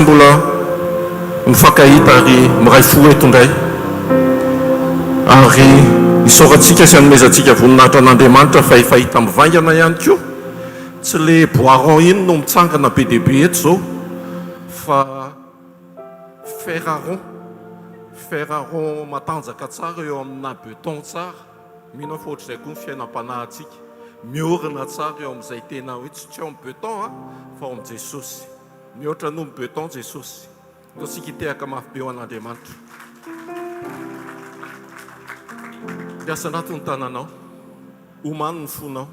mbola mifankahita ary miray fo eto indray ary isaorantsika sy hanomezantsika voninahitra an'Andriamanitra fa efa hita mivaingana ihany koa tsy le boiron iny no mitsangana be dia be eto zao fa feraron matanjaka tsara eo amina beton tsara mino fa ohatr'izay koa ny fiainam-panahintsika miorina tsara eo amin'izay tena hoe tsy eo amin'ny beton fa ao amin'i Jesosy mihoatra no amin'ny beton Jesosy no sika hitehaka mafy be eo an'Andriamanitra. Miasa anaty ny tananao, omany ny fonao.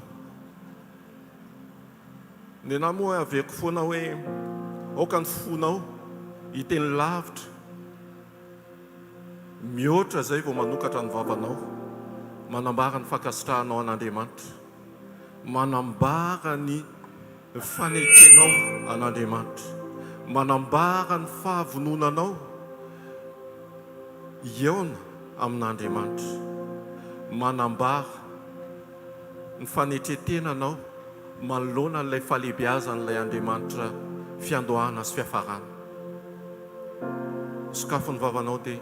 Ny anahy moa aveko foana hoe aoka ny fonao hiteny lavitra, mihoatra zay vao manokatra ny vavanao, manambara ny fankasitrahanao an'Andriamanitra, manambara ny fanekenao an'Andriamanitra, manambara ny fahavononanao eona amin'Andriamanitra, manambara ny fanetretenanao manoloana n'ilay fahalehibiazan'ilay Andriamanitra fiandohana sy fiafarana. Sokafo ny vavanao dia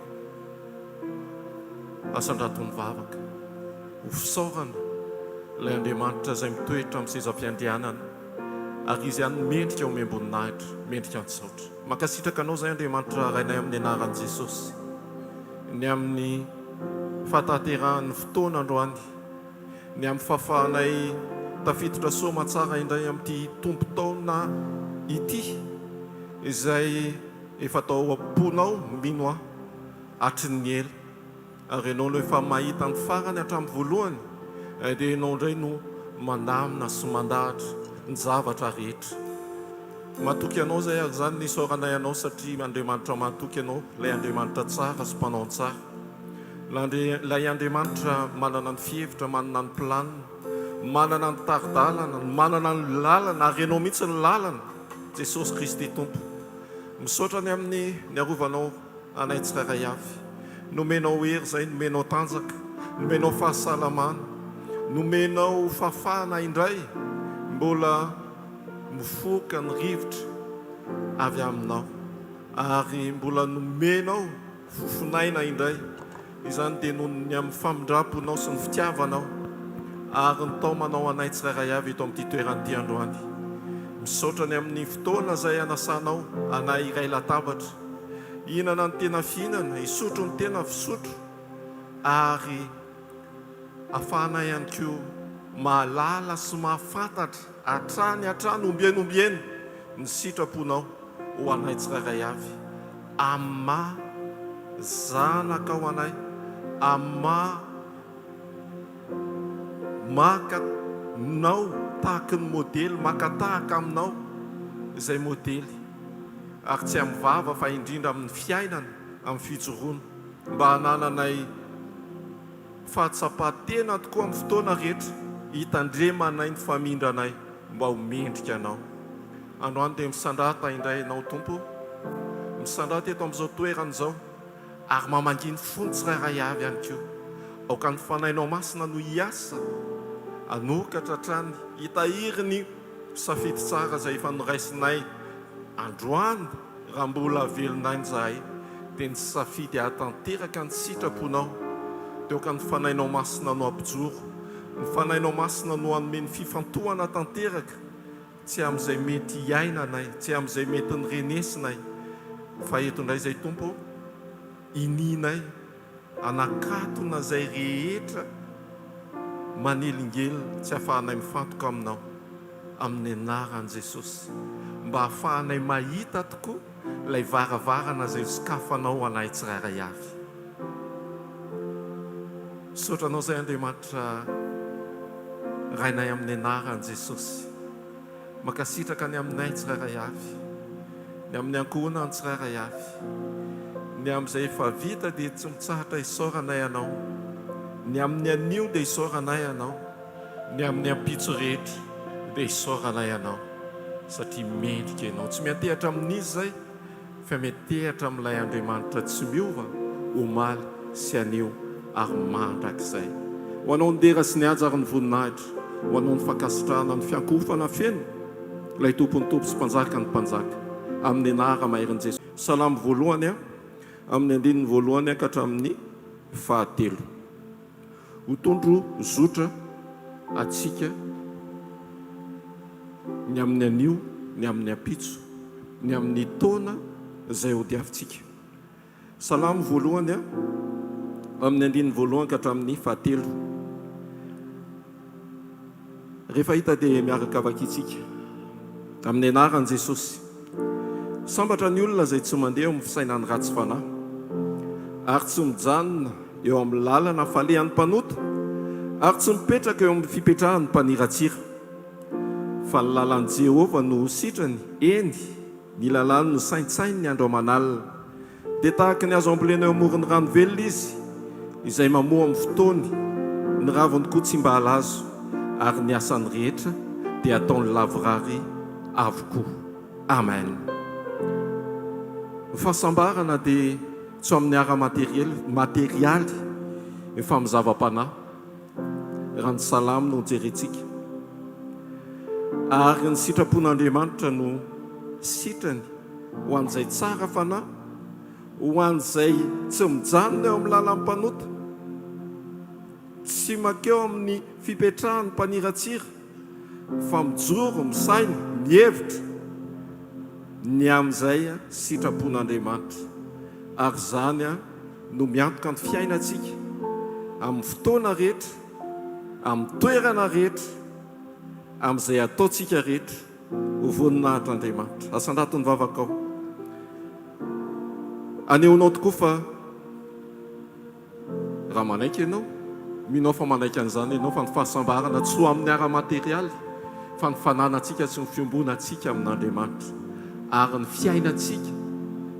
asandrato ny vavaka ho fisaorana ilay Andriamanitra izay mitoetra amin'ny seza fiandrianana ary izy ihany mendrika ao miamboninahitra, mendrika an-tsaotra. Mankasitraka anao izay Andriamanitra rainay amin'ny anaran'i Jesosy, ny amin'ny fahataterahany fotoana androany, ny amin'ny fahafahanay tafitotra soma tsara indray amin'ity tompo-taona ity izay efa tao am-ponao mino hatry ny ela ary ianao no efa mahita ny farany hatramin'ny voalohany dia ianao indray no mandamina sy mandahatra ny zavatra rehetra. Matoky anao zay ary zany ny saoranay anao satria Andriamanitra matoky anao, ilay Andriamanitra tsara sy mpanao tsara, ilay Andriamanitra manana ny fihevitra, manana ny planina, manana ny taridalana, manana ny lalana ary ianao mihitsy ny lalana. Jesosy Kristy Tompo, misaotra ny amin'ny niarovanao anay tsirairay avy, nomenao hery zay, nomenao tanjaka, nomenao fahasalamana, nomenao fahafahana indray mbola mifoka ny rivotra avy aminao ary mbola nomenao fofonaina indray, izany dia noho ny amin'ny famindraponao sy ny fitiavanao ary ny taumanao anay tsirairay avy eto amin'ity toeranyity androany. Misaotra ny amin'ny fotoana izay anasanao anay iray latabatra, hihinana ny tena fihinana, hisotro ny tena fisotro ary ahafahanay ihany koa mahalala sy mahafantatra hatrany ombieny ny sitraponao ho anay tsirairay avy, amma zanaka ho anay, amma makanao tahaka ny modely, makatahaka aminao izay modely ary tsy amin'ny vava fa indrindra amin'ny fiainana, amin'ny fijoroana, mba hanananay fahatsapahatena tokoa amin'ny fotoana rehetra, hitandremanay ny famindranay mba ho mendrika anao. Androany dia misandrata indray ianao Tompo, misandrata eto amin'izao toerana izao ary mamanginy fony tsirairay avy ihany koa, aoka ny fanainao masina no hiasa anokatra hatrany hitahiry ny safidy tsara izay efa noraisinay androany. Raha mbola velonay zahay dia ny safidy hatanteraka ny sitraponao, dia aoka ny fanainao masina no ampijoro, ny fanainao masina no hanome ny fifantohana tanteraka, tsy amin'izay mety hiainanay, tsy amin'izay mety ny renesinay, fa eto indray izay Tompo, ininay anakatona izay rehetra manelingely tsy ahafahanay mifantoka aminao amin'ny anaran'i Jesosy, mba ahafahanay mahita tokoa ilay varavarana izay sokafanao anay tsirairay avy. Saotranao izay Andriamanitra rainay amin'ny anaran'i Jesosy, mankasitraka ny aminay tsirairay avy, ny amin'ny ankohonany tsirairay avy, ny amin'izay efa vita dia tsy mitsahatra hisaoranay anao, ny amin'ny anio dia hisaoranay anao, ny amin'ny ampitso rehetra dia hisaoranay anao, satria mendrika ianao. Tsy miantehatra amin'izy zay fa miantehatra amin'ilay Andriamanitra tsy miova, omaly sy anio ary mandrakizay. Ho anao ny dera sy ny aja ary ny voninahitra, ho anao ny fankasitrahana ny fiankofana feno, ilay tompony tompo sy mpanjaka ny mpanjaka, amin'ny anara maherin' Jesosy. Salamo voalohany amin'ny andininy voalohany ka hatramin'ny fahatelo. Ho tondro zotra atsika ny amin'ny anio, ny amin'ny apitso, ny amin'ny taona izay ho diavintsika. Salamo voalohany amin'ny andininy voalohany ka hatramin'ny fahatelo. Rehefa hita dia miaraka vakitsika amin'ny anaran'i Jesosy. Sambatra ny olona izay tsy mandeha amin'ny fisainany ratsy fanahy ary tsy mijanona eo amin'ny lalana falehan'ny mpanota ary tsy mipetraka eo amin'ny fipetrahan'ny mpaniratsira, fa ny lalan'i Jehovah no sitrany, eny ny lalàny no saintsainy ny andro aman'alina. Dia tahaka ny azo ambolena eo amoron'ny rano velona izy, izay mamoa amin'ny fotoany, ny raviny koa tsy mba halazo, ary ny asany rehetra dia ataony lavorary avokoa. Amen. Ny fahasambarana dia tsy amin'ny ara-materialy ny famizava-panahy, raha ny salamo no jerentsika, ary ny sitrapon'Andriamanitra no sitrany ho an'izay tsara fanahy, ho an'izay tsy mijanona eo amin'ny lalan'ny mpanota, tsy makeo amin'ny fipetrahan'ny mpaniratsira, fa mijoro, misaina, mihevitra ny amin'izay sitrapon'Andriamanitra. Ary zany no miantoka ny fiainantsika amin'ny fotoana rehetra, amin'ny toerana rehetra, amin'izay ataontsika rehetra ho voninahitr'Andriamanitra. Asandrato ny vavakao. Aneonao tokoa fa raha manaiky ianao, minao fa manaiky an'izany ianao fa ny fahasambarana tsy ho amin'ny ara-materialy, fa ny fananantsika sy ny fiombonantsika amin'Andriamanitra, ary ny fiainantsika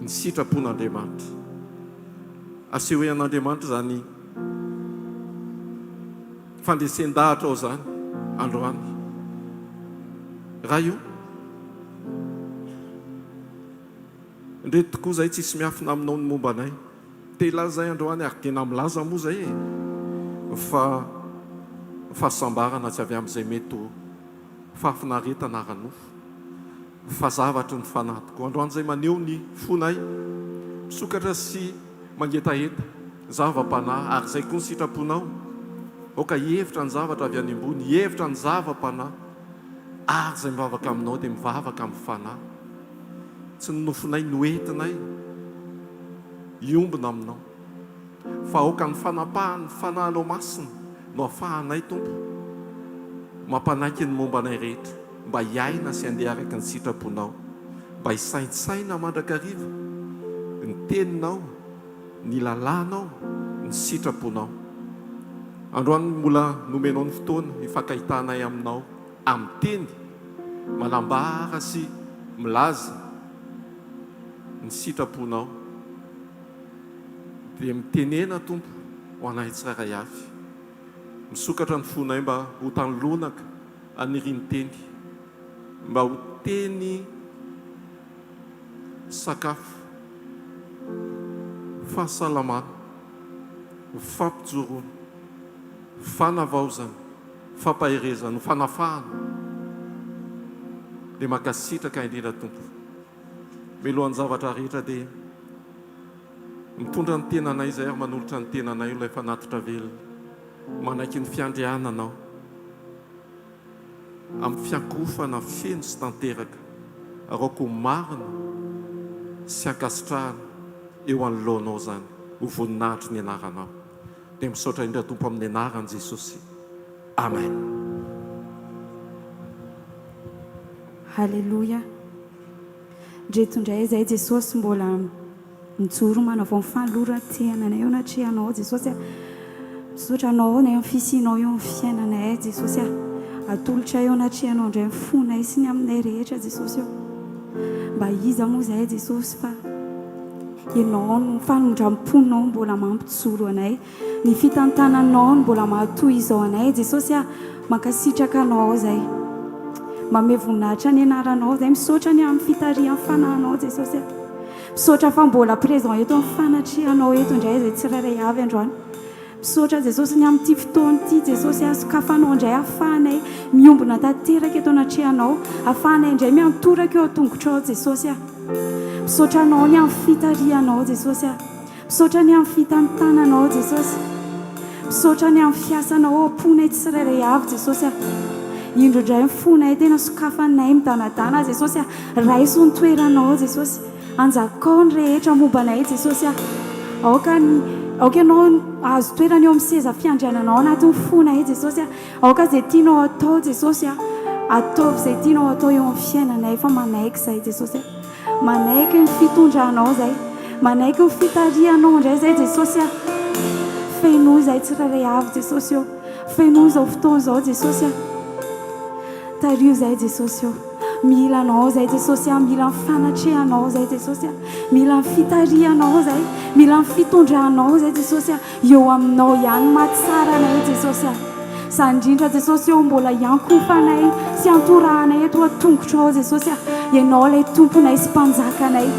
ny sitrapon'Andriamanitra. Asehoan'Andriamanitra zany fandresen-dahatra ao zany androany. Raha io ndreto tokoa zay tsisy miafina aminao ny momba anay, te lazay androany ary tena milaza moa zay fa fahasambarana tsy avy amin'izay mety ho fahafinaretana ranofo, fa zavatra ny fanahy tokoa. Androany zay maneho ny fonay, misokatra sy mangetaheta zava-panahy, ary zay koa ny sitraponao. Oka hihevitra ny zavatra avy any ambony, hihevitra ny zava-panahy, ary zay mivavaka aminao dia mivavaka amin'ny fanahy. Tsy ny nofonay noentinay iombona aminao, fa oka ny fanapahany fanahinao masina no afahanay Tompo mampanaiky ny momba anay rehetra, mba hiaina sy handeha araka ny sitraponao, mba hisaintsaina mandrakariva ny teninao, ny lalànao, ny sitraponao. Androany mbola nomenao ny fotoana hifankahitanay aminao amin'ny teny manambara sy milaza ny sitraponao, dia mitenena Tompo ho anay tsiraray avy. Misokatra ny fonay mba ho tanlonaka aniriny teny, mba ho teny sakafo, fahasalamana, fampijoroana, fanavaozana, fampaherezana, fanafahana, dia makasitraka indrindra Tompo. Melohan'ny zavatra rehetra dia mitondra ny tenanay izay, ary manolotra ny tenanay ilay fanatitra velona, manaiky ny fiandriananao amin'ny fiankofana feno sy tanteraka, araoko marina sy ankasitrahana eo anoloanao zany, ho voninahitry ny anaranao. Dia misaotra indrindra Tompo amin'ny anaran'i Jesosy. Amen. Halleluja. Ndreto indray izay Jesosy mbola mijoro manavao fanoloran-tena anay eo natrehanao Jesosy. Misaotra anao ny amin'ny fisianao eo amin'ny fiainanay Jesosy. Atolotra eo natrehanao indray ny fonay sy ny aminay rehetra Jesosy. Mba iza moa izay Jesosy fa ianao no fanondram-ponao mbola mampijoro anay, ny fitantananao mbola mahatoy izao anay Jesosy. Mankasitraka anao izay, mame voninahitra ny anaranao izay. Misaotra ny amin'ny fitarihan'ny fanahinao Jesosy. Misaotra fa mbola présent eto amin'ny fanatrehanao eto indray izay tsiraray avy androany. Misaotra Jesosy ny amin'ity fotoana ity Jesosy, sokafanao indray ahafahanay miombona tanteraka eto anatrehanao, ahafahanay indray miantoraka eo an-tongotrao Jesosy. misaotra anao ny amin'ny fitarianao Jesosy a misaotra ny amin'ny fitantananao Jesosy misaotra ny amin'ny fiasanao amponay tsirairay avy Jesosy a indroindray mifonay tena sokafanay midanadana Jesosy a raiso ny toeranao Jesosy anjakao ny rehetra mombanay Jesosy a aoka ianao azo toerana eo amin'ny seza fiandriananao anatin'ny fonay Jesosy a aoka izay tianao atao Jesosy a ataovy izay tianao atao eo amin'ny fiainanay fa manaiky izay Jesosy a manaiky ny fitondranao izay manaiky ny fitarianao indray izay Jesosy a fenoy izay tsirairay avy Jesosy eo fenoy izao fotoana izao Jesosy a tario izay Jesosy eo mila anao izay Jesosy a mila ny fanatrehanao izay Jesosy a mila ny fitarianao izay mila ny fitondranao izay Jesosy a eo aminao ihany mahatsara Jesosy a sa indrindra Jesosy eo mbola iankofanay sy antorahanay eto atongotrao Jesosy a ianao ilay tomponay sy mpanjakanay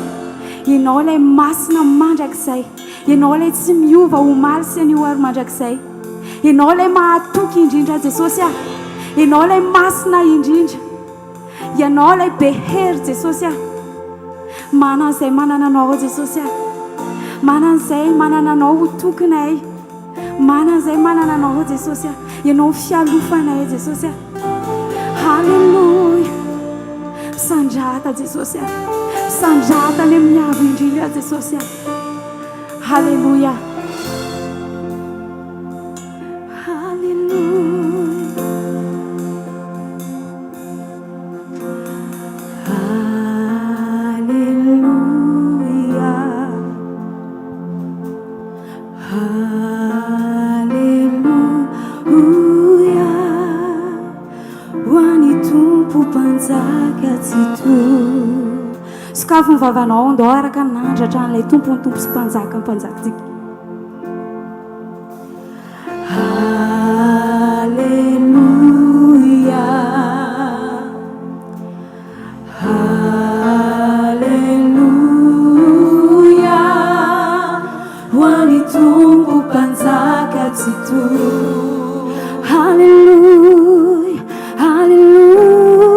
ianao ilay masina mandrakizay ianao ilay tsy miova ho maly sy anio ary mandrakizay ianao ilay mahatoky indrindra Jesosy a ianao ilay masina indrindra ianao ilay be hery Jesosy a manan'izay manana anao Jesosy a manan'izay manana anao ho tokonay manan'izay manana anao Jesosy a ianao fialofanay Jesosy a halleluja misandrata Jesosy a misandrata ny amin'ny avo indrindra Jesosy a halleluja sokafo ny vavanao andao araka nandratra an'ilay tompo ny tompo sy mpanjaka ny mpanjakantsika halleluja halleluja ho an'ny tompo mpanjaka tsy toy halleluja halleluja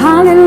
Hallelujah.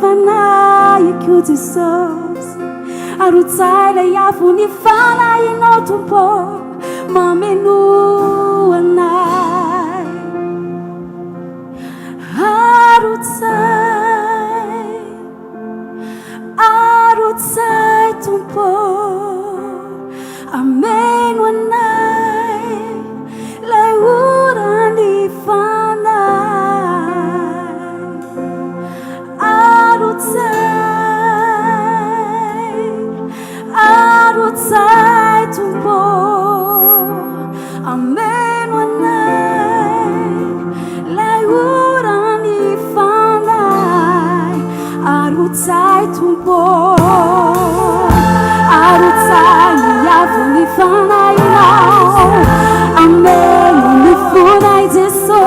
fanay ko Jesus arotsay lay afo ny fanahinao tompo mameno anay arotsay tompo ameno anay lay orany fanay arotsay tompo ameno anay lay orany fanay arotsay tompo arotsay niavo ny fanahinao ameno ny fonay Jesus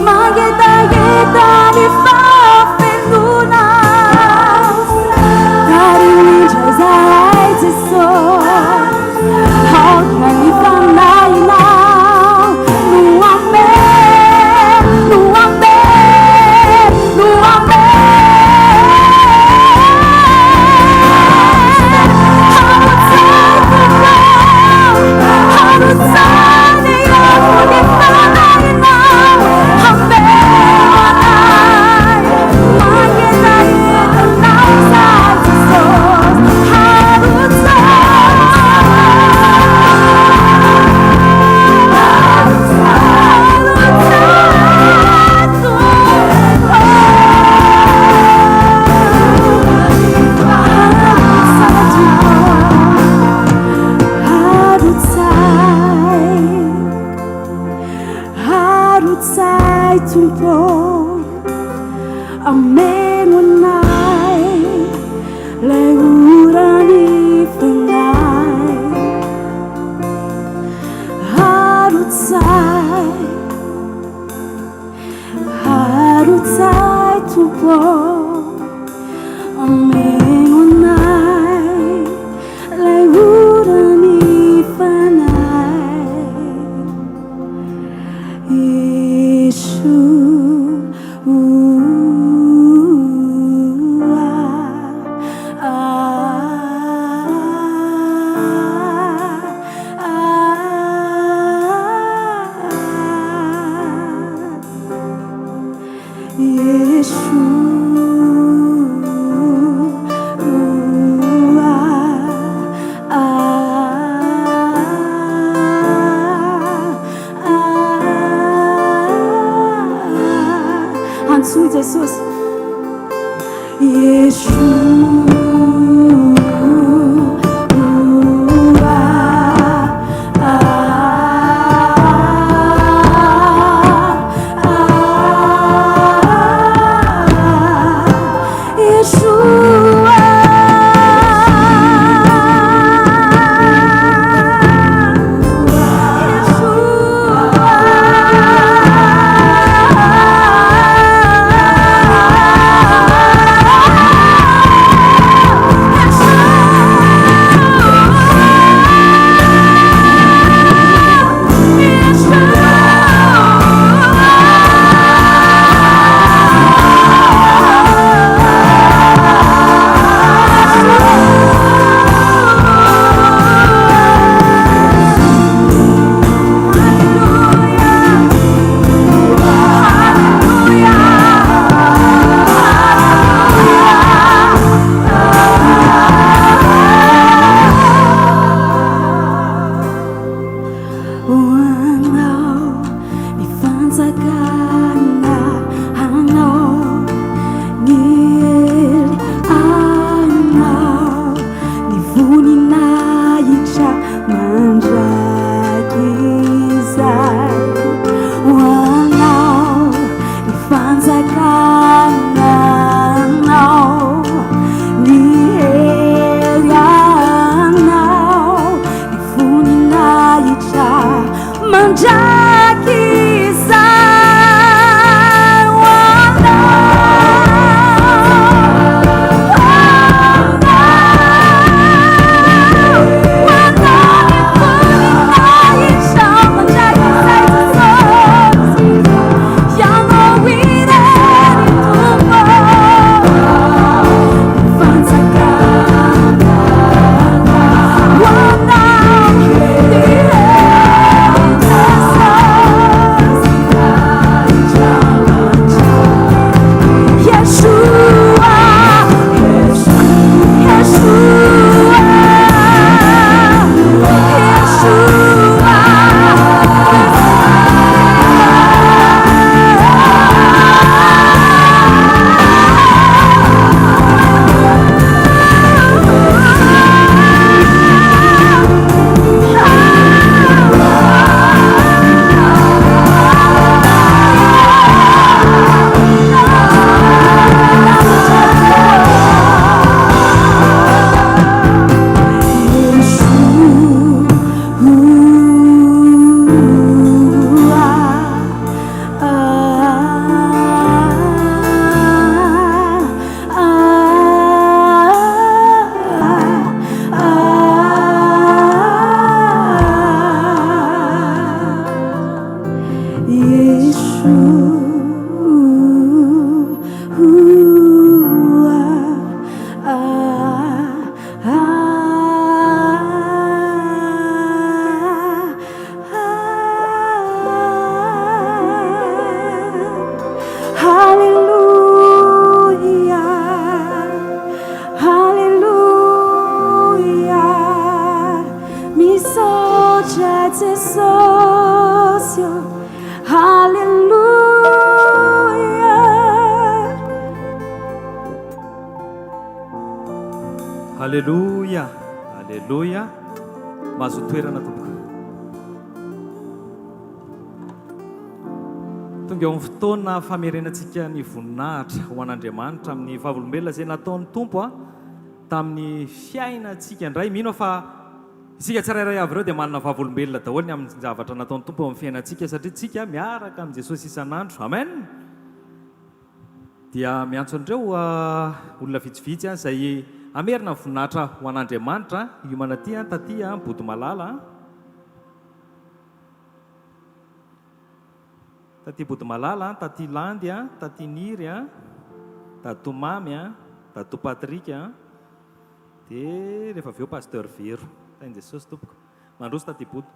mangedageda ny fafenona darindra zahay Jesus haona ny fanahinao no ameno Alleluia, alleluia. Mahazo toerana tompoko. Tonga eo amin'ny fotoana famerenantsika ny voninahitra ho an'Andriamanitra amin'ny vavolombelona izay nataon'ny Tompo tamin'ny fiainantsika indray. Mino fa isika tsirairay avy ireo dia manana vavolombelona daholo ny amin'ny zavatra nataon'ny Tompo amin'ny fiainantsika, satria tsika miaraka amin'ny Jesosy isan'andro. Amen. Dia miantso an'ireo olona vitsivitsy izay amerina voninahitra ho an'Andriamanitra hiomana taty body malala, taty body malala, taty landy, taty niry, tato mamy, tato patrika, dia rehefa avy eo pasteur Vero. Tain'i Jesosy tompoko mandroso taty body.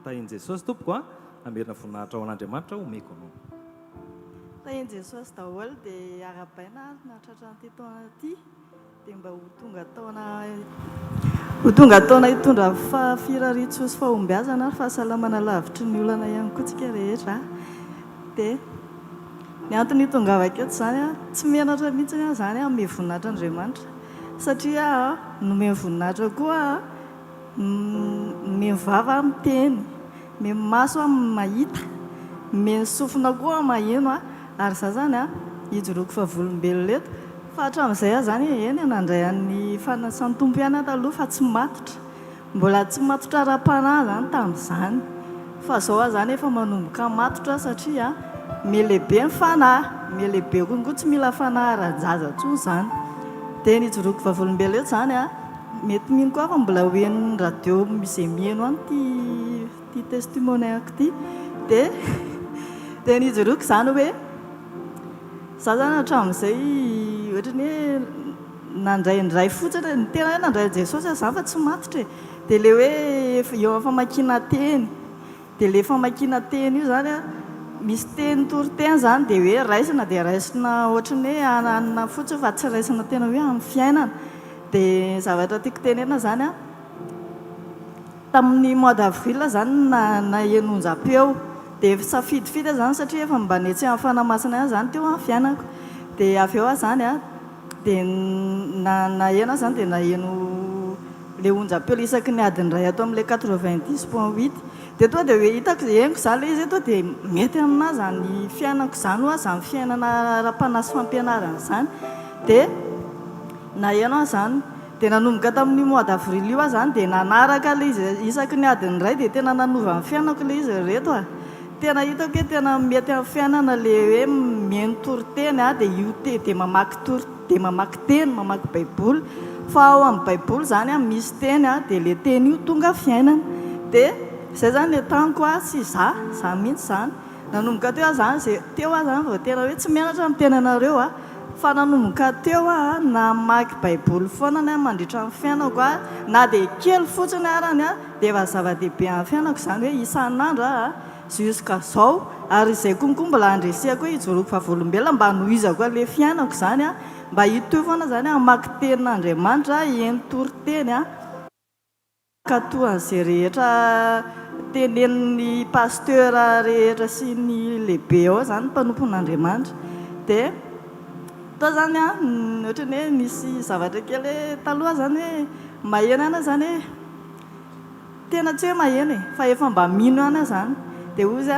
Tain'i Jesosy tompoko amerina voninahitra ho an'Andriamanitra omeko anao. Tain'i Jesosy daholo dia arabaina nahatratra an'ity taona ity dia mba ho tonga taona hitondra firariotso sy fahombiazana ary fahasalamana lavitry ny olana ihany koa tsika rehetra. Dia ny antony hitongavako eto izany tsy mianatra mihitsy izany amin'ny voninahitra Andriamanitra, satria nomeny voninahitra koa nomeny vava miteny, nomeny maso mahita, nomeny sofina koa maheno ary za zany hijoroako vavolombelona eto. Fa hatramin'izay zany eny nandray an'ny fanasan'ny Tompo ihany taloha fa tsy matotra, mbola tsy matotra ara-panahy zany tamin'izany. Fa zao zany efa manomboka matotra satria melehibe ny fanahy, melehibe konkoa tsy mila fanahy ara-jaza tsony zany. Dia ny hijoroako vavolombelona eto zany mety mino koa fa mbola hoen'ny radio izay mihaino any ty testimoniako ity. Dia ny hijoroako zany hoe za zany hatramin'izay ohatrany hoe nandraindray fotsiny ny tena hoe nandray Jesosy zany fa tsy matotra e. Dia le hoe eo amin'ny famakiana teny, dia le famakiana teny io zany misy teny toriteny zany dia hoe raisina dia raisina ohatrany hoe anana fotsiny fa tsy raisina tena hoe amin'ny fiainana. Dia zavatra tiako tenena zany tamin'ny mois d'avril zany naheno onjam-peo. Dia safidifidy zany satria efa mba netsy amin'ny fanamasina ihany zany teo amin'ny fiainako. Dia avy eo zany dia naheno zany dia naheno le onjam-peo isaky ny adiny iray ato amin'ilay 90.8. Dia toa dia hoe hitako henoko zany le izy toa dia mety amina zany fiainako zany hoa zany fiainana ara-panahy sy fampianarana zany. Dia naheno zany dia nanomboka tamin'ny mois d'avril io zany dia nanaraka le izy isaky ny adiny iray dia tena nanova ny fiainako le izy reto tena hitako hoe tena mety amin'ny fiainana le hoe mihaino toriteny dia io dia mamaky teny, mamaky baiboly. Fa ao amin'ny baiboly zany misy teny dia le teny io tonga fiainana. Dia izay zany le taniko sy za mihitsy zany nanomboka teo zany vao tena hoe tsy mianatra amin'ny tenanareo fa nanomboka teo namaky baiboly foana mandritra amin'ny fiainako na dia kely fotsiny arany dia efa zava-dehibe amin'ny fiainako zany hoe isan'andro jusqu'à zao. Ary izay konkoa mbola andresihako hoe hijoroako vavolombelona mba hanohizako an'ilay fiainako zany mba hitoy foana zany hamaky tenin'Andriamanitra hihaino toriteny ka toan'izay rehetra tenenin'ny pasteur rehetra sy ny lehibe ao zany mpanompon'Andriamanitra. Dia toa zany ohatrany hoe nisy zavatra kely taloha zany hoe maheno ana zany hoe tena tsy hoe maheno fa efa mba mino ana zany. Dia ozy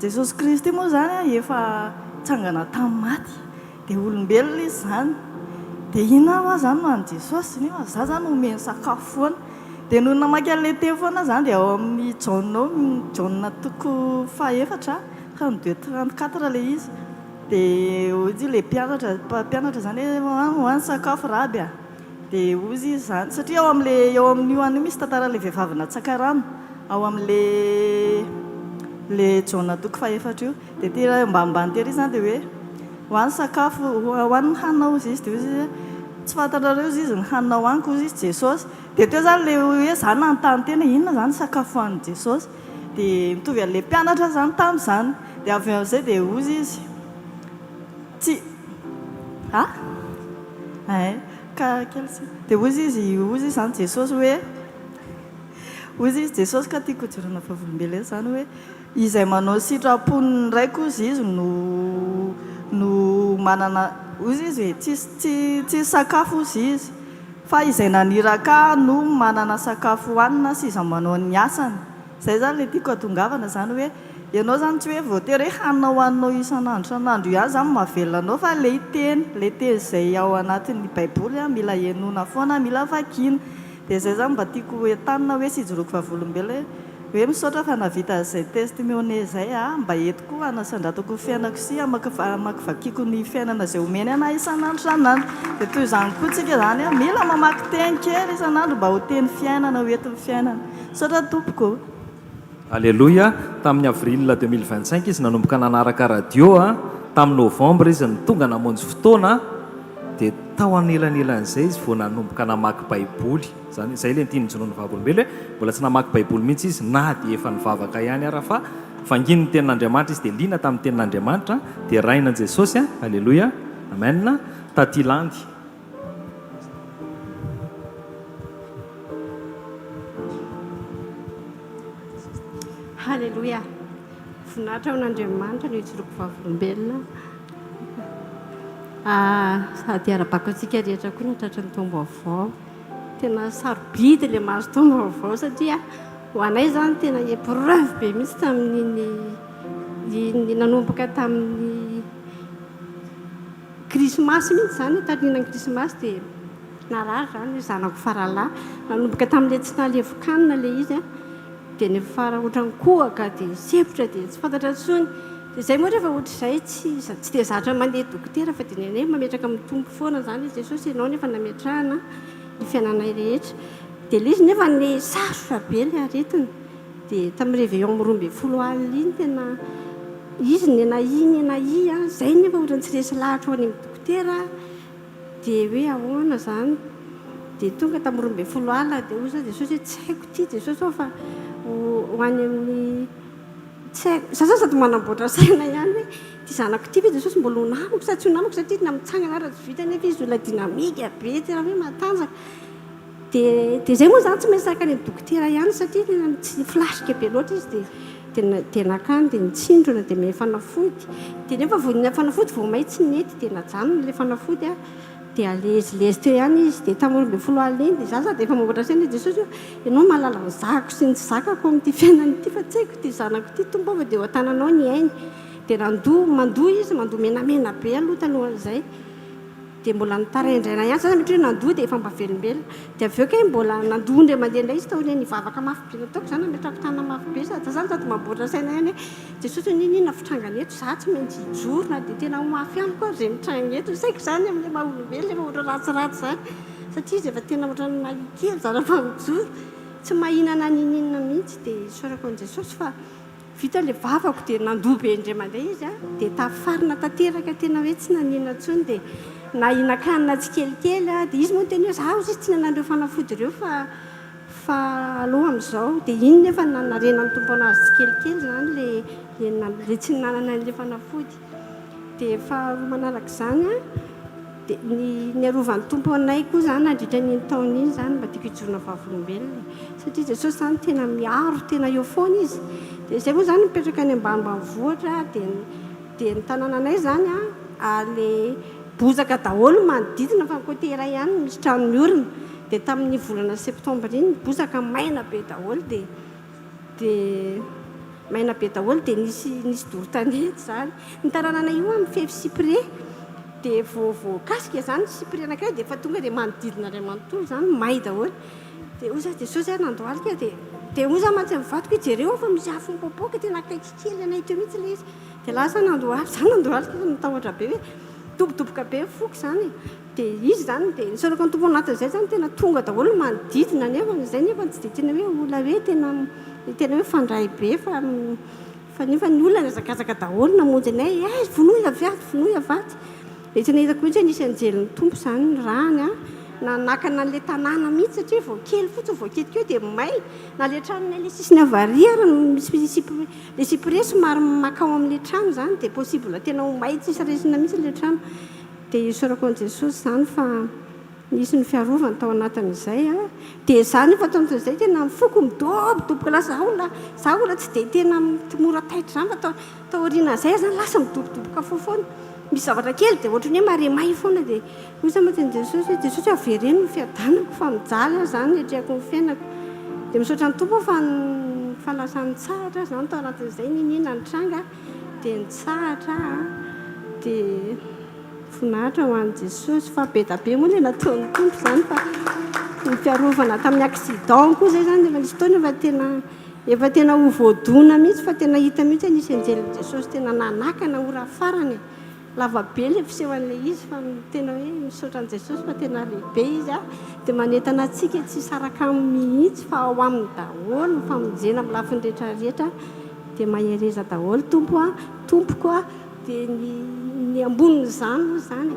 Jesosy Kristy moa zany efa tsangana tamin'ny maty, dia olombelona izy zany. Dia inona hoa zany no an'i Jesosy nefa za zany omeny sakafo foana. Dia noho namaky an'ilay teny foana zany dia ao amin'ny Jaona toko 4 ka ny 2:34 le izy. Dia ozy ilay mpianatra zany hoe hoany sakafo raby dia ozy izy zany satria ao amin'io any misy tantara le vehivavy natsakarano ao amin'le Jaona toko 4 io. Dia tena mba nitery izy zany dia hoe hoany sakafo hoany hanina ozy izy. Dia ozy tsy fantatrareo izy ny hanina hoaniko ozy izy Jesosy. Dia teo zany le hoe za nanontany tena inona zany sakafo hoan'i Jesosy. Dia mitovy an'ilay mpianatra zany tamin'izany. Dia avy amin'izay dia ozy izy tsy dia ozy izy zany Jesosy hoe ozy izy Jesosy ka tiako hijoroana vavolombelona zany hoe izay manao sitrapony ray kozy izy no manana ozy izy hoe tsisy sakafo ozy izy fa izay naniraka no manana sakafo hohanina sy iza manao ny asany. Zay zany le tiako atongavana zany hoe ianao zany tsy hoe voatery hoe hanina hohaninao isan'andro ihany zany mahavelona anao fa le teny izay ao anatin'ny baiboly mila henona foana, mila vakiana. Dia zay zany mba tiako hoe tanina hoe sy joroako vavolombelona hoe misaotra fa navita izay testimone zay mba entiko hanasandratako fiainako sy amakivakiako ny fiainana izay omeny ana isan'andro. Dia toy izany koa tsika zany mila mamaky teny kely isan'andro mba ho teny fiainana hoentin'ny fiainana. Misaotra tompoko. Alleloia. Tamin'ny avril 2025 izy nanomboka nanaraka radio tamin'ny novembre izy ny tonga namonjy fotoana dia tao anelanelan'izay izy vao nanomboka namaky baiboly. Zay le ntiany jonoany vavolombelo hoe mbola tsy namaky baiboly mihitsy izy na dia efa nivavaka ihany ara fa fanginy ny tenin'Andriamanitra izy dia liana tamin'ny tenin'Andriamanitra dia raina Jesosy. Alleloia. Amen. Tatilandy. Halleluja. Voninahitra ao n'Andriamanitra no ijoroako vavolombelona. Sady arabako antsika rehetra koa natratra ny tombo avao. Tena sarobidy ilay mahazo tombo avao satria ho anay zany tena épreuve be mihitsy tamin'ny nanomboka tamin'ny krismasy mihitsy zany taninany krismasy dia narary zany zanako faralahy nanomboka tamin'ilay tsy nalevokanina ilay izy dia nefa ohatrany kohaka dia sepotra dia tsy fantatra intsony. Dia zay moa rehefa ohatr'izay tsy dia zatra mandeha dokotera fa dia nenay mametraka amin'ny tombo foana zany izy Jesosy ianao nefa nametrahana ny fiainanay rehetra. Dia ilay izy nefa ny sarotra be ilay aretina. Dia tamin'ny réveillon 12 alina iny tena izy nenahi zay nefa ohatrany tsy resy lahatra ho any amin'ny dokotera dia hoe ahoana zany. Dia tonga tamin'ny 12 alina dia oza Jesosy tsy haiko ty Jesosy ao fa ho any amin'ny tsy haiko za sady manamboatra saina ihany hoe ty zanako ty ve Jesosy mbola ho namako sa tsy ho namako satria na mitsangana ara tsy vita nefa izy olona dinamika be tena hoe matanjaka. Dia zay moa zany tsy maintsy saka any amin'ny dokotera ihany satria tena tsy flasika be loatra izy dia nakany dia nitsindrona dia may fanafody. Dia nefa vao fanafody vao may tsy nety dia najanona ilay fanafody dia alezilezy teo ihany izy. Dia tamin'ny 12 alina iny dia za sady efa mamboatra saina Jesosy hoe ianao mahalala ny zakako sy ny tsy zakako amin'ity fiainan'ity fa tsy haiko ty zanako ty tombo ava dia ho an-tananao ny ainy. Dia mandoa izy mandoa menamena be aloha talohan'izay. Dia mbola nitaraindraina ihany zany mety hoe nandoa dia efa mbavelombelona. Dia avy eo ke mbola nandoa indray mandeha indray izy taony nivavaka mafy be nataoko zany nametrako tanana mafy be sady zany sady mamboatra saina ihany hoe Jesosy ninona fitrangana eto za tsy maintsy hijorona dia tena ho mafy ihany koa zay mitranga eto saiko zany amin'ilay maha-olombelona efa ohatry ratsiratsy zany satria izy efa tena ohatrany mahikely zara fa mijoro tsy mahinana ninina mihitsy. Dia sorako an' Jesosy fa vita ilay vavako dia nandoa be indray mandeha izy dia tafarina tanteraka tena hoe tsy nanina intsony. Dia na hinan-kanina tsikelikely dia izy moa teny hoe za ozy izy tsy nanan'ireo fanafody ireo fa aloha amin'izao. Dia iny nefa narena ny tompo anazy tsikelikely zany le tsy nanana an'ilay fanafody. Dia fa manaraka izany dia ny arovan'ny tompo anay koa zany nandritra n'iny taona iny zany mba tiako hijorona vavolombelona satria Jesosy zany tena miaro tena eo foana izy. Dia zay moa zany mipetraka any ambanimbanivohitra dia ny tanànanay zany le bozaka daholo manodidina fa kotera ihany misy trano miorina. Dia tamin'ny volana septambra iny bozaka maina be daholo dia maina be daholo dia nisy dorotanety zany. Ny tanànanay io amin'ny fefy Cypré dia voakasika zany Cypré anankiray dia efa tonga dia manodidina iray manontolo zany may daholo. Dia oza Jesosy nandoalika dia oza mantsy mivadiko hijereo fa misy afo mipopoaka tena akaiky kely anay teo mihitsy ilay izy. Dia lasa nandoaly za nandoalika fa nitahotra be hoe tobotoboka be foky zany. Dia izy zany dia nisorako ny tompo anatin'izay zany tena tonga daholo manodidina zay nefa tsy dia tena hoe olona hoe tena hoe fandray be fa nefa ny olona nazakazaka daholo namonjy anay vonoy avaty. Dia tsy nahitako mihitsy hoe nisy anjelin'ny tompo zany ny rahany nanakana an'ilay tanàna mihitsy satria vao kely fotsiny vao ketikeo dia may na le tranonay le sisiny avariara le Cypré somary makao amin'ilay trano zany dia possible tena ho may tsisy resina mihitsy ilay trano. Dia isorako an' Jesosy zany fa nisy ny fiarovana tao anatin'izay a dia zany fa taon'izay tena mifoko midobodoboka lasa za ola tsy dia tena mora taitra zany fa taoriana zay zany lasa midobodoboka foana misy zavatra kely dia ohatrany hoe maremay foana dia hoy za mateny Jesosy Jesosy avereno ny fiadanako fa mijaly aho zany etrehako ny fiainako dia misaotra ny tompo fa ny fahalasany tsahatra zany tao anatin'izay ninina ny tranga dia nitsahatra dia finahitra ho an'i Jesosy fa be da be moa ilay nataon'ny tompo zany fa ny fiarovana tamin'ny accident koa zay zany efa nisy taona efa tena ho voadona mihitsy fa tena hita mihitsy nisy anjelin'i Jesosy tena nanakana ora farany lava be ilay fisehoan'ilay izy fa tena hoe misaotra an'i Jesosy fa tena lehibe izy a dia manentana antsika tsy saraka amin'ny mihitsy fa ao amin'ny daholo ny famonjena amin'ny lafiny rehetrarehetra dia mahereza daholo tompoko a dia ny ambonin'izany zany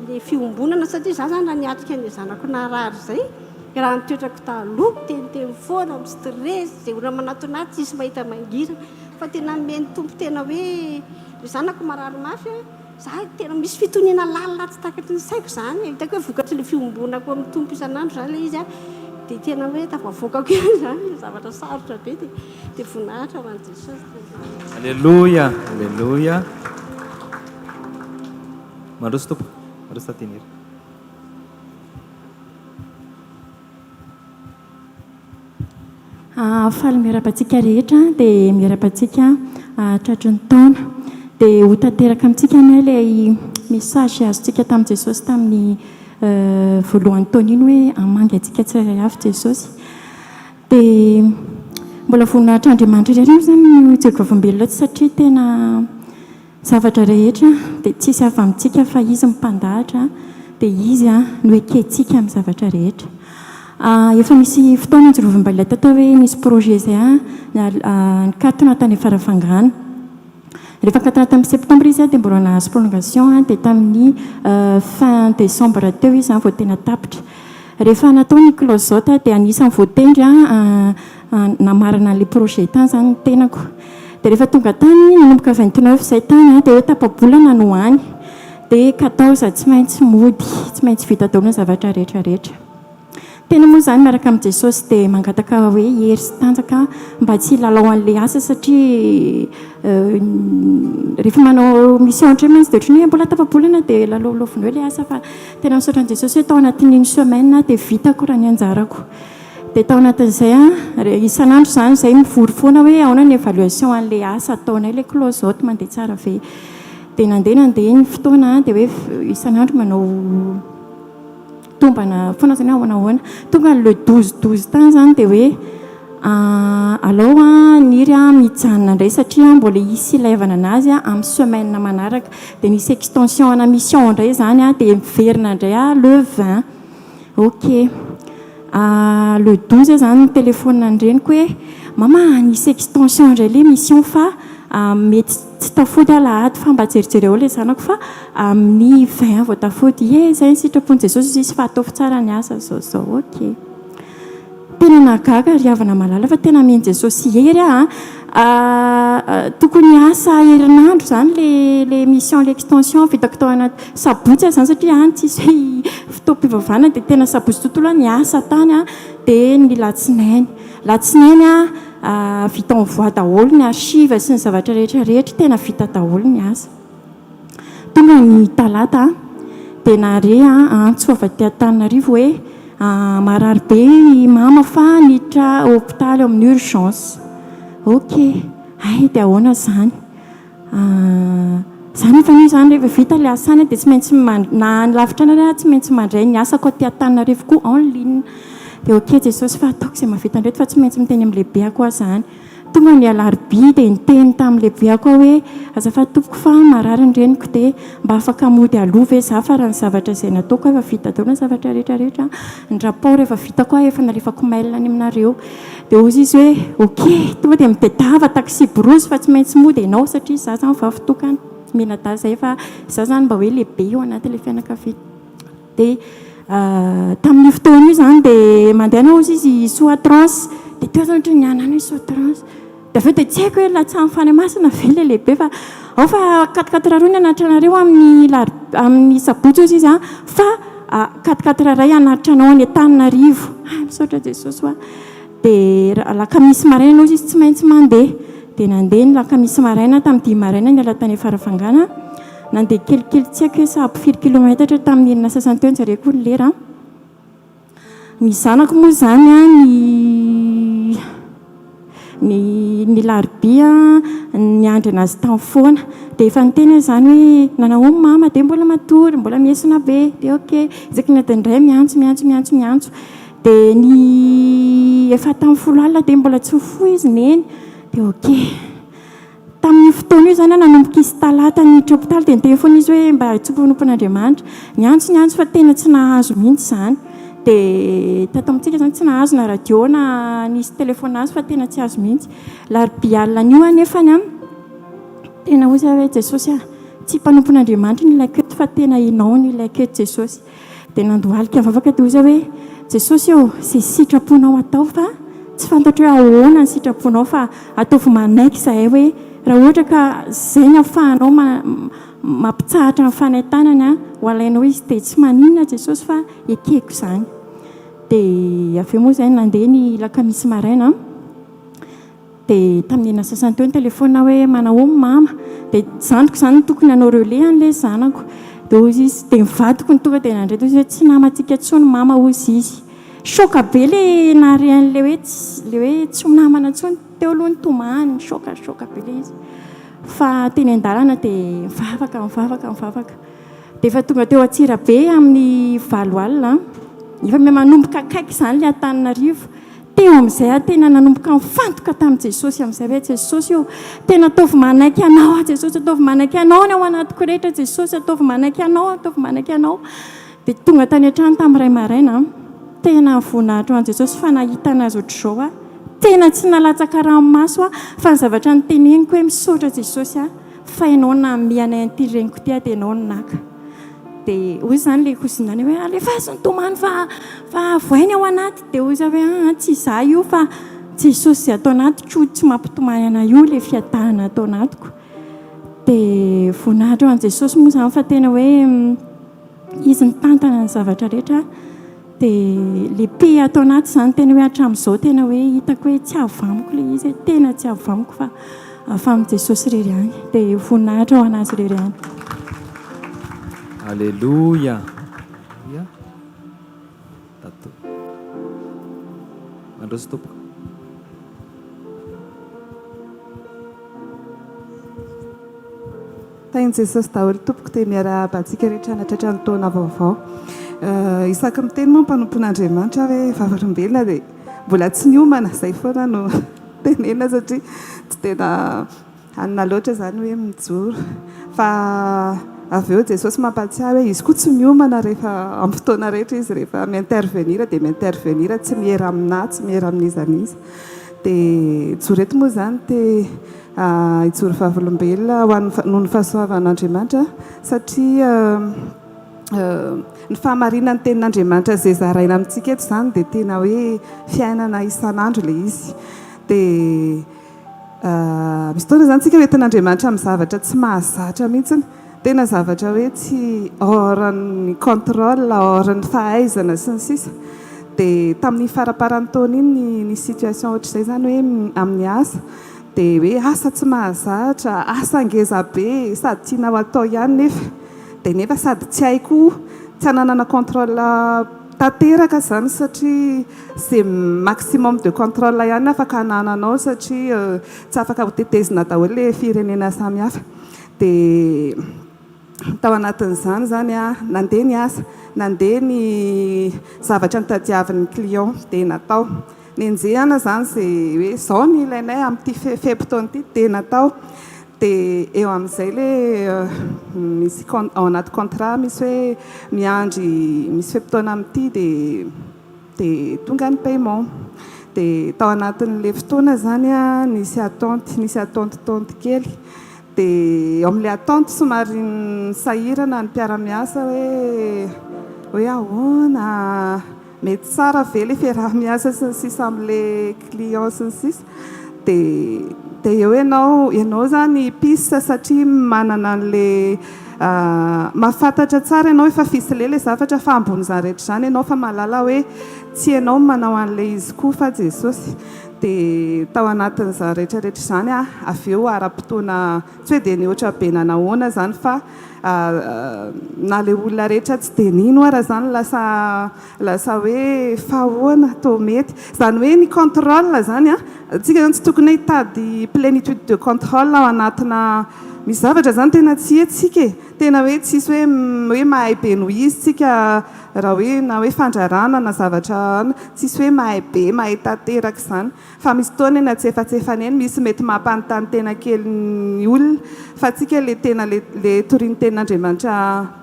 le fiombonana satria za zany raha niatrika ny zanako narary zay raha nitoetrako taloha teniteny foana amin'ny stress zay olona manatonaty tsisy mahita mangira fa tena meny tompo tena hoe zanako marary mafy za tena misy fitoniana lalina tsy takatry ny saiko zany hitako hoe vokatry le fiombonako amin'ny tompo isan'andro zany le izy a dia tena hoe tafavoakako ihany zany zavatra sarotra be dia voninahitra ho an'i Jesosy. Alleluia, alleluia. Mandroso tompo, mandroso tatenery. Faly miarabantsika rehetra dia miarabantsika tratry ny taona dia ho tanteraka amintsika ny ilay message azontsika tamin'i Jesosy tamin'ny voalohany taona iny hoe hamangy antsika tsirairay avy Jesosy dia mbola voninahitra Andriamanitra iray zany jeko vavolombelona satria tena zavatra rehetra dia tsisy avy amintsika fa izy mipandahatra dia izy no ekentsika amin'ny zavatra rehetra. Efa misy fotoana Jerovam-balila tao hoe nisy projet zay nikatona tany Faravangana. Rehefa nikatona tamin'ny septembre izy dia mbola nahazo prolongation dia tamin'ny fin décembre teo izy vao tena tapitra. Rehefa natao ny closeout dia anisan'ny voatendry namarana an'ilay projet tany zany tenako. Dia rehefa tonga tany nanomboka 29 izay tany dia hoe tapa-bolana no any dia 14 tsy maintsy mody tsy maintsy vita daholo ny zavatra rehetrarehetra. Tena moa zany miaraka amin'i Jesosy dia mangataka hoe hery sy tanjaka mba tsy hilalao an'ilay asa satria rehefa manao mission ohatra maintsy dia ohatrany hoe mbola tapa-bolana dia lalaolovina hoe ilay asa fa tena misaotra an'i Jesosy hoe tao anatin'iny semaine dia vitako raha ny anjarako. Dia tao anatin'izay isan'andro zany izay mivory foana hoe ahoana ny évaluation an'ilay asa ataonay ilay closeout mandeha tsara ve dia nandeha ny fotoana dia hoe isan'andro manao tombana foana zany ahoana tonga le 12 tany zany dia hoe alao niry mijanona indray satria mbola hisy ilaivana anazy amin'ny semaine manaraka dia nisy extension ana mission indray zany dia miverina indray le 20 ok le 12 zany ny téléphone andreniko hoe mama nisy extension indray le mission fa mety tsy tafody alahady fa mba jerijery eo ilay zanako fa amin'ny 20 vao tafody zay ny sitrapon'i Jesosy izy fa ataovy tsara ny asa zao ok. Tena nagaga riavana malala fa tena meny Jesosy hery tokony asa herinandro zany le mission le extension vitako tao anaty sabotsy zany satria tsisy hoe fotoam-pivavahana dia tena sabotsy tontolo ny asa tany dia ny latsinainy vita envoi daholo ny archive sy ny zavatra rehetrarehetra tena vita daholo ny asa. Tonga ny talata dia nare antso avy aty Antananarivo hoe marary be mama fa niditra hôpitaly amin'ny urgence. Ok dia ahoana zany zany efa nio zany rehefa vita ilay asany dia tsy maintsy na nilavitra anareo tsy maintsy mandray ny asako aty Antananarivo koa en ligne. Dia ok Jesosy fa ataoko izay mahavita ndreto fa tsy maintsy miteny amin'ny lehibeako aho zany. Tonga ny alarobia dia niteny tamin'ny lehibeako hoe azafady tompoko fa marary ny reniko dia mba afaka mody aloha ve za fa raha ny zavatra izay nataoko efa vita daholo ny zavatra rehetrarehetra ny rapport efa vitako efa narefako mail any aminareo. Dia ozy izy hoe ok tonga dia mibedava taxi brosy fa tsy maintsy mody ianao satria za zany vavitokana menada zay fa za zany mba hoe lehibe eo anatin'ilay fianakaviana. Dia tamin'ny fotoana io zany dia mandeha ozy izy soatrance dia teo zany ohatry ny anany hoe soatrance dia aveo dia tsy haiko hoe latsahan'ny fanamasina ve le lehibe fa ao fa 4 roa ny anatranareo amin'ny sabotsy ozy izy fa 4 ray anatitra anao any Antananarivo misaotra Jesosy hoa dia lakamisy maraina izy tsy maintsy mandeha dia nandeha ny lakamisy maraina tamin'ny 10 maraina ny alatany farafangana nandeha kelikely tsy haiko hoe sahabo 4 kilometatra tamin'ny enina sasany teo jareko ny lera ny zanako moa zany ny larobia ny andry anazy tamin'ny foana dia efa niteny zany hoe nanao mama dia mbola matory mbola miesina be dia ok izaka ny adindray miantso dia ny efa tamin'ny 10 alina dia mbola tsy fo izy neny dia ok tamin'ny fotoana io zany nanomboka izy talata ny hopitaly dia niteny foana izy hoe mba hitsopon'Andriamanitra niantso fa tena tsy nahazo mihitsy zany dia tato amintsika zany tsy nahazo na radio na nisy telefona azy fa tena tsy azo mihitsy larobia alina an'io anefany tena ozy hoe Jesosy tsy mpanompon'Andriamanitra ny ilay keto fa tena inao ny ilay keto Jesosy dia nandohalika mivavaka dia ozy hoe Jesosy eo zay sitraponao atao fa tsy fantatra hoe ahoana ny sitraponao fa ataovy manaiky izahay hoe raha ohatra ka zay ny ahafahanao mampitsahatra ny fanahitanany ho alainao izy dia tsy maninona Jesosy fa ekeko izany dia avy eo moa izay nandeha ny lakamisy maraina dia tamin'ny enina sasany teo ny telefona hoe manao mama dia zandriko izany no tokony hanao relais an'ilay zanako dia ozy izy dia mivadiko ny tonga dia nandray ozy hoe tsy namatsika tsony mama ozy izy shoka be le narean'le hoe tsy namana tsony teo aloha ny tomany shoka be le izy fa teny an-dalana dia mivavaka dia efa tonga teo Atsirabe amin'ny 9 alina efa manomboka akaiky izany le Antananarivo teo amin'izay tena nanomboka mifantoka tamin'i Jesosy amin'izay hoe Jesosy io tena ataovy manaiky anao Jesosy ataovy manaiky anao ny ao anatiko rehetra Jesosy ataovy manaiky anao dia tonga tany an-trano tamin'ny ray maraina tena voninahitra ho an'i Jesosy fa nahita anazy ohatr'izao tena tsy nalatsaka ranomaso fa ny zavatra niteneniko hoe misaotra Jesosy fa ianao namianay an'ity reniko ty dia ianao naka dia ozy zany le kosinany hoe alefa azy ny tomany fa voainy ao anaty dia ozy hoe tsy izaho io fa Jesosy zay atao anatiko tsy mampitomany ana io le fiatanana atao anatiko dia voninahitra ho an'i Jesosy moa zany fa tena hoe izy nitantana ny zavatra rehetra dia le pe atao anaty izany tena hoe hatramin'izao tena hoe hitako hoe tsy avamiko le izy tena tsy avamiko fa afa amin'ny Jesosy rery any dia voninahitra ho anazy rery any Alleluia tato mandroso tompoko tain'i Jesosy daholo tompoko dia miara-bantsika rehetra anatratra ny taona vaovao isaky miteny moa mpanompon'Andriamanitra hoe vavarombelona dia mbola tsy niomana izay foana no tenena satria tsy tena anina loatra zany hoe mijoro fa avy eo Jesosy mampatsiahy hoe izy koa tsy miomana rehefa amin'ny fotoana rehetra izy rehefa miintervenira dia miintervenira tsy mihera aminahy tsy mihera amin'iza niza dia joreto moa zany dia hijoro vavolombelona noho ny fahasoavan'Andriamanitra satria ny fahamarinany tenin'Andriamanitra zay zaraina amintsika eto zany dia tena hoe fiainana isan'andro le izy dia misy fotoana zany tsika hoe tenin'Andriamanitra amin'ny zavatra tsy mahazatra mihitsiny tena zavatra hoe tsy oran'ny contrôle oran'ny fahaizana sy ny sisa dia tamin'ny faraparan'ny taona iny ny situation ohatr'izay zany hoe amin'ny asa dia hoe asa tsy mahazatra asa ngeza be sady tiana ho atao ihany nefa sady tsy haiko tsy hananana contrôle tanteraka zany satria c'est maximum de contrôle ihany afaka hanananao satria tsy afaka hotetezina daholo le firenena samihafa dia tao anatin'izany zany nandeha ny asa nandeha ny zavatra nitadiavin'ny client dia natao nenjehana zany zay hoe zao ny ilainay amin'ity fepotona ity dia natao dia eo amin'izay le misy ao anaty contrat misy hoe miandry misy fepotona amin'ity dia tonga ny paiement dia tao anatin'le fotoana zany nisy attente kely dia ao amin'ilay attente somary nisahirana ny mpiara-miasa hoe ahoana mety tsara ve le fiaraha-miasa sy ny sisa amin'ilay client sy ny sisa dia eo ianao zany piste satria manana an'le mahafantatra tsara ianao efa fisile le zavatra fa ambony zany rehetra zany ianao fa mahalala hoe tsy ianao manao an'ilay izy koa fa Jesosy dia tao anatin'izany rehetrarehetra zany avy eo ara-potoana tsy hoe dia ny ohatra be nanahoana zany fa na le olona rehetra tsy dia nino ara zany lasa hoe fahoana to mety zany hoe ny contrôle zany tsika zany tsy tokony hitady plénitude de contrôle ao anatina misy zavatra zany tena tsy hetsika tena hoe tsisy hoe mahay be noho izy tsika raha hoe na hoe fandrarana na zavatra tsisy hoe mahay be mahay tanteraka zany fa misy toana eny atsefasefany eny misy mety mampanontany tena kely ny olona fa tsika le tena le toriany tenin'Andriamanitra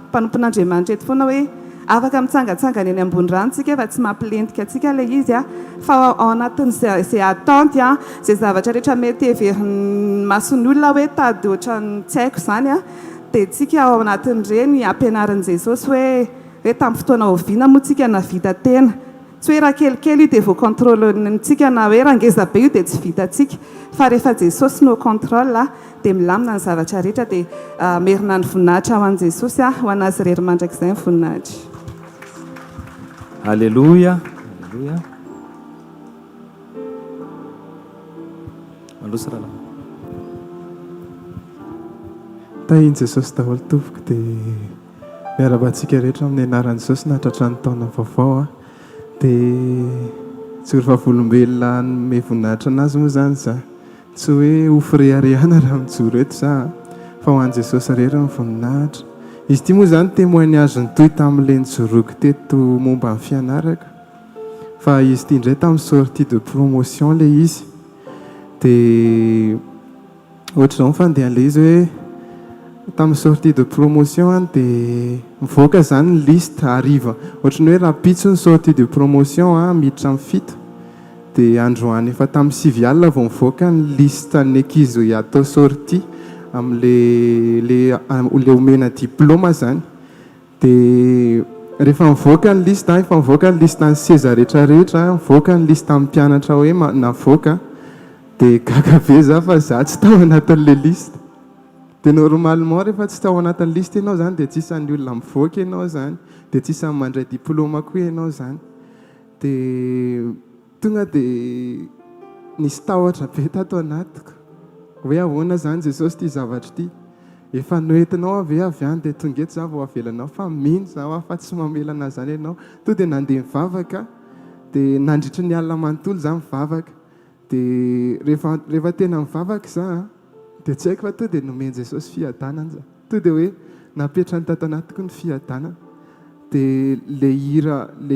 mpanompon'Andriamanitra eto foana hoe afaka mitsangatsangana eny ambony rano tsika fa tsy mampilentika atsika le izy fa ao anatin'izay attente zay zavatra rehetra mety heverin'ny mason'ny olona hoe tady ohatran'ny tsy haiko zany dia tsika ao anatin'ireny ampianarin'i Jesosy hoe tamin'ny fotoana oviana moa tsika navita tena tsy hoe raha kelikely io dia vao contrôlentsika na hoe raha ngeza be io dia tsy vitatsika fa rehefa Jesosy no contrôle dia milamina ny zavatra rehetra dia merina ny voninahitra ho an'i Jesosy ho anazy rery mandrakizay ny voninahitra. Alléluia. Alléluia. Allora tahiny Jesosy daholo tompoko dia miara-batsika rehetra amin'ny anaran'i Jesosy nahatratra ny taona vaovao dia tsy ory vavolombelona nome voninahitra anazy moa zany za tsy hoe ofreariana raha mijoro eto za fa ho an'i Jesosy rehetra ny voninahitra. Izy ity moa zany témoignage azony toy tamin'ilay nijoroako teto momba ny fianaraka fa izy ity indray tamin'ny sortie de promotion le izy dia ohatra zao fandeha an'ilay izy hoe tamin'ny sortie de promotion dia mivoaka zany ny liste ariva ohatrany hoe raha pitso ny sortie de promotion miditra amin'ny fito dia androany efa tamin'ny 9 alina vao mivoaka ny liste ny ankizy hiatao sortie amin'le omena diplôma zany dia rehefa mivoaka ny liste efa mivoaka ny liste ny seza rehetrarehetra mivoaka ny liste amin'ny mpianatra hoe navoaka dia gaga be za fa za tsy tao anatin'le liste dia normalement rehefa tsy tao anatin'ny liste ianao zany dia tsisy ny olona mivoaka ianao zany dia tsisy mandray diplôma koa ianao zany dia tonga dia nisy tahotra be tato anatiko hoe ahoana zany Jesosy ity zavatra ity efa noentinao ave avy any dia tonga eto za vao avelanao fa mino za fa tsy mamelana zany ianao to dia nandeha mivavaka dia nandritry ny alina manontolo za mivavaka dia rehefa tena mivavaka za dia tsy haiko fa to dia nomeny Jesosy fiadanana za to dia hoe napetra ny tato anatiko ny fiadanana dia le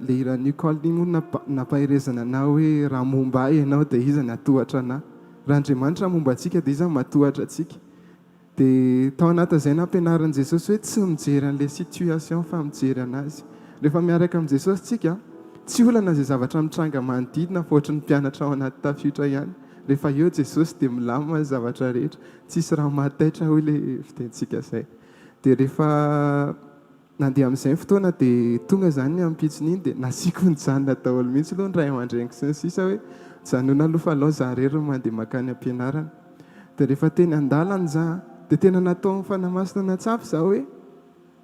hira Nicole moa nampahirezana anao hoe raha momba ahy ianao dia iza ny atohatra anahy raha Andriamanitra momba antsika dia iza matohatra antsika dia tao anatin'izay nampianarin'i Jesosy hoe tsy mijery an'ilay situation fa mijery anazy rehefa miaraka amin'i Jesosy tsika tsy olana izay zavatra mitranga manodidina fa ohatry ny mpianatra ao anaty tafiotra ihany rehefa eo Jesosy dia milamina ny zavatra rehetra tsisy raha mataitra hoe ilay fitentsika izay dia rehefa nandeha amin'izay fotoana dia tonga zany ampitsony iny dia nasiako ny janona daholo mihitsy aloha ny ray aman-dreniko sy ny sisa hoe janona aloha fa alao za rery mandeha makany ampianarana dia rehefa teny an-dalana za dia tena natao mifanamasina natsafy za hoe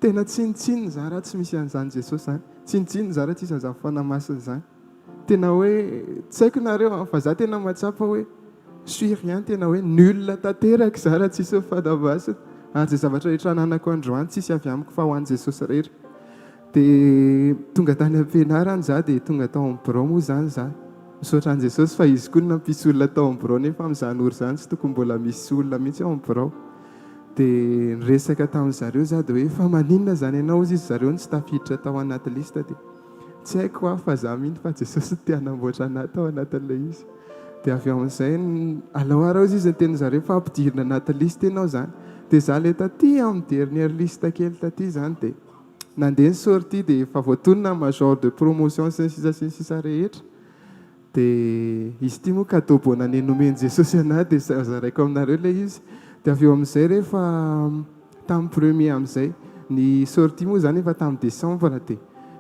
tena tsinitsininy za raha tsy misy an'izany Jesosy zany tsinitsininy za raha tsisy an'izany fanamasina zany tena hoe tsy haiko nareo fa za tena matsapa hoe suir ihany tena hoe nul tanteraka za raha tsisy fanamasina an'izay zavatra rehetra ananako androany tsisy avy amiko fa ho an'i Jesosy rehetra dia tonga tany ampianarana za dia tonga tao amin'ny birao moa zany za misaotra an'i Jesosy fa izy koa nampisy olona tao amin'ny birao nefa amin'izany ory zany tsy tokony mbola misy olona mihitsy ao amin'ny birao dia niresaka tamin'izareo za dia hoe fa maninona zany ianao izy zareo ny tsy tafiditra tao anaty lista dia tsy haiko fa za mihitsy fa Jesosy te hanamboatra anahy tao anatin'ilay izy dia avy amin'izay alao arao izy ny tenin'izareo fa ampidirina anaty lista ianao zany dia za le taty amin'ny dernière liste kely taty zany dia nandeha ny sortie dia efa voatonona major de promotion sy ny sisa rehetra dia izy ity moa cadeau bonane nomeny Jesosy anahy dia zaraiko aminareo ilay izy dia avy eo amin'izay rehefa tamin'ny premier amin'izay ny sortie moa zany efa tamin'ny décembre dia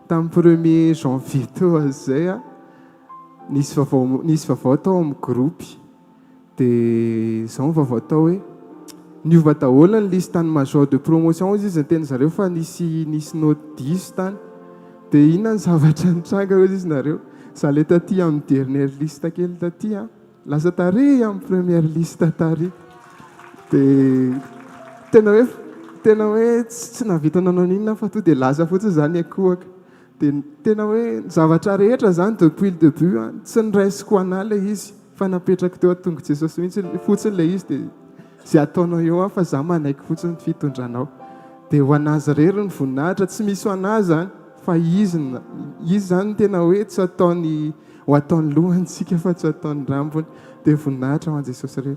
tamin'ny premier janvier teo azay nisy vaovao tao amin'ny groupe dia izao vaovao tao hoe niova daholo ny listany major de promotion izy ny teny zareo fa nisy nodis tany dia inona ny zavatra nitranga ozy izy nareo za le taty amin'ny dernière liste kely taty lasa tare amin'ny première liste tary dia tena hoe tsy navita nanao ninona fa to dia lasa fotsiny zany akohaka dia tena hoe zavatra rehetra zany depuis le début tsy niraisiko ana le izy fa napetraka teo atongo Jesosy mihitsy fotsiny le izy dia zay ataonao eo fa za manaiky fotsiny fitondranao dia ho anazy rery ny voninahitra tsy misy ho anazy zany fa izy zany tena hoe tsy ataony ho ataony lohantsika fa tsy ataony rambony dia voninahitra ho an Jesosy rery.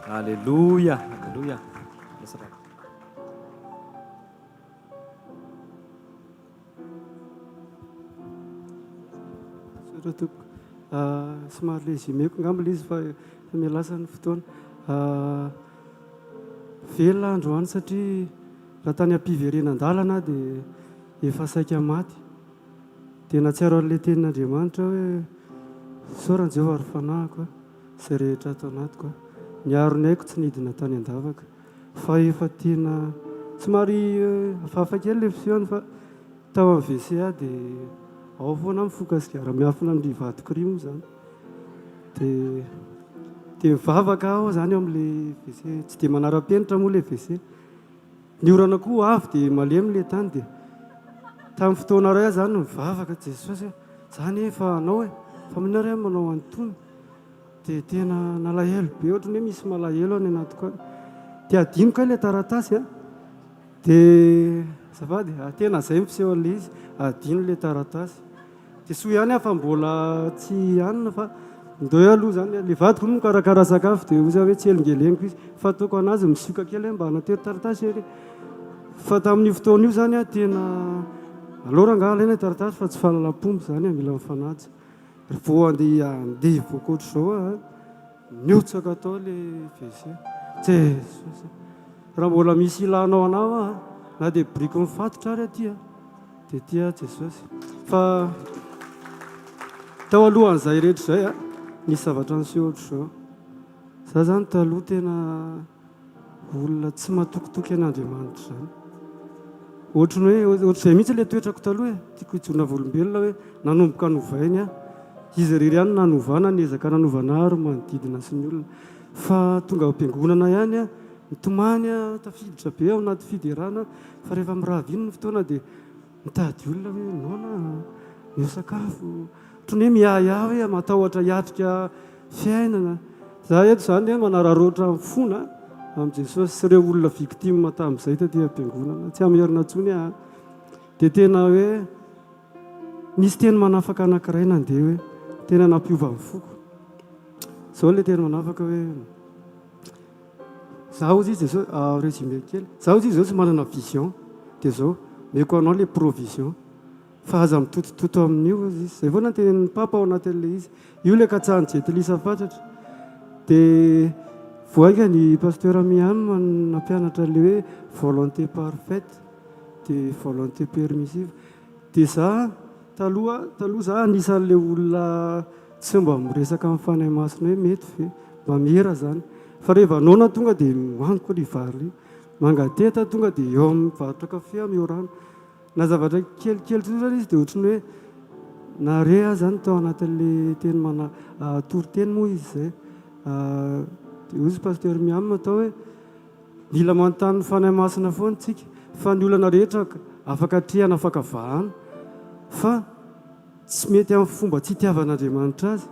Alleluia, alleluia. Somary le zimeko ngamba le izy fa mialasa ny fotoana velona androany satria raha tany ampiverenandalana dia efa saika maty dia natsiaro an'ilay tenin'Andriamanitra hoe saorany Jehovah ary fanahiko izay rehetra atao anatiko niaro ny aiko tsy nidina tany an-davaka fa efa tena somary hafahafa kely le fisehoany fa tao amin'ny WC dia ao foana mifoka sigara miafina ny vadiko ry moa zany dia mivavaka aho zany eo amin'ilay WC tsy dia manara-penitra moa le WC ny orana koa avy dia malemy le tany dia tamin'ny fotoana ray zany no mivavaka Jesosy zany efa anao fa minareo manao antony dia tena nalahelo be ohatrany hoe misy malahelo any anatiko any dia adinoko ilay taratasy dia zafady tena zay mifiseho an'ilay izy adino ilay taratasy dia soa ihany fa mbola tsy hanina fa ndeo aloha zany le vadiko no karakara sakafo dia ozy hoe tsy elingeleniko izy fa ataoko anazy misioka kely mba hanatery taratasy ery fa tamin'io fotoana io zany tena alora nga alaina taratasy fa tsy fahalalam-pomby zany mila mifanaja vo andeha voaka ohatr'izao niotsaka atao le WC Jesosy raha mbola misy ilanao anao na dia briko mifatotra ary aty dia tia Jesosy fa tao alohan'izay rehetra izay nisy zavatra niseho ohatr'izao za zany taloha tena olona tsy matokitoky an'Andriamanitra zany ohatrany hoe ohatr'izay mihitsy le toetrako taloha tiako hijorona volombelona hoe nanomboka novainy izy rery ihany nanovana niezaka nanovana ary manodidina sy ny olona fa tonga am-piangonana ihany mitomany tafiditra be ao anaty fiderana fa rehefa miraviny ny fotoana dia mitady olona hoe naona mio sakafo ohatrany hoe miahiahy hoe matahotra hiatrika fiainana za eto zany hoe manararoatra mifona amin'i Jesosy sy ireo olona victime tamin'izay taty am-piangonana tsy amherina ntsony dia tena hoe nisy teny manafaka anankiray nandeha hoe tena nampiova ny foko zao le teny manafaka hoe zaho izy Jesosy résumé kely zaho izy zao tsy manana vision dia zao meko anao le provision fa aza mitotototo amin'io izy zay foana tenin'ny papa ao anatin'le izy io le katsahany jetilisa fatratra dia voaika ny pasteur mianina nampianatra le hoe volonté parfaite dia volonté permissive dia za taloha za anisan'le olona tsy mba miresaka amin'ny fanahy masina hoe mety ve mba mihera zany fa rehefa naona tonga dia hoaniko ny vary mangateta tonga dia eo amin'ny varotra kafe eo rano na zavatra kelikely tsosany izy dia ohatrany hoe narea zany tao anatin'le teny toriteny moa izy zay dia ozy pasteur miamina atao hoe mila manontany ny fanahy masina foana tsika fa ny olana rehetra afaka trehana afaka vahana fa tsy mety amin'ny fomba tsy itiavan'Andriamanitra azy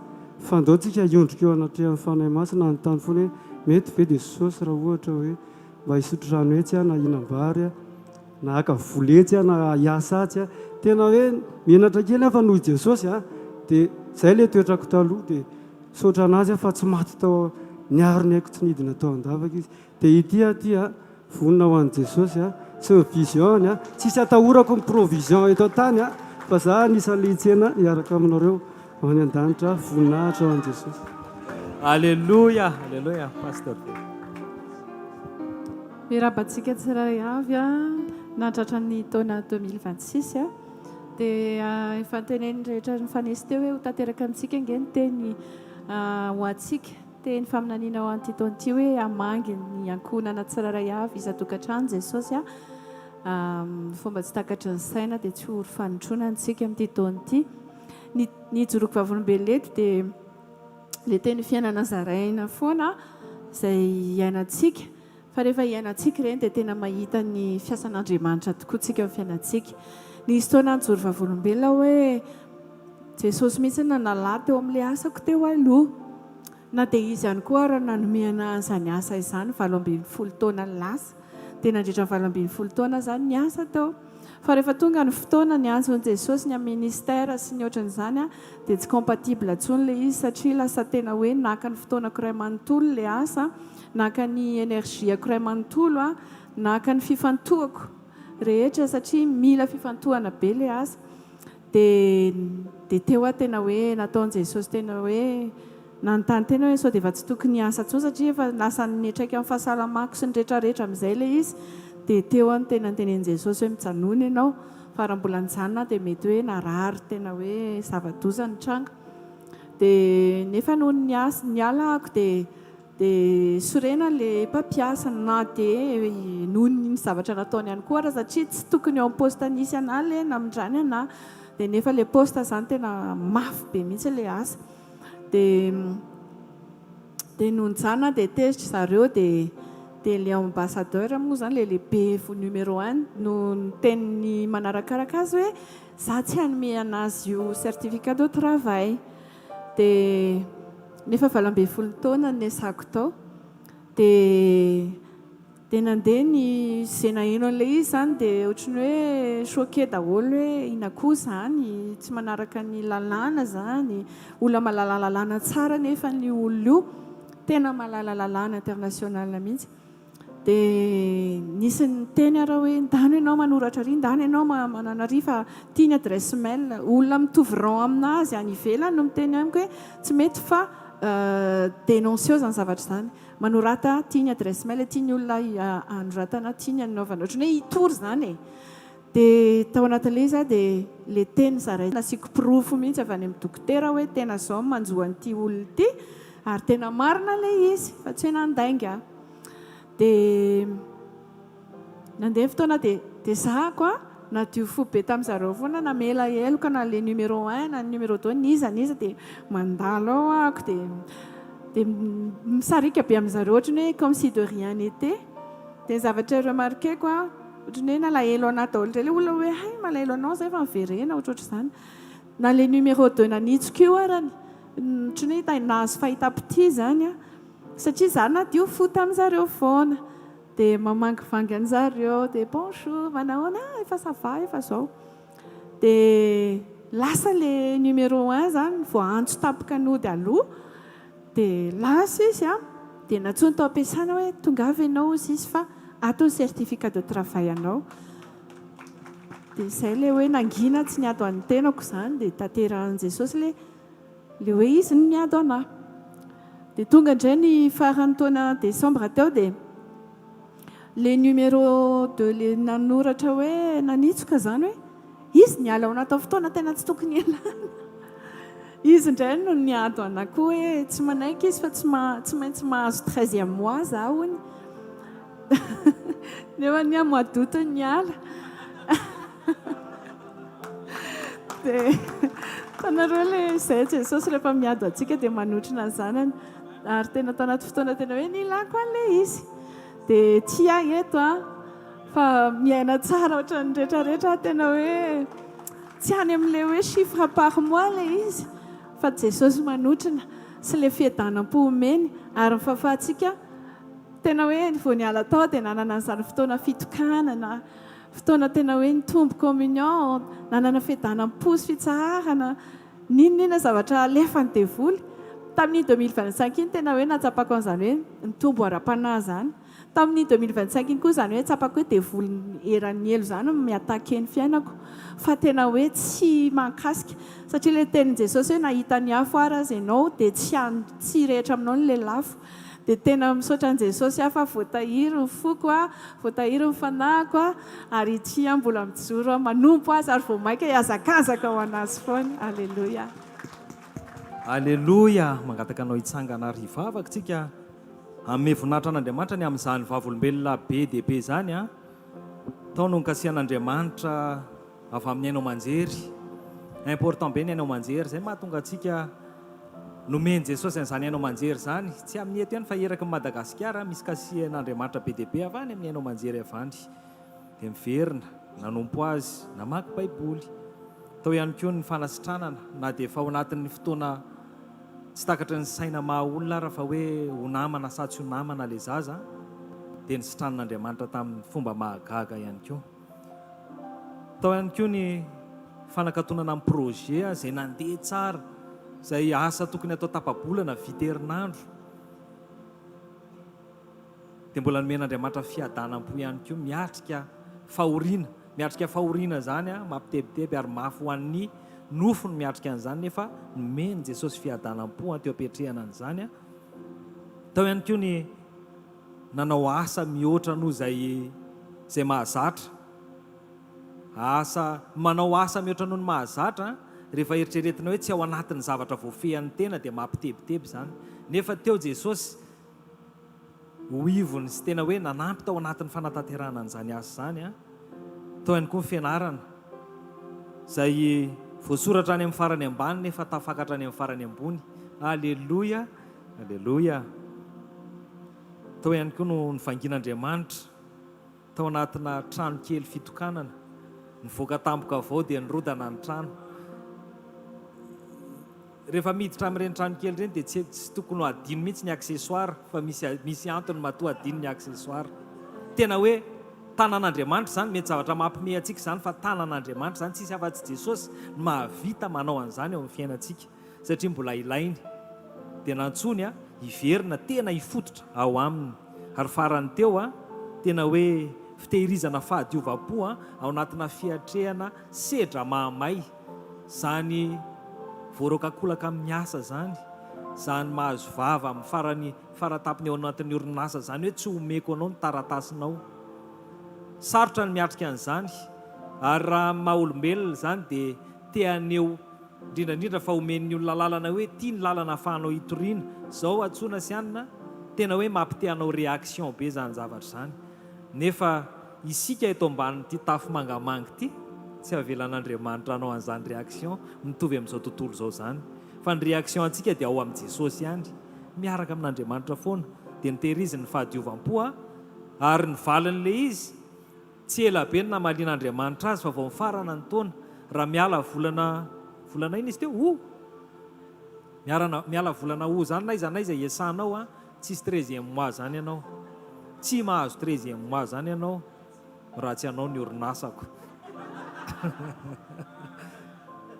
fa ndao tsika iondrika eo anatrehan'ny fanahy masina anontany foana hoe mety ve dia sosy raha ohatra hoe mba hisotro rano etsy na hihinam-bary na haka voletsy na hiasa tsy tena hoe mienatra kely fa noho Jesosy dia zay le toetrako taloha dia sotra anazy fa tsy maty tao niaro ny haiko tsy nidina tao an-davaka izy dia ity vonona ho an'i Jesosy sy ny vision tsisy atahorako ny provision eto tany fa za anisan'le hitsena hiaraka aminareo any an-danitra voninahitra ho an'i Jesosy. Alleluia, alleluia, pasteur. Mirabantsika tsirairay avy natratra ny taona 2026 dia efa teneniny rehetra ny fanesy teo hoe ho tanteraka amintsika nge ny teny ho antsika teny faminaniana ao an'ity taona ity hoe hamangy ny ankonana tsirairay avy isan-tokantrano Jesosy fomba tsy takatry ny saina dia tsy hory fanontrona antsika amin'ity taona ity. Ny joroko vavolombelona eto dia le teny fiainana zaraina foana izay iainantsika fa rehefa iainantsika ireny dia tena mahita ny fiasan'Andriamanitra tokoa tsika amin'ny fiainantsika. Nisy taona ny joro vavolombelona hoe Jesosy mihitsy nalahy teo amin'ilay asako teo aloha na dia izy ihany koa raha nanomehana an'izany asa izany 20 taona lasa dia nandritra 20 taona izany ny asa teo. Fa rehefa tonga ny fotoana ny anjon'i Jesosy ny amin'ny ministère sy ny ohatran'izany dia tsy compatible intsony ilay izy satria lasa tena hoe naka ny fotoanako iray manontolo ilay asa, naka ny energiako iray manontolo, naka ny fifantohako rehetra satria mila fifantohana be ilay asa. Dia teo tena hoe nataon'i Jesosy tena hoe nanontany tena hoe sao dia efa tsy tokony asa intsony satria efa lasa netraika amin'ny fahasalamako sy ny rehetrarehetra amin'izay ilay izy. Dia teo ny tena ntenen'i Jesosy hoe mijanona ianao fa raha mbola nijanona dia mety hoe narary tena hoe zava-doza ny tranga. Dia nefa noho ny alako dia sorena ilay mpampiasa na dia noho ny zavatra nataony ihany koa raha satria tsy tokony ao am-posta nisy ana ilay namindrany ana. Dia nefa ilay posta izany tena mafy be mihitsy ilay asa. Dia noho nijanona dia tezitra zareo dia ilay ambassadeur moa izany ilay lehibe numéro 1 no teniny manarakaraka azy hoe za tsy hanome anazy io certificat de travail. Dia nefa 20 taona ny asako tao dia nandeha ny izay naheno an'ilay izy izany dia ohatrany hoe choqué daholo hoe inakoa izany tsy manaraka ny lalàna izany, olona mahalala lalàna tsara nefa ny olona io tena mahalala lalàna international mihitsy. Dia nisy ny teny ara hoe ndany ianao manoratra ry, ndany ianao manana ry fa tia ny adresse mail, olona mitovy rang aminazy any ivelany no miteny amiko hoe tsy mety fa dénonceo zany zavatra izany, manorata tia ny adresse mail, tia ny olona anoratana, tia ny anaovana ohatrany hoe hitory izany e. Dia tao anatin'ilay izy dia le teny zaray nasiako pirofo mihitsy avy any amin'ny dokotera hoe tena izao manjoa an'ity olona ity ary tena marina ilay izy fa tsy hoe nandainga. Dia nandeha fotoana dia zahako nadio fo be tamin'izareo foana namela heloka na le numéro 1 na numéro 2 niza dia mandalo ao ahako dia misarika be amin'izareo ohatrany hoe comme si de rien n'était. Dia zavatra remarqueko ohatrany hoe nalahelo anahy daholo indray ilay olona hoe hay malahelo anao zay fa miverena ohatrohatr'izany. Na le numéro 2 nanitsiko io arany ohatrany hoe nahazo fahita-pity izany satria za nadio fo tamin'izareo foana. Dia mamangivangy an'izareo dia bonjour manahoana efa sava efa zao. Dia lasa le numéro 1 zany vao antso tapaka nody aloha dia lasa izy dia natsony tao am-piasana hoe tongava ianao izy izy fa atao certificat de travail anao. Dia izay ilay hoe nangina tsy niado an'ny tenako izany dia tanterahan'i Jesosy le hoe izy no niado anahy. Dia tonga indray ny faran'ny taona desambra teo dia le numéro de le nanoratra hoe nanitsoka izany hoe izy niala ao anaty fotoana tena tsy tokony ialana. Izy indray no niado anahy koa hoe tsy manaiky izy fa tsy maintsy mahazo 13e mois za hony. Nefa ny amadoto niala. Dia tanareo ilay izay Jesosy rehefa miado antsika dia manotrina ny zanany ary tena tao anaty fotoana tena hoe nilako an'ilay izy. Dia tsy ahy eto fa miaina tsara ohatran'ny rehetrarehetra tena hoe tsy any amin'ilay hoe chiffre par mois ilay izy fa Jesosy manotrina sy ilay fiadanam-po omeny ary mifahafahantsika tena hoe vao niala tao dia nanana an'izany fotoana fitokanana, fotoana tena hoe nitombo communion, nanana fiadanam-po sy fitsarana, ninona zavatra alefany devoly. Tamin'ny 2025 iny tena hoe natsapako an'izany hoe nitombo ara-panahy izany. Tamin'ny 2025 iny koa izany hoe tsapako hoe devoly eran'ny elo izany miataka ny fiainako fa tena hoe tsy mankasika satria ilay tenin'i Jesosy hoe nahita ny afo ary azy ianao dia tsy rehetra aminao ny lelafo. Dia tena misaotra an'i Jesosy fa voatahiry ny foko voatahiry ny fanahiko ary tsy mbola mijoro manompo azy ary vao maika hiazakazaka ao anazy foana. Alleluia. Alleloia, mangataka anao hitsangana ary hivavaka tsika amin'ny voninahitra an'Andriamanitra ny amin'izany vavolombelona be dia be zany a. Tao no nkasian'Andriamanitra avy amin'ny ainao manjery. Important be ny ainao manjery zay mahatonga atsika nomeny Jesosy an'izany ainao manjery zany. Tsy amin'ny eto ihany fa eraky ny Madagasikara misy kasian'Andriamanitra be dia be avy any amin'ny ainao manjery avany. Dia miverina, nanompo azy, namaky baiboly. Tao ihany koa ny fanasitranana na dia efa ao anatin'ny fotoana tsy takatry ny saina maha olona raha fa hoe ho namana sa tsy ho namana le zaza, dia nisitranan'Andriamanitra tamin'ny fomba mahagaga ihany koa. Tao ihany koa ny fanakatonana amin'ny projet izay nandeha tsara, izay asa tokony atao tapabolana vita herinandro, dia mbola nomen'Andriamanitra fiadanam-po ihany koa miatrika fahoriana. Miatrika fahoriana zany a mampitebiteby ary mafy ho an'ny nofony miatrika an'izany, nefa nomeny Jesosy fiadanam-po teo apetrehana an'izany a. Tao ihany koa ny nanao asa mihoatra noho izay mahazatra. Manao asa mihoatra noho ny mahazatra rehefa eritreretina hoe tsy ao anatin'ny zavatra voafehan'ny tena dia mampitebiteby zany. Nefa teo Jesosy ho ivony sy tena hoe nanampy tao anatin'ny fanatanterahana an'izany asa zany a. Tao ihany koa ny fianarana izay voasoratra any amin'ny farany ambany nefa tafakatra any amin'ny farany ambony. Alleloia, alleloia. Tao ihany koa no nivangin'Andriamanitra tao anatina trano kely fitokanana, nivoaka tampoka avao dia nirodana ny trano. Rehefa miditra amin'ireny trano kely ireny dia tsy tokony ho adino mihitsy ny accessoire, fa misy antony matoa adino ny accessoire. Tena hoe tanan'Andriamanitra zany, mety zavatra mampime antsika zany fa tanan'Andriamanitra zany, tsisy afa-tsy Jesosy mahavita manao an'izany eo amin'ny fiainantsika satria mbola ilainy. Dia nantsony hiverina tena hifototra ao aminy. Ary farany teo tena hoe fitehirizana fahadiovam-po ao anatina fiatrehana sedra mahamay, zany voarokakolaka amin'ny asa zany, zany mahazo vava amin'ny faratapiny eo anatin'ny orinasa zany, hoe tsy homeko anao ny taratasinao. Sarotra ny miatrika an'izany, ary raha maha-olombelona zany dia teaneo indrindrandrindra fa homen'ny olona lalana hoe tia ny lalana ahafahanao hitoriana. Zao antsoina sy anina tena hoe mampiteanao réaction be zany zavatra zany. Nefa isika eto ambanin'ity tafo mangamanga ity tsy avelan'Andriamanitra anao an'izany réaction mitovy amin'izao tontolo izao zany, fa ny réaction antsika dia ao amin'i Jesosy ihany, miaraka amin'Andriamanitra foana, dia nitehiriziny ny fahadiovam-po ary ny valin'le izy tsy ela be ny namalian'Andriamanitra azy fa vao mifarana ny taona. Raha miala volana iny izy teo miala volana zany naiza iasanao tsisy 13e mois zany ianao, tsy mahazo 13e mois zany ianao raha tsy anao ny orinasako.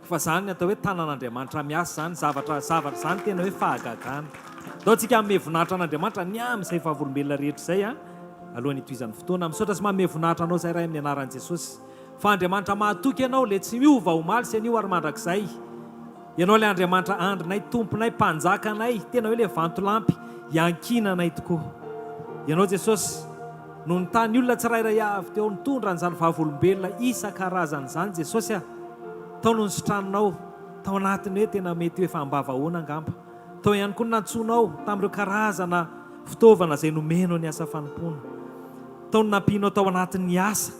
Fa zany atao hoe tanan'Andriamanitra miasa zany, zavatra zany tena hoe fahagagana. Dao tsika amin'ny voninahitra an'Andriamanitra ny amin'izay vavolombelona rehetra izay alohan'ny hitohizan'ny fotoana, misaotra sy manome voninahitra anao zay raha amin'ny anaran'i Jesosy. Fa Andriamanitra mahatoky ianao le tsy miova omaly sy anio ary mandrakizay. Ianao le Andriamanitra andrinay, tomponay, mpanjakanay, tena hoe le vantolampy iankinanay tokoa. Ianao Jesosy no nitany olona tsirairay avy teo nitondra an'izany vavolombelona isan-karazany zany Jesosy tao no nisitranonao tao anatiny hoe tena mety hoe fambavahoana angamba. Tao ihany koa nantsonao tamin'ireo karazana fitaovana izay nomenao ny asa fanompoana. Tao no nampianao tao anatin'ny asa.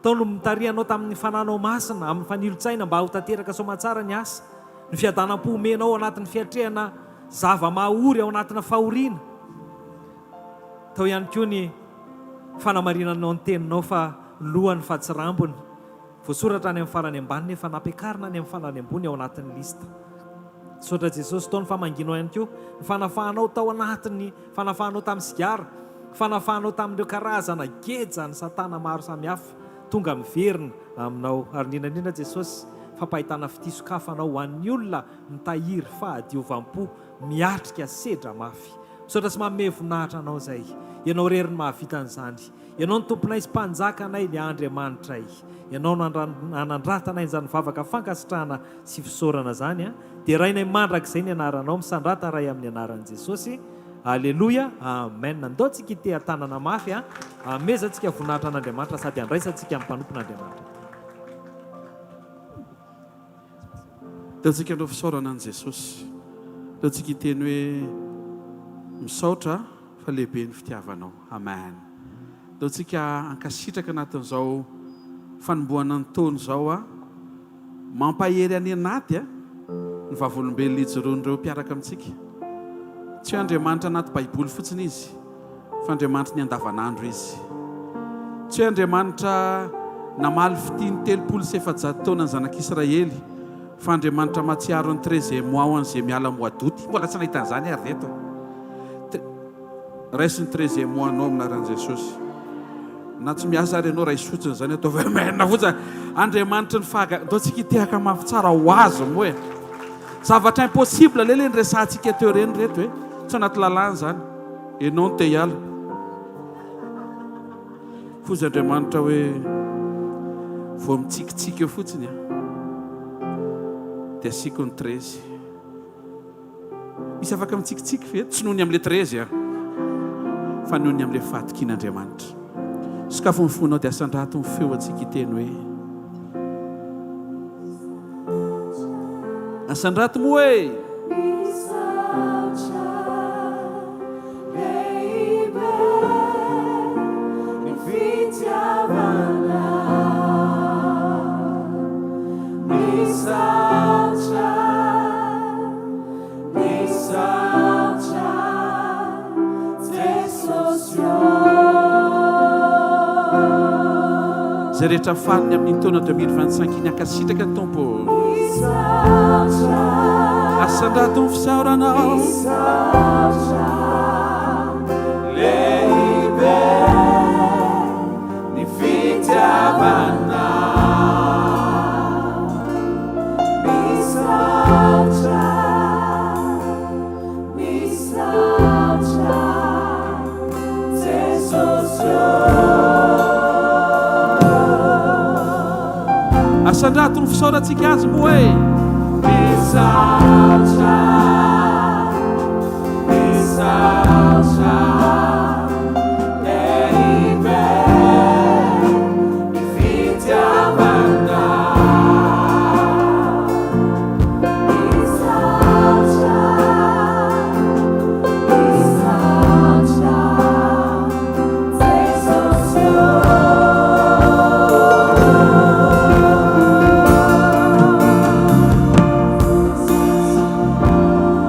Tao no mitarihanao tamin'ny fananao masina amin'ny fanilotsaina mba ho tanteraka soamantsara ny asa. Ny fiadanam-po omenao ao anatin'ny fiatrehana zava-mahory ao anatina fahoriana. Tao ihany koa ny fanamarinanao ny teninao fa lohan'ny fahatsirambony, voasoratra any amin'ny farany ambany nefa nampiakarina any amin'ny farany ambony ao anatin'ny lista. Saotra Jesosy tao ny famanginao ihany koa, ny fanafahanao tao anatin'ny fanafahanao tamin'ny sigara, fanafahanao tamin'ireo karazana geja ny satana maro samihafa tonga miverina aminao. Ary indrindrandrindra Jesosy fampahitana fitisokafanao ho an'ny olona mitahiry fahadiovam-po miatrika sedra mafy. Saotra sy manome voninahitra anao zay, ianao rery ny mahavita an'izany. Ianao ny tomponay sy mpanjakanay ny Andriamanitray. Ianao nanandratanay izany vavaka fankasitrahana sy fisaorana zany dia rainay mandrakizay ny anaranao, misandrata ray amin'ny anaran'i Jesosy. Alleloia, amen. Nandaontsika ity tanana mafy amezantsika voninahitra an'Andriamanitra sady andraisantsika amin'ny mpanompon'Andriamanitra. Dia antsika andao fisaorana an'i Jesosy leo tsika hiteny hoe misaotra fa lehibe ny fitiavanao. Amen. Leo tsika ankasitraka anatin'izao fanomboana ny taona izao a mampahery any anaty ny vavolombelona ijoroan'ireo mpiaraka amintsika. Tsy Andriamanitra anaty baiboly fotsiny izy fa Andriamanitra ny andavanandro izy. Tsy Andriamanitra namaly fitiny 370 taona ny zanak'Israely fa Andriamanitra matsiaro ny 13e mois ho an'izay miala moadoty. Mbola tsy nahita an'izany ary reto. Raisy ny 13e mois anao aminaran'i Jesosy. Na tsy miasa ary ianao raisy fotsiny izany atao vermena fotsiny. Andriamanitra ny faga ndao tsika hitehaka mafy tsara ho azo moa e. Zavatra impossible lele ny resantsika teo reny reto hoe tsy anaty lalàna zany. Ianao no te hiala. Fozy Andriamanitra hoe vao mitsikitsika eo fotsiny dia asiako ny 13. Misy afaka mitsikitsiky fe tsy nohony amin'ilay 13 fa nohony amin'ilay fahatokian'Andriamanitra. Sakafo ny fonao dia asandrato ny feo atsika hiteny hoe asandrato moa hoe zay rehetra fariny amin'ny taona 2025 iny ankasitraka ny tompo. Asandrato ny fisauranao lehibe ny fitiavana asandrato ny fisaurantsika azy moa hoe misaotra misaotra lehibe ny fitiavana misaotra misaotra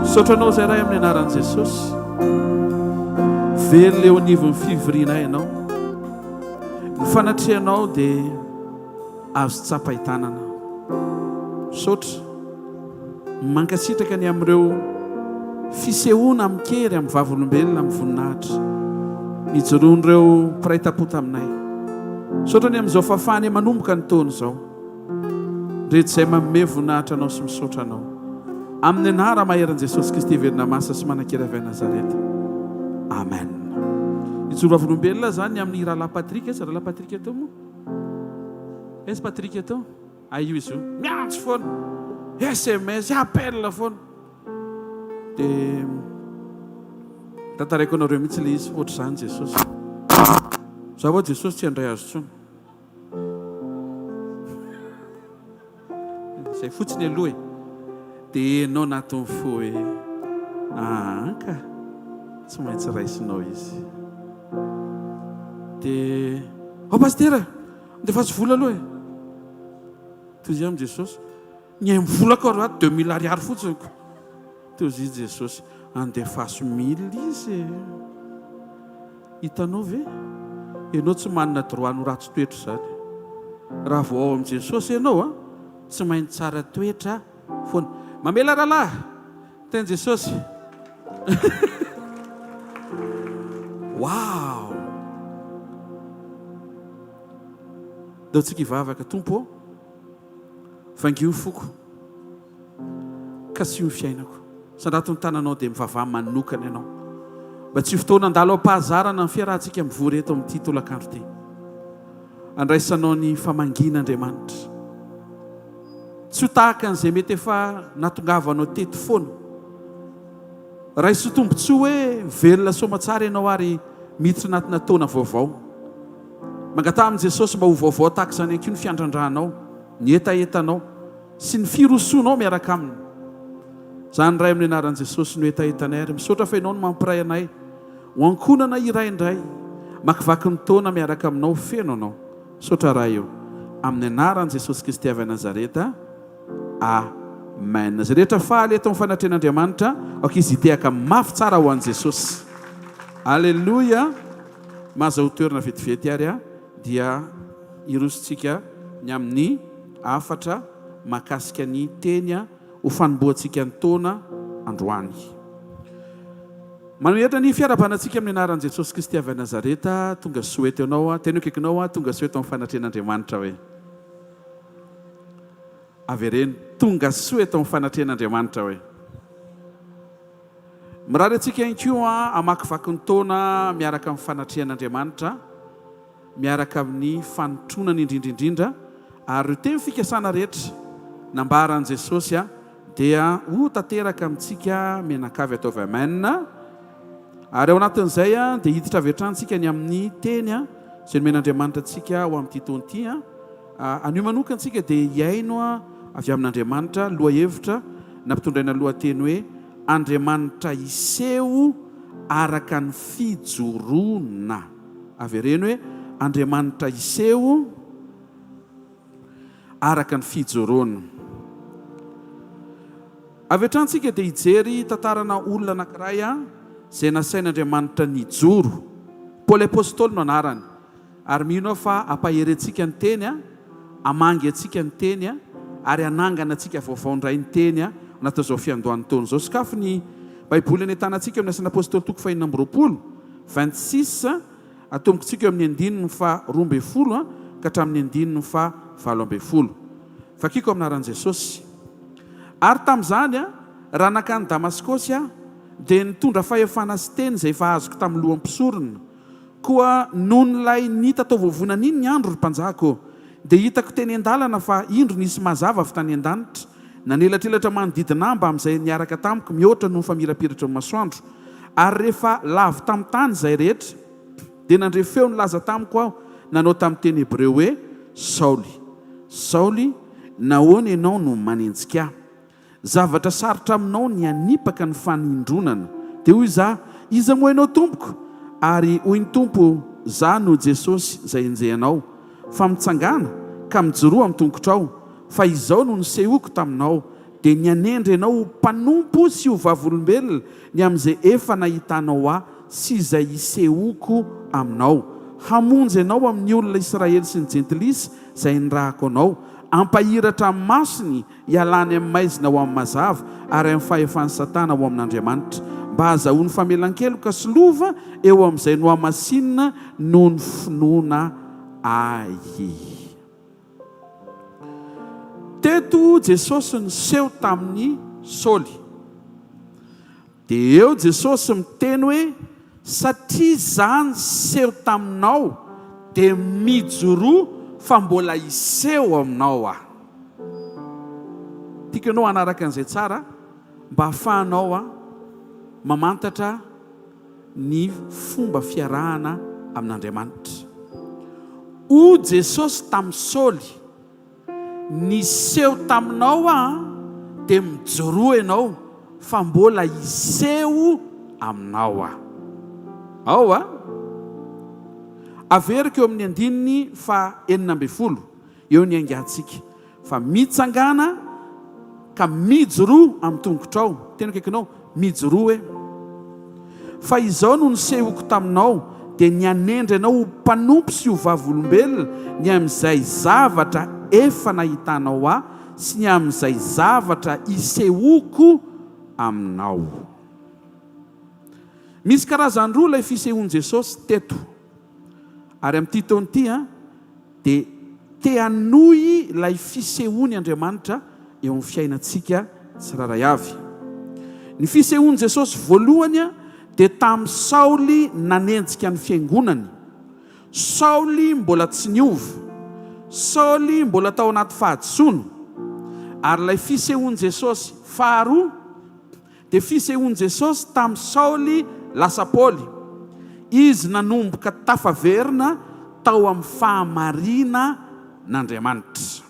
Jesosy. Saotranao izay ray amin'ny anaran'i Jesosy. Very leo anivon'ny fivoriana ianao. Ny fanatrehanao dia azo tsapahitanana. Saotra mankasitraka ny amin'ireo fisehoana amin'kery amin'ny vavolombelona amin'ny voninahitra. Nijoroan'ireo mpiray tam-po taminay. Saotra ny amin'izao fafany manomboka ny taona izao. Rehetra izay manome voninahitra anao sy misaotra anao. Amin'ny anara maheran'i Jesosy Kristy verina masa sy manan-keravay Nazareta. Amen. Ijoro vavolombelona zany amin'ny rahalahy Patrika. Esa rahalahy Patrika tao moa? Esa Patrika tao? Io izy io. Miantso foana. SMS, appel foana. Dia tantaraiko anareo mihitsy ilay izy. Ohatr' izany Jesosy. Zaho ao Jesosy tsy handray azo tsony. Izay fotsiny aloha e. Dia enao naton'ny fo hoe ka tsy maintsy raisinao izy. Dia pastera dia fa tsy vola aloha e. Toy izy amin'i Jesosy ny vola ka raha 2000 ariary fotsiny ko. Toy izy Jesosy andefaso 1000 izy. Hitanao ve ianao tsy manana droit no ratsy toetra zany. Raha vao ao amin'i Jesosy ianao tsy maintsy tsara toetra foana. Mamela rahalahy teny Jesosy. Wow. Dao tsika hivavaka tompo vangio foko ka sy io fiainako. Sandrato ny tananao dia mivavah manokana ianao. Mba tsy fotoana andalo am-pahazarana ny fiarahantsika mivory eto amin'ity tolakandro ity. Andraisanao ny famangin'Andriamanitra. Tsy ho tahaka an'izay mety efa natongavanao teto foana. Raha isy tombotsoa hoe velona somatsara ianao ary miditra anatina taona vaovao. Mangata amin'i Jesosy mba ho vaovao tahaka izany anko ny fiandrandranao, ny etaetanao sy ny firosonao miaraka aminy. zany ray amin'ny anaran'i jesosy no etahitanay ary misaotra fa ianao no mampiray anay ho ankonana iray indray makivaky ny taona miaraka aminao feno anao misaotra raha eo amin'ny anaran'i jesosy kristy avy a nazareta amen. Zay rehetra fahaly eto amin'ny fanatren'Andriamanitra izy hitehaka mafy tsara ho an'i jesosy. Alleluia. Mahazo toerana vetivety ary dia irosontsika ny amin'ny afatra mahakasika ny teny ho fanombohantsika ny taona androany. Manohitra ny fiarabanantsika amin'ny anaran'i jesosy kristy avy a nazareta. Tonga soeto ianao teny kaikinao tonga soeto amin'ny fanatren'Andriamanitra hoe avereny tonga soeto amin'ny fanatren'Andriamanitra hoe mirary antsika inko amakivaky ny taona miaraka amin'ny fanatrehan'Andriamanitra miaraka amin'ny fanotronany indrindraindrindra ary io teny fikasana rehetra nambaran'i jesosy dia ho tanteraka amintsika menakavy ataovy amen. Ary ao anatin'izay dia hiditra avy hatransika ny amin'ny teny izay nomen'Andriamanitra antsika ho amin'ity taon'ity anio manokantsika dia hiaino avy amin'Andriamanitra loha hevitra na mpitondraina lohateny hoe Andriamanitra hiseo araka ny fijoroana. Avy ireny hoe Andriamanitra hiseo araka ny fijoroana. Avy hatransika dia hijery tantarana olona anankiray izay nasain'Andriamanitra nijoro. Paoly apôstôly no anarany. Ary mino fa ampaherentsika ny teny amangy antsika ny teny ary anangana antsika vaovao indray ny teny natao fiandohan'ny taona zao. Sakafo ny baiboly anetanantsika amin'ny asan'ny apôstôly toko 26 atombokontsika amin'ny 12 ka hatramin'ny 17. Fakiko amin'ny anaran'i Jesosy. Ary tamin'izany raha nakany Damaskosy dia nitondra fahefana sy teny izay efa azoko tamin'ny lohan'ny mpisorona. Koa noho nylay nita tao voavonana iny ny andro ry mpanjako dia hitako teny an-dalana fa indro nisy mazava avy tany an-danitra nanelatrelatra manodidina mba amin'izay niaraka tamiko mihoatra noho famirapiratra ny masoandro. Ary rehefa lavy tamin'ny tany izay rehetra dia nandre feo nilaza tamiko aho nanao tamin'ny teny Hebreo hoe Saoly, Saoly, nahoana ianao no manenjika ahy? Zavatra sarotra aminao ny hanipaka ny fanindronana. Dia hoy izaho, iza moa ianao tompoko? Ary hoy ny tompo, za no Jesosy izay enjehanao. Fa mitsangana ka mijoroa amin'ny tongotrao. Fa izao no nisehoko taminao dia ny anendry ianao mpanompo sy ho vavolombelona ny amin'izay efa nahitanao ahy sy izay hisehoko aminao. Hamonjy ianao amin'ny olona Israely sy ny jentilisy izay nirahako anao. Ampahiratra amin'ny masony hialany amin'ny maizina ho amin'ny mazava ary amin'ny fahefan'ny Satana ho amin'Andriamanitra mba hahazahoany famelan-keloka sy lova eo amin'izay no hamasinina noho ny finoana ahy. Teto Jesosy niseho tamin'ny Saoly. Dia eo Jesosy miteny hoe satria izany seho taminao dia mijoroa fa mbola hiseho aminao aho. Tiako ianao hanaraka an'izay tsara mba hahafahanao mamantatra ny fomba fiarahana amin'Andriamanitra. O Jesosy tamin'ny Saoly niseho taminao dia mijoroa ianao fa mbola hiseho aminao aho. Ao averiko eo amin'ny 9:40 eo ny angatsika fa mitsangana ka mijoroa amin'ny tongotrao. Tena kaikinao mijoroa hoe fa izao no nisehoko taminao dia ny anendry ianao ho mpanompo sy ho vavolombelona ny amin'izay zavatra efa nahitanao ahy sy ny amin'izay zavatra hisehoko aminao. Misy karazany roa ilay fisehoan'i Jesosy teto. Ary amin'ity taon'ity dia te hanohy ilay fisehoany Andriamanitra eo amin'ny fiainantsika tsiraray avy. Ny fisehoan'i Jesosy voalohany dia tamin'ny Saoly nanenjika ny fiangonany. Saoly mbola tsy niova. Saoly mbola tao anaty fahadisoana. Ary ilay fisehoan'i Jesosy faharoa dia fisehoan'i Jesosy tamin'ny Saoly lasa Paoly. Izy nanomboka tafaverina tao amin'ny fahamarina n'Andriamanitra.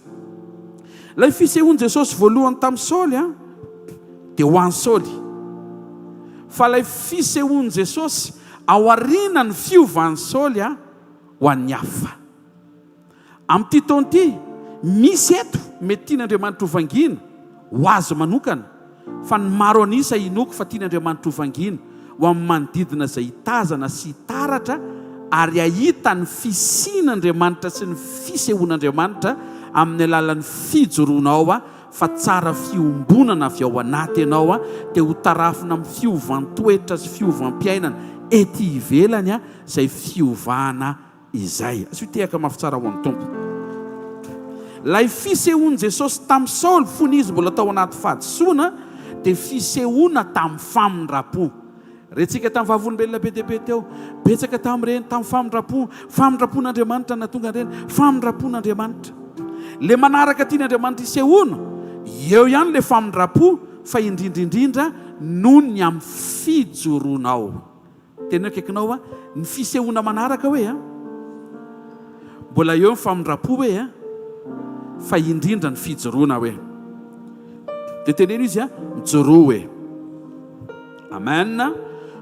Ilay fisehoan'i Jesosy voalohany tamin'ny Saoly dia ho an'ny saoly fa ilay fisehoan'i Jesosy ao aoriana ny fiovan'ny saoly ho an'ny hafa. Amin'ity taona ity misy eto mety tian'Andriamanitra ho vangina ho azo manokana, fa ny maro anisa inoko fa tian'Andriamanitra ho vangina ho amin'ny manodidina izay hitazana sy hitaratra ary ahita ny fisian'Andriamanitra sy ny fisehoan'Andriamanitra amin'ny alalan'ny fijoroana ao fa tsara fiombonana avy ao anaty ianao dia ho tarafina amin'ny fiovantoetra sy fiovanpiainana ety ivelany izay fiovana izay. Aso tehaka mafy tsara ho an'ny tompo. Ilay fisehoan'i Jesosy tamin'ny Saoly fony izy mbola tao anaty fahadisoana dia fisehoana tamin'ny famindrapo. Retsika tamin'ny vavolombelona be dia be teo, betsaka tamin'ireny tamin'ny famindrapon'Andriamanitra na tonga ireny, famindrapon'Andriamanitra. Le manaraka tian'Andriamanitra isehoana, eo ihany le famindrapo fa indrindraindrindra noho ny amin'ny fijoroanao. Tena akaikinao ny fisehoana manaraka hoe mbola eo ny famindrapo hoe fa indrindra ny fijoroana hoe. Dia teneno izy mijoroa hoe. Amen.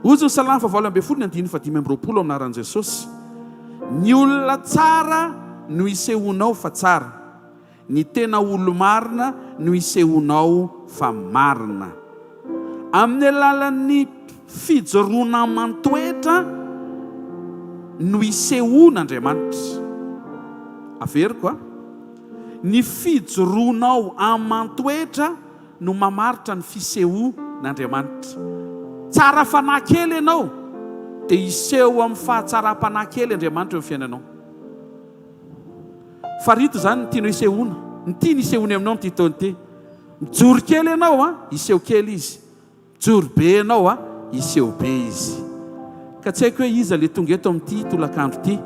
Ozy ny Salamo 8:5 anaran'i Jesosy. Ny olona tsara no isehoanao fa tsara, ny tena olo marina no isehoanao fa marina. Amin'ny alalan'ny fijoroana mantoetra no isehoan'Andriamanitra. Averiko ny fijoroanao amantoetra no mamaritra ny fisehoan'Andriamanitra. Tsara fanahy-kely ianao dia iseho amin'ny fahatsaram-panahy-kely Andriamanitra eo amin'ny fiainanao. Farito zany ny tianao isehoana, ny tiany isehoany aminao amin'ity taona ity. Mijoro kely ianao iseho kely izy, mijoro be ianao iseho be izy. Ka tsy haiko hoe iza le tonga eto amin'ity tolakandro ity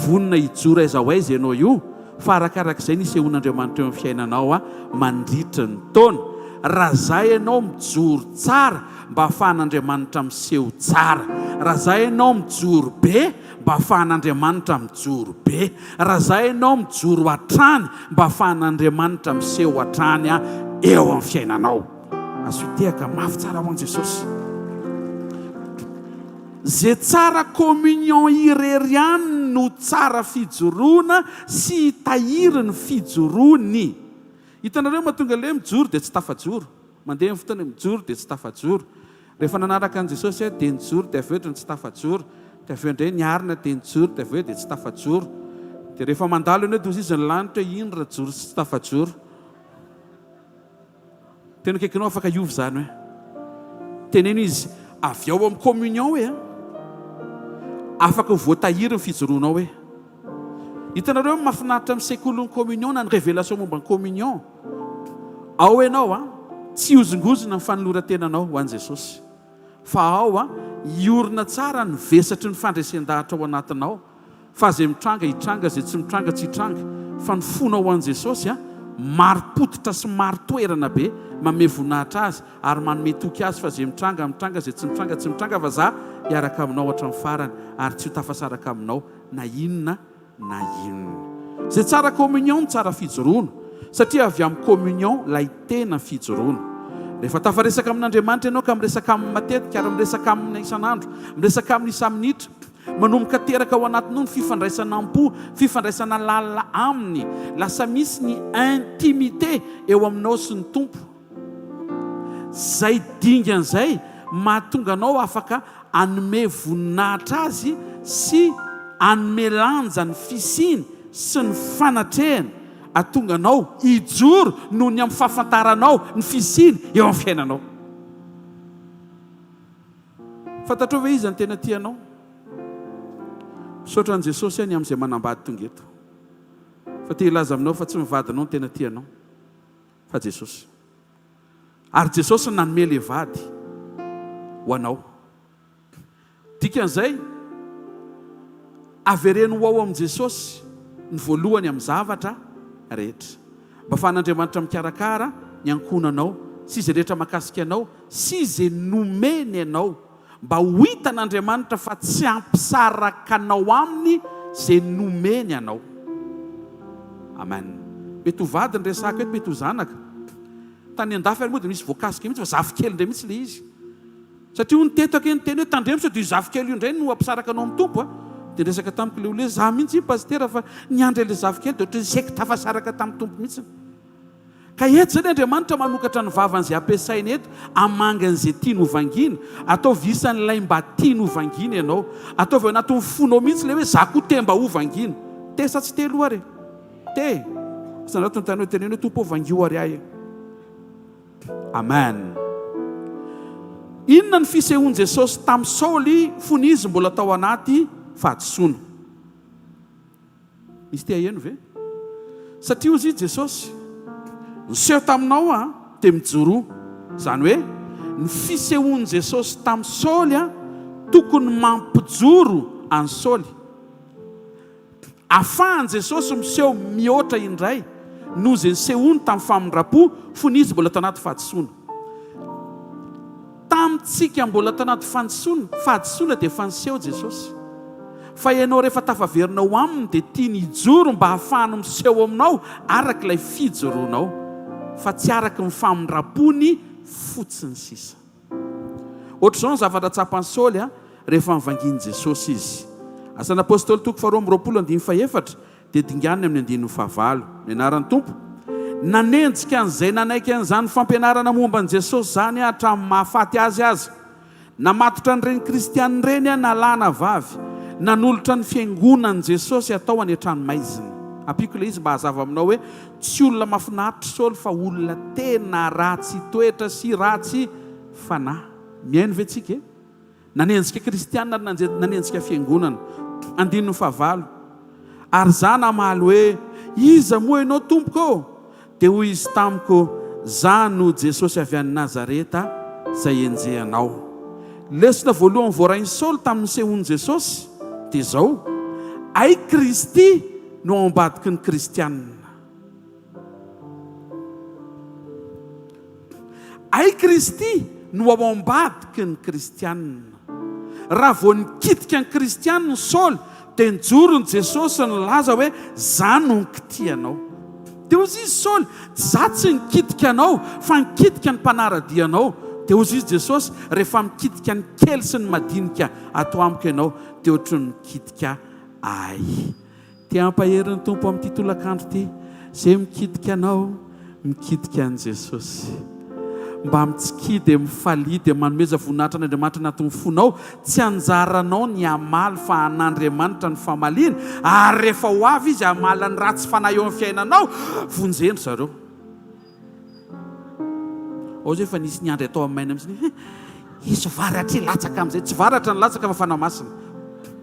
vonona hijoro aiza ho aiza ianao io, fa arakarak'izay ny isehoan'Andriamanitra eo amin'ny fiainanao mandritra ny taona. Raha zay ianao mijoro tsara mba ahafahan'Andriamanitra miseho tsara, raha zay ianao mijoro be mba ahafahan'Andriamanitra mijoro be, raha zay ianao mijoro hatrany mba ahafahan'Andriamanitra miseho hatrany eo amin'ny fiainanao. Azo tehaka mafy tsara ho an'i Jesosy. Zay tsara communion ireriany no tsara fijoroana sy hitahiriny fijoroany. Hitanareo mahatonga le mijoro dia tsy tafajoro, mandeha amin'ny fotoana mijoro dia tsy tafajoro. Rehefa nanaraka an'i Jesosy dia nijoro dia avy eo tsy tafajoro, dia avy eo indray niarina dia nijoro dia avy eo dia tsy tafajoro. Dia rehefa mandalo ianao dia ozy izy ny lanitra hoe ino raha joro sy tsy tafajoro. Tena kaikinao afaka iovy zany hoe. Teneno izy avy ao amin'ny communion hoe afaka ho voatahiry ny fijoroanao hoe. Hitanareo mahafinaritra amin'ny sekoly ny communion na ny révélation momba ny communion. Ao ianao tsy hozongozona ny fanoloran-tenanao ho an'i Jesosy, fa ao iorina tsara ny vesatry ny fandresen-dahatra ao anatinao, fa zay mitranga hitranga, zay tsy mitranga tsy hitranga, fa ny fonao ho an'i Jesosy mari-potitra sy mari-toerana be manome voninahitra azy ary manome toky azy, fa zay mitranga mitranga, zay tsy mitranga tsy mitranga, fa za hiaraka aminao hatramin'ny farany ary tsy ho tafasaraka aminao na inona na inona. Zay tsara communion tsara fijoroana, satria avy amin'ny communion lay tena fijoroana. Rehefa tafaresaka amin'Andriamanitra ianao ka miresaka amin'ny matetika ary miresaka amin'ny isan'andro, miresaka amin'ny isa-minitra, manomboka teraka ao anatinao ny fifandraisanam-po, fifandraisana lalina aminy, lasa misy ny intimité eo aminao sy ny tompo. Zay dingan'izay mahatonga anao afaka anome voninahitra azy sy anome lanja ny fisiny sy ny fanatrehany, atonga anao hijoro noho ny amin'ny fahafantaranao ny fisiny eo amin'ny fiainanao. Fantatrao ve izy ny tena tianao? Misaotra an'i Jesosy any amin'izay manambady tonga eto, fa te hilaza aminao fa tsy mivadinao ny tena tianao fa Jesosy. Ary Jesosy nanome le vady ho anao. Dikan'izay avereno ao amin'i Jesosy ny voalohany amin'ny zavatra rehetra, mba ahafahan'Andriamanitra mikarakara ny ankonanao sy izay rehetra mahakasika anao sy izay nomeny anao, mba ho hitan'Andriamanitra fa tsy ampisaraka anao aminy izay nomeny anao. Amen. Mety ho vady ny resaka eto, mety ho zanaka, tany andafy ary moa dia misy voakasika mihitsy fa zafikely indray mihitsy le izy satria ho nitetaka ny teny hoe tandremo so dia zafikely io indray no ampisaraka anao amin'ny tompo dia resaka tamiko le ole za mihitsy pastera fa niandry le zafikely dia ohatry zaiky tafasaraka tamin'ny tompo mihitsy ka eto zany Andriamanitra manokatra ny vavan'izay ampiasainy eto amangan'izay tiany hovangina atao visan'ilay mba tiany hovangina ianao ataovy ao anatin'ny fonao mihitsy le hoe za koa te mba hovangina te sa tsy te aloha ary te sanatony tany hoe teneny hoe tompo hovangio ary ahy amen inona ny fisehoan'i Jesosy tamin'ny Saoly fony izy mbola tao anaty fahadisoana misy te aheno ve satria ozy izy Jesosy niseho taminao dia mijoro izany hoe ny fisehoan'i Jesosy tamin'ny Saoly tokony mampijoro any Saoly ahafahan'i Jesosy miseho mihoatra indray noho izay nisehoany tamin'ny famindrapo fony izy mbola tao anaty fahadisoana tamintsika mbola tao anaty fahadisoana dia efa niseho Jesosy fa ianao rehefa tafaverinao aminy dia tiany hijoro mba hahafahany miseho aminao araka ilay fijoroanao fa tsy araka ny famindrapony fotsiny sisa ohatr'izao ny zavatra tsapan'ny Saoly rehefa mivanginy Jesosy izy asan'ny apôstôly toko 2:24 dia dinganiny amin'ny 9:9 ny anaran'ny tompo nanenjika an'izay nanaiky an'izany fampianarana momba an'i Jesosy zany hatramin'ny mahafaty azy namatotra n'ireny kristianina ireny nalana vavy nanolotra ny fiangonan'i Jesosy atao any an-tranomaizina apiko le izy mba hazava aminao hoe tsy olona mahafinaritra Saoly fa olona tena ratsy toetra sy ratsy fanahy miaino ve tsika nanenjika kristianina nanenjika fiangonana 9:9 ary za namaly hoe iza moa ianao tompoko dia hoy izy tamiko za no Jesosy avy any Nazareta izay enjehanao lesona voalohany voarainy Saoly tamin'ny sehoan'i Jesosy dia izao ay Kristy no ao ambadiky ny kristianina ay Kristy no ao ambadiky ny kristianina raha vao nikitika ny kristianina Saoly dia nijoro ny Jesosy nilaza hoe za no nikitianao dia ozy izy Saoly za tsy nikitika anao fa nikitika ny mpanaradianao dia ozy izy Jesosy rehefa mikitika ny kely sy ny madinika atao amiko ianao dia ohatry ny mikitika ay tia ampaherin'ny tompo amin'ity tolakandro ity izay mikitika anao mikitika an'i Jesosy mba mitsikidy mifalidy manomeza voninahitra n'Andriamanitra anatin'ny fonao tsy anjaranao ny amaly fa an'Andriamanitra ny famaliana ary rehefa ho avy izy amala ny ratsy fanahy eo amin'ny fiainanao vonjeny zareo ao zay efa nisy niandry atao amin'ny maina mihitsy izy varatra latsaka amin'izay tsy varatra ny latsaka fa fanahy masina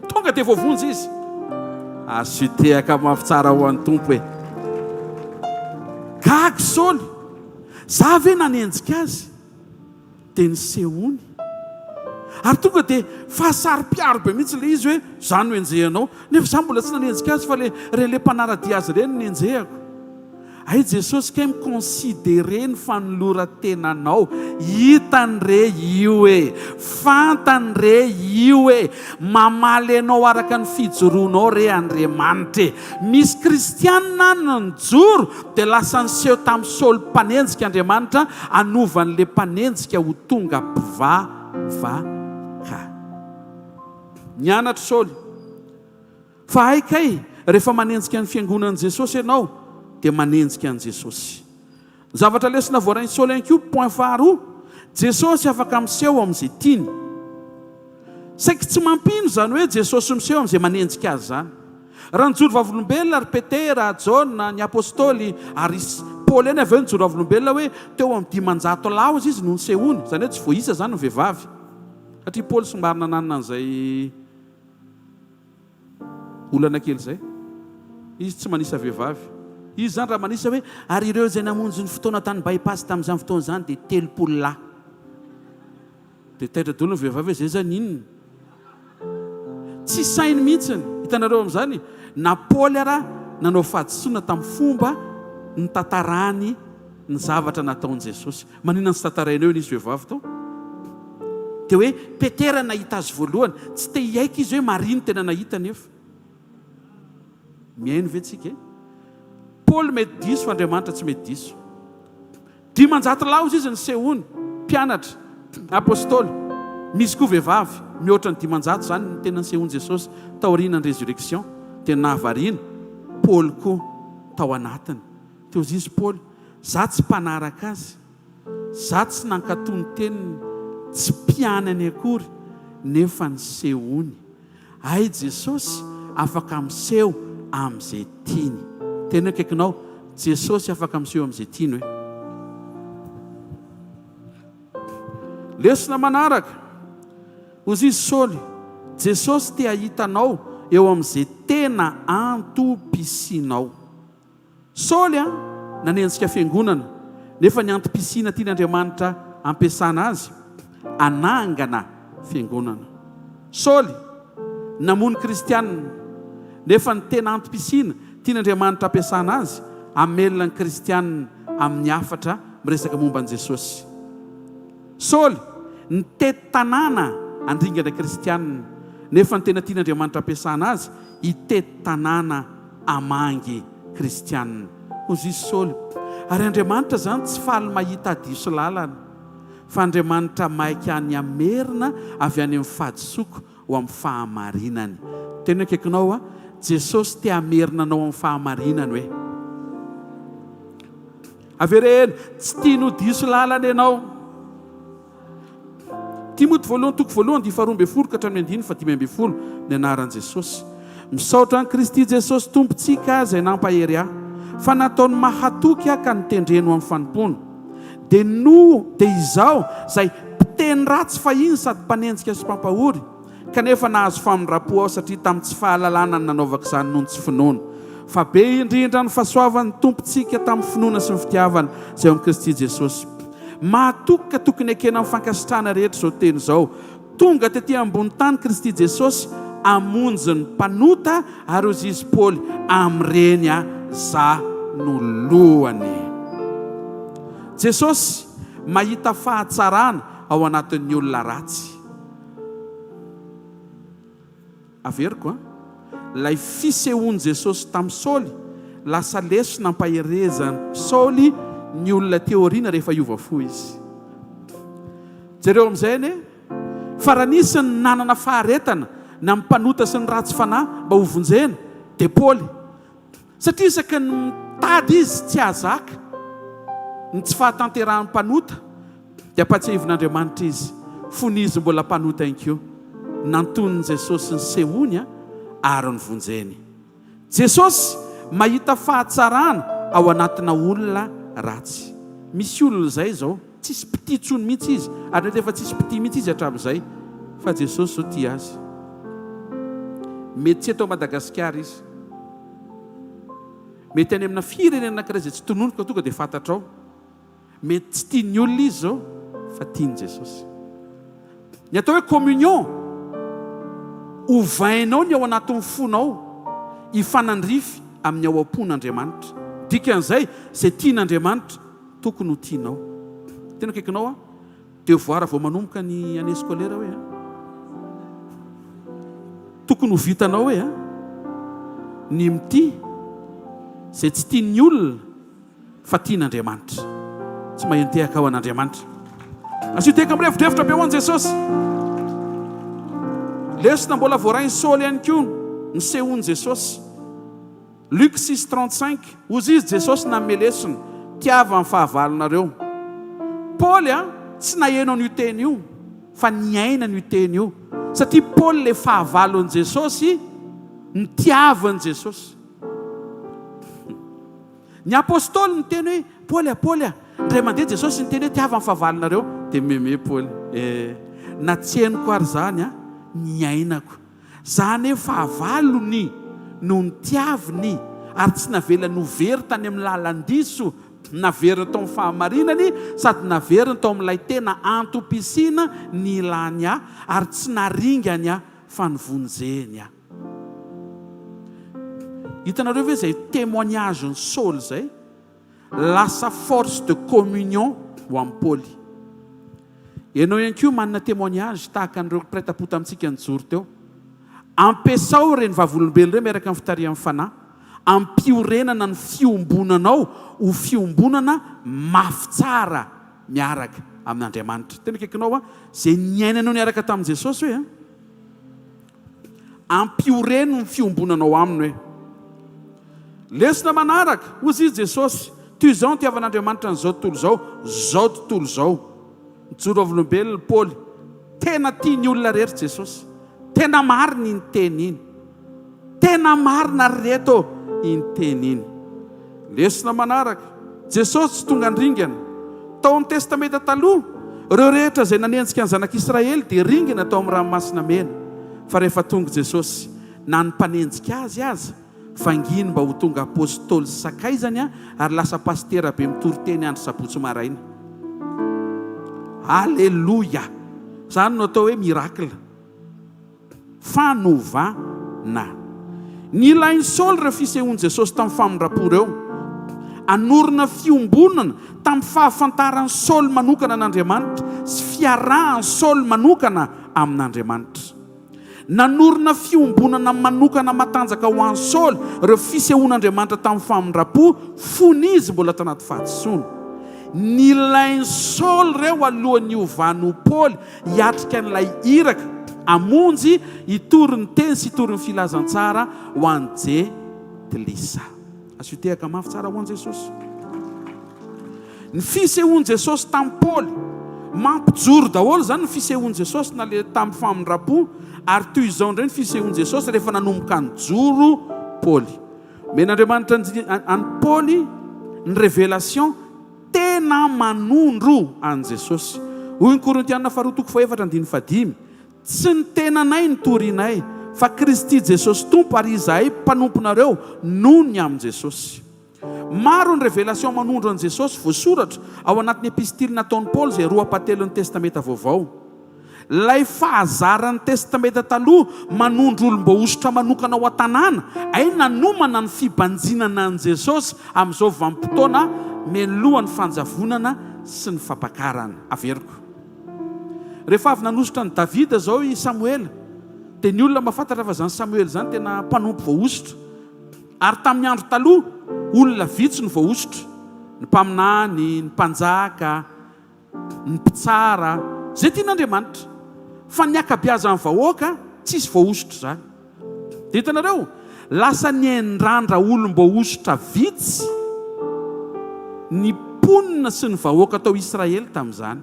tonga dia voavonjy izy asitehaka mafy tsara ho an'ny tompo gaga Saoly za ve nanenjika azy dia nisehoany ary tonga dia fahasari-piaro be mihitsy le izy hoe za no enjehanao nefa za mbola tsy nanenjika azy fa rele mpanaradia azy ireny nenjehako ay Jesosy kay mikonsidere ny fanoloran-tenanao hitany re io fantany re io mamaly anao araka ny fijoroanao re Andriamanitra misy kristianina nijoro dia lasa niseho tamin'ny Saoly mpanenjika Andriamanitra anovan'le mpanenjika ho tonga mpivavaka nianatra Saoly fa haikay rehefa manenjika ny fiangonan'i Jesosy ianao dia manenjika an'i Jesosy zavatra lesona voarainy Saoly ihany koa point faharoa Jesosy afaka miseho amin'izay tiany saika tsy mampino zany hoe Jesosy miseho amin'izay manenjika azy zany raha nijoro vavolombelona ary Petera Jaona ny apôstôly ary Paoly eny avy eo nijoro vavolombelona hoe teo amin'ny 500 lao izy no nisehony zany hoe tsy voaisa zany ny vehivavy satria Paoly somary nananina an'izay olana kely zay izy tsy manisa vehivavy izy zany raha manisa hoe ary ireo izay namonjy ny fotoana tany bypass tamin'izany fotoana izany dia 30 lahy dia taitra-dolo ny vehivavy zay zany inona tsy sainy mihitsiny hitanareo amin'izany na Paoly ara nanao fahadisoana tamin'ny fomba ny tantarany ny zavatra nataon'i Jesosy maninona sy tantaraina eo nisy vehivavy tao dia hoe Petera nahita azy voalohany tsy te hiaika izy hoe mariny tena nahita nefa miaino ve tsika Paoly mety diso fa Andriamanitra tsy mety diso dimanjato laozy izy ny sehony mpianatra apôstôly. Misy koa vehivavy mihoatra ny dimanjato zany ny tena ny sehony Jesosy tao aorianany résurrection. Tena nahavariana Paoly koa tao anatiny. Teo izy Paoly, za tsy mpanaraka azy, za tsy nankatony teniny, tsy mpianany akory, nefa ny sehony. Ay Jesosy afaka miseho amin'izay tiany. Tena akaikinao, Jesosy afaka miseho amin'izay tiany hoe. Lesona manaraka, ozy izy Saoly, Jesosy te ahitanao eo amin'izay tena antom-pisinao. Saoly nanenjika fiangonana, nefa ny antom-pisina tian'Andriamanitra ampiasana azy, anangana fiangonana. Saoly namono kristianina, nefa ny tena antom-pisina tian'Andriamanitra ampiasana azy, amelona ny kristianina amin'ny hafatra miresaka momba an' Jesosy. Saoly nitety tanàna andringana kristianina, nefa ny tena tian'Andriamanitra ampiasana azy, hitety tanàna amangy kristianina. Ozy izy Saoly. Ary Andriamanitra zany tsy faly mahita diso lalana, fa Andriamanitra maika any amerina avy any amin'ny fahadisoko ho amin'ny fahamarinany. Tena akaikinao Jesosy te amerina anao amin'ny fahamarinany hoe. Avereny, tsy tianao diso lalana ianao. Timoty voalohany toko voalohany 2:12-15 ny anaran'i Jesosy. Misaotra an Kristy Jesosy tompontsika izay nampahery ahy, fa nataony mahatoky ka nitendreno amin'ny fanompona. Dia izaho izay mpiteny ratsy fahiny sady mpanenjika sy mpampahory, kanefa nahazo famindrapo aho satria tamin'ny tsy fahalalana ny nanaovako izany noho ny tsy finoana. Fa be indrindra ny fahasoavan'ny tompontsika tamin'ny finoana sy ny fitiavana izay amin'ny Kristy Jesosy. Mahatoky ka tokony akena amin'ny fankasitrahana rehetra izao teny izao. Tonga tetỳ ambony tany Kristy Jesosy amonjy ny mpanota, ary ozy izy Paoly amin'ireny za no lohany. Jesosy mahita fahatsarana ao anatin'ny olona ratsy. Averiko lay fisehoany Jesosy tamin'ny Saoly lasa lesona nampaherezany Saoly ny olona teoriana rehefa hiova fo izy. Jereo amin'izay fa raha nisy ny nanana faharetana na mpanota sy ny ratsy fanahy mba ho vonjena dia Paoly, satria isaky ny mitady izy tsy ahazaka ny tsy fahatanterahan'ny mpanota, dia ampatsiahivin'Andriamanitra izy fony izy mbola mpanota inkeo, nantoniny Jesosy ny sehony ary ny vonjeny. Jesosy mahita fahatsarana ao anatina olona ratsy. Misy olona zay zao tsisy mpititsony mihitsy izy, ary mety efa tsisy mpity mihitsy izy hatramin'izay, fa Jesosy zao tia azy. Mety tsy atao Madagasikara izy, mety any amina firenena anankiray izay tsy tononiko tonga dia fantatrao. Mety tsy tiany olona izy zao, fa tiany Jesosy. Ny atao hoe communion, ovainao ny ao anatin'ny fonao hifanandrify amin'ny ao am-pon'Andriamanitra. Dikan'izay izay tian'Andriamanitra tokony ho tianao. Tena akaikinao devoir vao manomboka ny année scolaire hoe tokony ho vitanao hoe ny mity izay tsy tian'ny olona fa tian'Andriamanitra. Tsy mahentehaka ao an'Andriamanitra. Asiteka mirevitrevotra be ho an'i Jesosy. Lesona mbola voarainy Saoly ihany koa ny sehony Jesosy. Luc 6:35, ozy izy Jesosy nanome lesona, tiava amin'ny fahavalonareo. Paoly tsy naheno an'io teny io, fa niaina an'io teny io, satria Paoly le fahavalon'i Jesosy, ny tiavan'i Jesosy. Ny apôstôly ny teny hoe Paoly ndray mandeha Jesosy ny teny hoe tiava amin'ny fahavalonareo, dia meme Paoly na tsy henoko ary zany niainako. Zany hoe fahavalony no ny tiaviny, ary tsy navelany ho very tany amin'ny lalan-diso, naveriny tao amin'ny fahamarinany, sady naveriny tao amin'ilay tena antom-pisina ny ilany ary tsy naringany fa nivonjeny. Hitanareo ve izay témoignage ny Saoly zay lasa force de communion ho amin'ny Paoly. Ianao ihany koa manana témoignage tahaka an'ireo mpiray-tampo tamintsika nijoro teo. Ampiasao ireny vavolombelona ireny miaraka amin'ny fitarihan'ny fanahy, ampiorenana ny fiombonanao ho fiombonana mafy tsara miaraka amin'Andriamanitra. Tena kaikinao zay niainanao niaraka tamin'i Jesosy hoe ampioreno ny fiombonanao aminy hoe lesona manaraka ozy izy Jesosy toy izao ny tiavan'Andriamanitra n'izao tontolo izao mijoro avolombelona Paoly tena tiany olona rehetra Jesosy, tena marina iny teny iny, tena marina reto iny teny iny. Lesona manaraka Jesosy tsy tonga andringana tao amin'ny testamenta taloha, ireo rehetra izay nanenjika ny zanak'Israely dia ringana tao amin'ny ranomasina mena, fa rehefa tonga Jesosy na ny mpanenjika azy fanginy mba ho tonga apôstôly sakaizany ary lasa pastera be mitory-teny andro sabotsy maraina. Halleluja! Zany no atao hoe miracle, fanovana. Nilainy Saoly ireo fisehoan'i Jesosy tamin'ny famindram-po ireo, anorina fiombonana tamin'ny fahafantarany Saoly manokana n'Andriamanitra sy fiarahany Saoly manokana amin'Andriamanitra. Nanorina fiombonana manokana matanjaka ho an'ny Saoly ireo fisehoan'Andriamanitra tamin'ny famindram-po, fony izy mbola tanaty fahatsoana. Nilainy Saoly ireo alohan'ny hiovany Paoly hiatrika n'ilay iraka amonjy hitory ny teny sy hitory ny filazantsara ho an'ny jetilisa. Azo hitehaka mafy tsara ho an'i Jesosy. Ny fisehoan'i Jesosy tamin'ny Paoly mampijoro daholo zany ny fisehoan'i Jesosy na le tamin'ny famindram-po, ary toy izao indray ny fisehoan'i Jesosy rehefa nanomboka ny joro Paoly. Men'Andriamanitra any Paoly ny révélation tena manondro an'i Jesosy. Hoy ny Korintiana 2:4-5, tsy ny tenanay ny torinay fa Kristy Jesosy tompo ary izahay mpanomponareo noho ny amin'i Jesosy. Maro ny révélation manondro an'i Jesosy voasoratra ao anatin'ny epistily nataon'i Paoly izay 2 testamenta vaovao. Lay fahazarany testamenta taloha manondro olom-boaositra manokana ao an-tanàna, ay nanomana ny fibanjinana an'i Jesosy amin'izao vanim-potoana melohan'ny fanjavonana sy ny fampakarana. Averiko. Rehefa avy nanositra ny Davida zao i Samuel, dia ny olona mahafantatra fa zany Samuel zany tena mpanompo voaositra. Ary tamin'ny andro taloha, olona vitsy ny voaositra, ny mpaminany, ny mpanjaka, ny mpitsara, zay tian'Andriamanitra. Fa ny akabeazan'ny vahoaka tsisy voaositra zany. Dia hitanareo, lasa niendrandra olom-boaositra vitsy ny mponina sy ny vahoaka tao Israely tamin'izany.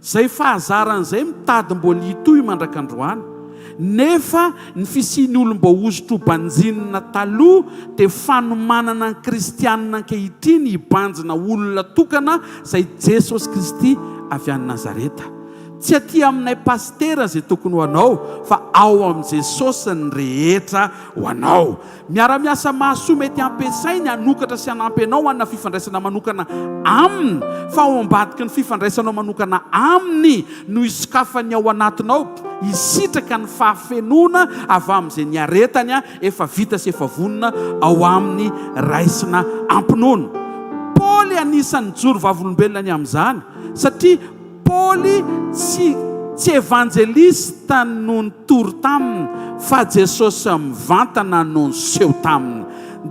Zay fahazaran'izay mitady mbola hitohy mandrakandroany, nefa ny fisiany olom-boaositra ho banjinina taloha dia fanomanana ny kristianina ankehitriny hibanjina olona tokana izay Jesosy Kristy avy any Nazareta. Tsy aty aminay pastera izay tokony ho anao, fa ao amin'i Jesosy ny rehetra ho anao. Miara-miasa mahasoa mety ampiasainy hanokatra sy hanampy anao anna fifandraisana manokana aminy, fa ao ambadiky ny fifandraisanao manokana aminy no isokafany ao anatinao, isitraka ny fahafenona avy amin'izay niaretany efa vita sy efa vonona ao amin'ny raisina ampinoana. Paoly anisan'ny joro vavolombelona ny amin'izany, satria Paoly tsy evangelista no nitory taminy, fa Jesosy mivantana no niseho taminy.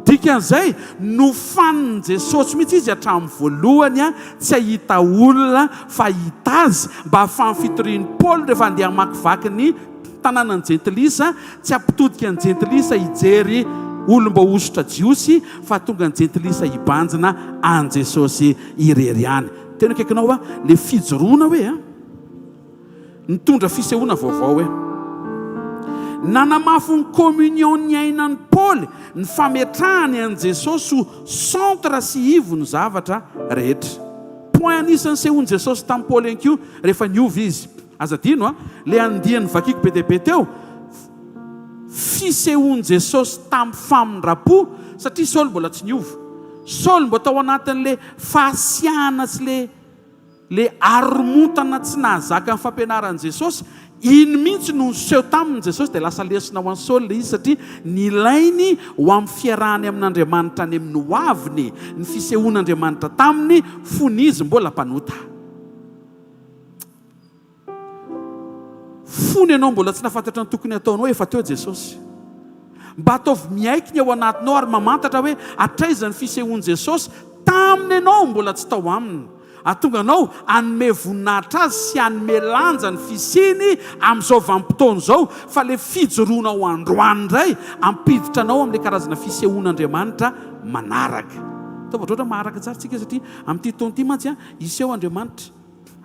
Dikan'izay no fanin' Jesosy mihitsy izy hatramin'ny voalohany tsy ahita olona fa hita azy, mba hahafahan'ny fitorian'i Paoly rehefa andeha hamakivaky ny tanànan'ny jentilisa, tsy hampitodika ny jentilisa hijery olom-boaositra jiosy, fa tonga ny jentilisa hibanjina an' Jesosy irery any. Tena kaikinao le fijoroana hoe nitondra fisehoana vaovao hoe nanamafy ny communion ny ainan'ny Paoly ny fametrahany an'i Jesosy ho centre sy ivo ny zavatra rehetra. Point anisan'ny sehoan'i Jesosy tamin'ny Paoly ihany koa rehefa niovy izy. Aza dino le andiany vakiko be dia be teo, fisehoan'i Jesosy tamin'ny famindram-po, satria Saoly mbola tsy niovy. Saoly mbo tao anatin'le fahasiahana sy le aromontana tsy nahazaka ny fampianaran'i Jesosy, iny mihitsy no niseho tamin'ny Jesosy dia lasa lesona ho an'i Saoly le izy, satria nilainy ho amin'ny fiarahany amin'Andriamanitra any amin'ny hoaviny ny fisehoan'Andriamanitra taminy, fony izy mbola mpanota. Fony ianao mbola tsy nafantatra ny tokony ataonao efa teo Jesosy. mba ataovy miaikiny ao anatinao ary mamantatra hoe atraizany fisehoan'i Jesosy taminy ianao mbola tsy tao aminy. Atonga anao anome voninahitra azy sy anome lanja ny fisiny amin'izao vanim-potoana izao, fa le fijoroana ao androany indray ampiditra anao amin'ilay karazana fisehoan'Andriamanitra manaraka. Ataovatra ohatra maharaka tsara tsika satria amin'ity taona ity mantsy hiseo Andriamanitra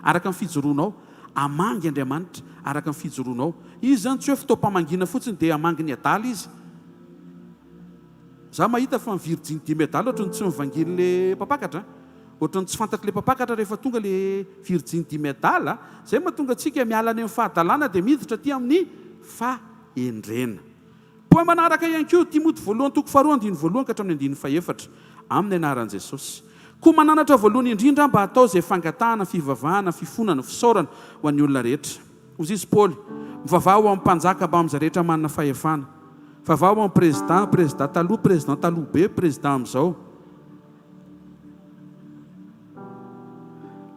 araka ny fijoroanao, amangy Andriamanitra araka ny fijoroanao. Izy zany tsy hoe fotoam-pamangina fotsiny dia amangy ny adala izy. Za mahita fa miviry dimy adala ohatrany tsy mivangily le mpapakatra, ohatrany tsy fantatry le mpapakatra rehefa tonga le viry dimy adala, zay mahatonga antsika miala any amin'ny fahadalana dia miditra aty amin'ny fahendrena. Poa manaraka ihany koa Timoty voalohany toko faharoa andiny voalohany ka hatramin'ny andiny faefatra amin'ny anaran'i Jesosy. Koa mananatra voalohany indrindra mba hatao izay fangatahana, fivavahana, fifonana, fisaorana ho an'ny olona rehetra. Hozy izy Paoly, mivavaha ho amin'ny mpanjaka mba amin'izay rehetra manana fahefana. Vavaha ho amin'ny président taloha be, président amin'izao.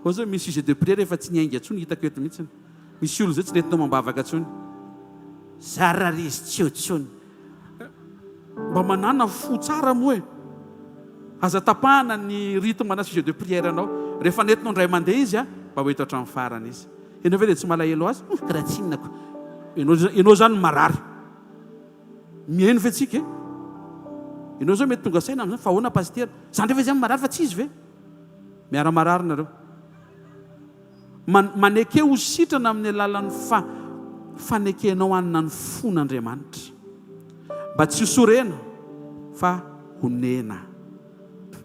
Ho zao misy sujet de prière rehefa tsy niainga antsony hitako eto mihitsiny. Misy olona zay tsy nentinao mambavaka antsony. Zararizy tsy otsony. Mba manana fo tsara moa e. Aza tapahana ny rythme na sujet de prière anao. Rehefa nentinao ndray mandeha izy mba hoeto hatramin'ny farany izy. Ianao ve dia tsy malahelo azy? Karatsinako. Ianao zany marary. Mihaino ve tsika e? Ianao zao mety tonga saina amin'izany fa ahoana pasteur? Zany rehefa izany marary fa tsy izy ve? Miara-marary nareo. Maneke ho sitrana amin'ny alalan'ny fanekenao anina ny fon'Andriamanitra. Mba tsy hosorena fa honena.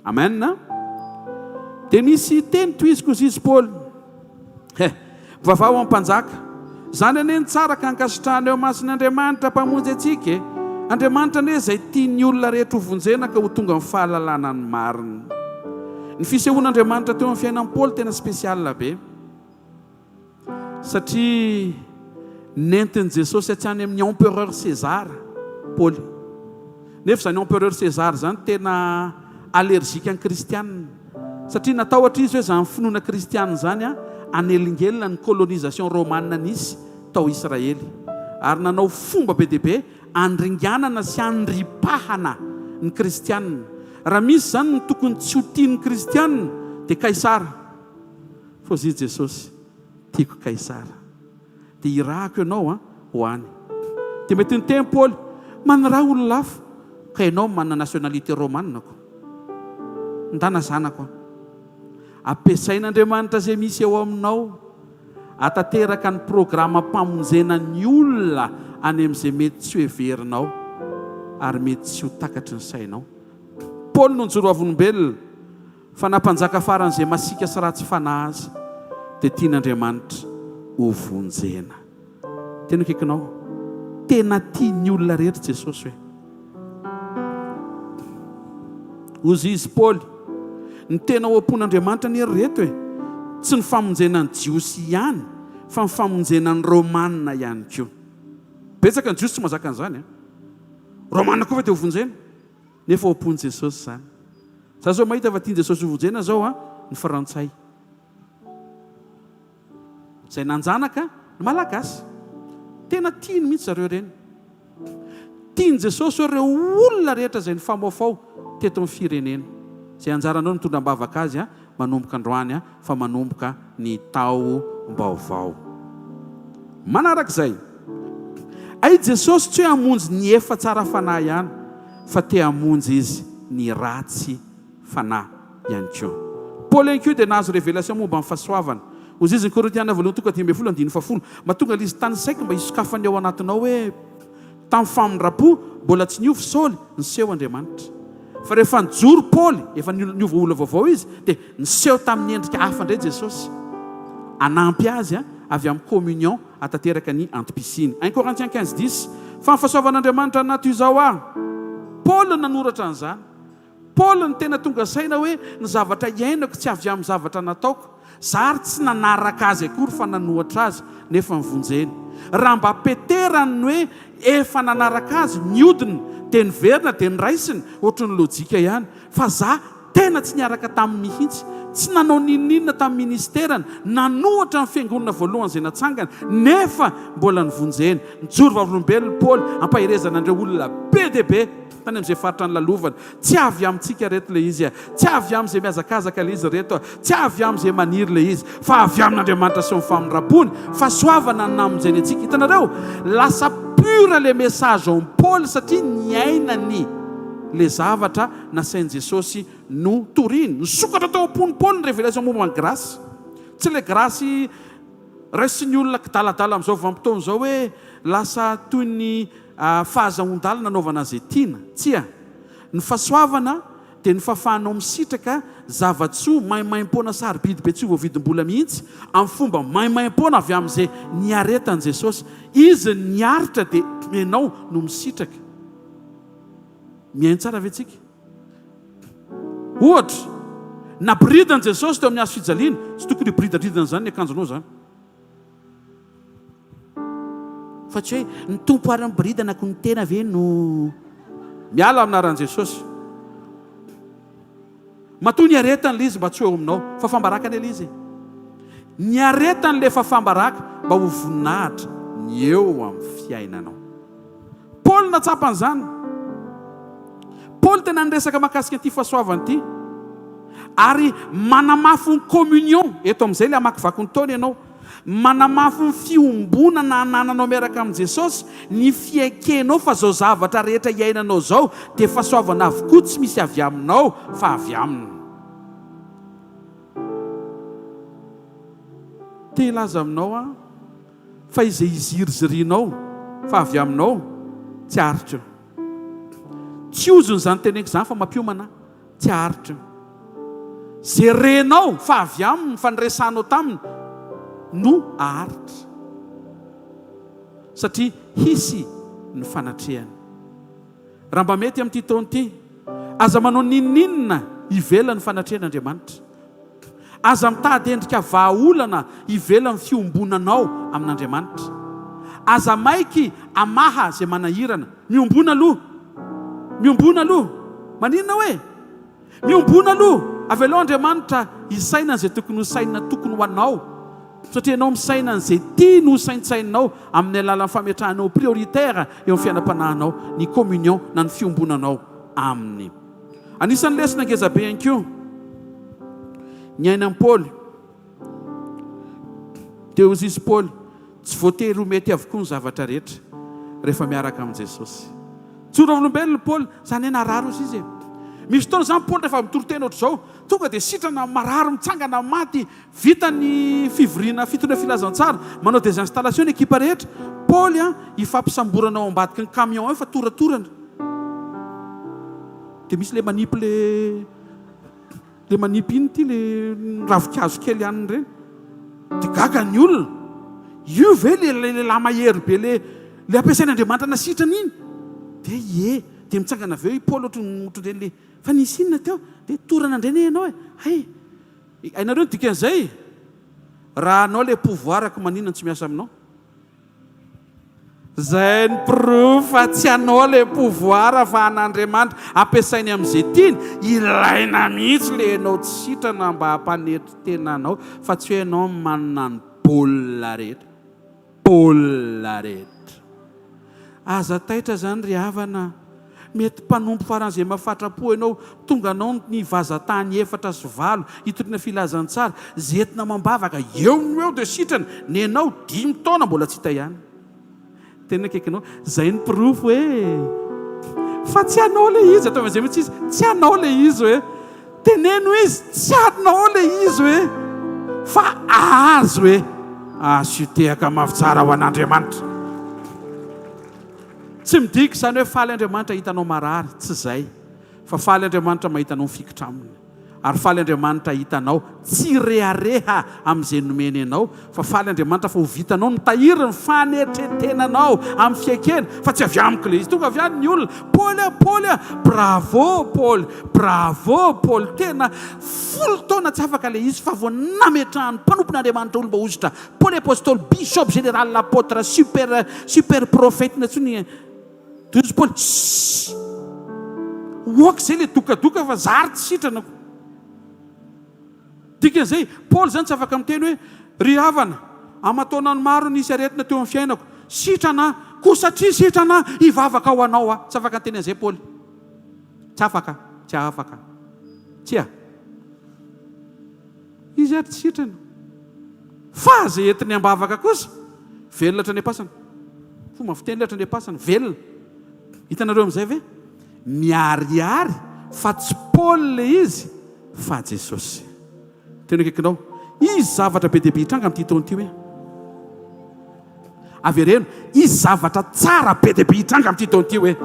Amen. Dia misy teny toy izy koa izy Paoly. Vavao amin'ny mpanjaka. Zany aneny tsara ka ankasitrahana eo masin'Andriamanitra mpamonjy antsika. Andriamanitra ane izay tiany olona rehetra ho vonjena ka ho tonga amin'ny fahalalana ny marina. Ny fisehoan'Andriamanitra teo amin'ny fiainan'i Paoly tena spesiala be. Satria nentin'i Jesosy hatrany amin'ny empereur César Paoly. Nefa zany empereur César zany tena allergique amin'ny kristianina. Satria natao ohatra izy hoe zany finoana kristianina zany anelingelina ny colonisation romane nisy tao Israely. Ary nanao fomba be dia be andringanana sy andripahana ny kristianina. Raha misy zany ny tokony tsy ho tian'ny kristianina dia Kaisara. Fa izy Jesosy tiako Kaisara. Dia irahako ianao ho any. Dia mety ny teny Paoly, manara olona lafa ka ianao manana nationalité romane ko. Ndana zanako. Ampiasain'Andriamanitra izay misy eo aminao atateraka ny programa mpamonjena ny olona any amin'izay mety tsy hoeverinao ary mety tsy ho takatry ny sainao. Paoly no nijoro avolombelona fa nampanjaka faran'izay masika sy ratsy fanahy azy dia tian'Andriamanitra ho vonjena. Tena kaikinao, tena tiany olona rehetra Jesosy hoe. Hozy izy Paoly, ny tena ho ampon'Andriamanitra ny reto hoe tsy ny famonjena ny jiosy ihany fa ny famonjena ny romanina ihany koa. Betsaka ny jiosy tsy mazaka an'izany. Romanina koa fa dia ho vonjena. Nefa ho ampon'i Jesosy zany. Za zao mahita fa tiany Jesosy ho vonjena zao ny Frantsay. Izay nanjanaka ny Malagasy. Tena tiany mihitsy zareo reny. Tiany Jesosy ireo olona rehetra izay ny famaofao teto amin'ny firenena. Izay anjaranao ny tondram-bavaka azy manomboka androany fa manomboka ny tao-baovao. Manarak'izay, ay Jesosy tsy hoe hamonjy ny efa tsara fanahy ihany fa te hamonjy izy ny ratsy fanahy ihany koa. Paoly ihany koa dia nahazo révélation momba amin'ny fahasoavana. Hozy izy ny Korintiana voalohany toko 10:10 mahatonga izy tany saika mba hisokafany ao anatinao hoe tamin'ny famindrapo mbola tsy niova Saoly niseho Andriamanitra. Fa rehefa nijoro Paoly, efa niova olona vaovao izy, dia niseho tamin'ny endrika hafa indray Jesosy. Anampy azy avy amin'ny communion atateraka ny antom-pisiny. 1 Corinthiens 15:10 fa ny fahasoavan'Andriamanitra anaty izao Paoly nanoratra an'izany. Paoly ny tena tonga saina hoe ny zavatra iainako tsy avy amin'ny zavatra nataoko. Zary tsy nanaraka azy akory fa nanohatra azy nefa mivonjeny. Raha mba peterany hoe efa nanaraka azy niodiny dia niverina dia niraisiny ohatry ny lojika ihany. Fa za tena tsy niaraka tamin'ny mihitsy, tsy nanao ninninona tamin'ny ministerany nanohatra ny fiangonana voalohany izay natsangana nefa mbola nivonjeny nijoro vavolombelona Paoly ampahirezanandreo olona be dia be tany amin'izay faritra ny lalovana tsy avy amintsika reto ilay izy tsy avy amin'izay miazakazaka ilay izy reto tsy avy amin'izay maniry ilay izy fa avy amin'Andriamanitra sy ny famindrapony fa soavana namonjeny antsika hitanareo lasa pura le message ao Paoly satria niainany le zavatra nasain'i Jesosy no toriny nisokatra tao am-pony Paoly ny révélation momba ny grâce tsy le grâce raisiny olona kidaladala amin'izao vanim-potoana izao hoe lasa toy ny fahazahoan-dala nanaovana izay tiana tsia ny fahasoavana dia ny fahafahanao misitraka zavatsoa maimaim-poana sarobidy be tsy voavidim-bola mihitsy amin'ny fomba maimaim-poana avy amin'izay niaretan'i Jesosy izy niaritra dia ianao no misitraka miaino tsara ve tsika ohatra nabridan'i Jesosy teo amin'ny hazo fijaliana tsy tokony bridadridana izany ny akanjonao izany fa tsy hoe ny tompo ary nybridana ko ny tena ve no miala aminaran'i Jesosy matoa niaretany le izy mba tsy eo aminao fa fambaraka ny le izy niaretany le fafambaraka mba ho voninahitra ny eo amin'ny fiainanao Paoly natsapan'izany Paoly tena niresaka mahakasika an'ity fahasoavana ity ary manamafy ny communion eto amin'izay le hamakivaky ny taona ianao manamafy ny fiombonana anananao miaraka amin'i Jesosy ny fiaikenao fa zao zavatra rehetra iainanao zao dia fahasoavana avokoa tsy misy avy aminao fa avy aminy te hilaza aminao fa izay izirizirinao fa avy aminao tsy aritra tsy ozony izany teneko izany fa mampiomana tsy aritra zay renao fa avy aminy fa niresanao taminy no aharitra satria hisy ny fanatrehany raha mba mety amin'ity taona ity aza manao ninninona ivela ny fanatrehan'Andriamanitra aza mitady endrika vahaolana ivela ny fiombonanao amin'Andriamanitra aza maiky amaha izay manahirana miombona aloha maninona hoe miombona aloha avelao Andriamanitra isaina izay tokony ho saina tokony ho anao satria ianao misaina an'izay tia no saintsainao amin'ny alalan'ny fametrahanao prioritaire eo amin'ny fiainam-panahinao ny communion na ny fiombonanao aminy anisan'ny lesona ngezabe ihany koa ny ainan'i Paoly dia ozy izy Paoly tsy voatery ho mety avokoa ny zavatra rehetra rehefa miaraka amin'i Jesosy tsy olombelona Paoly izany hoe narary ozy izy misy fotoana izany Paoly rehefa mitorotena ohatr'izao tonga dia sitrana marary mitsangana maty vita ny fivoriana fitondra filazantsara manao des installations ny ekipa rehetra Paoly ifampisamborana ao ambadiky ny camion fa toratorana dia misy le manipy le manipy iny ity le ravikazo kely ihany ireny dia gaga ny olona io ve le lamahery be le ampiasain'Andriamanitra nasitrana iny dia dia mitsangana avy eo i Paoly ohatrany le fa nisy inona teo dia torana indreny ianao ainareo ny dikan'izay raha anao le pouvoir ko maninona tsy miasa aminao zay ny proof fa tsy anao le pouvoir fa an'Andriamanitra ampiasainy amin'izay tiany ilaina mihitsy le anao tsy sitrana mba hampanetry tenanao fa tsy hoe ianao manana ny baolina rehetra aza taitra zany ry havana mety mpanompo faran'izay mahafatra-po ianao tonga anao ny vazatany 4 hitoriana filazantsara zetina mambavaka eo no eo dia sitrana ny anao 5 taona mbola tsy hita ihany tena kekinao zay ny proof hoe fa tsy anao le izy atao amin'izay mihitsy izy tsy anao le izy hoe teneno izy tsy anao le izy hoe fa azo hoe asitehaka mafy tsara ho an'Andriamanitra tsy midika izany hoe faly Andriamanitra hitanao marary tsy izay fa faly Andriamanitra mahitanao mifikitra aminy ary faly Andriamanitra hitanao tsy rehareha amin'izay nomeny ianao fa faly Andriamanitra fa ho vitanao mitahiry ny fanetretenanao amin'ny fiaikena fa tsy avy amiko le izy tonga avy any ny olona Paoly bravo Paoly tena 10 taona tsy afaka le izy fa vao nametrahany mpanompon'Andriamanitra olo mba ozitra Paoly apôstôly bishop général l'apôtre super prophète na tsony toy Paoly oaka izay le dokadoka fa zary tsy sitranako dikan'izay paoly zany tsy afaka miteny hoe ry havana amataonany maro nisy aretina teo amin'ny fiainako sitrana ko satria sitrana hivavaka ho anao a tsy afaka teny an'izay paoly tsy afaka tsy izy ary tsy sitrana fa zay entiny ambavaka kosa velona hatra ny apasana fomba fiteny lehatra ny apasana velona hitanareo amin'izay ve miariary fa tsy paoly le izy fa Jesosy tena akaikinao izy zavatra be dehibe hitranga amin'ity taona ity hoe avereno izy zavatra tsara be dehibe hitranga amin'ity taona ity hoe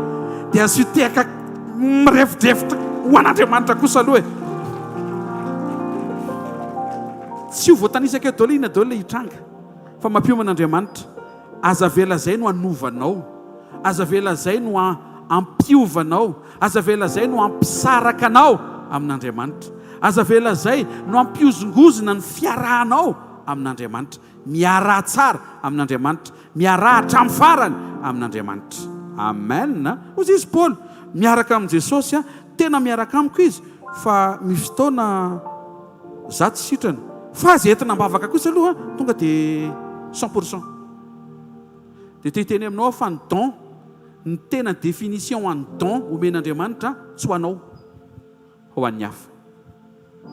dia azo fitehaka mirevidrevitra ho an'Andriamanitra kosa aloha e tsy ho voatanisaka eo daholo ina daholo le hitranga fa mampihoman'Andriamanitra aza vela zay no anovanao aza vela zay no ampiovanao aza vela zay no ampisaraka anao amin'Andriamanitra aza vela zay no ampiozongozona ny fiarahanao amin'Andriamanitra miara tsara amin'Andriamanitra miara hatramin'ny farany amin'Andriamanitra amen ozy izy Paoly miaraka amin'i Jesosy tena miaraka amiko izy fa misy fotoana za tsy sitrana fa zay entina mbavaka kosa aloha tonga dia 100%. dia teteny aminao fa ny don ny tena définition any don omen'Andriamanitra tsy ho anao ho an'ny hafa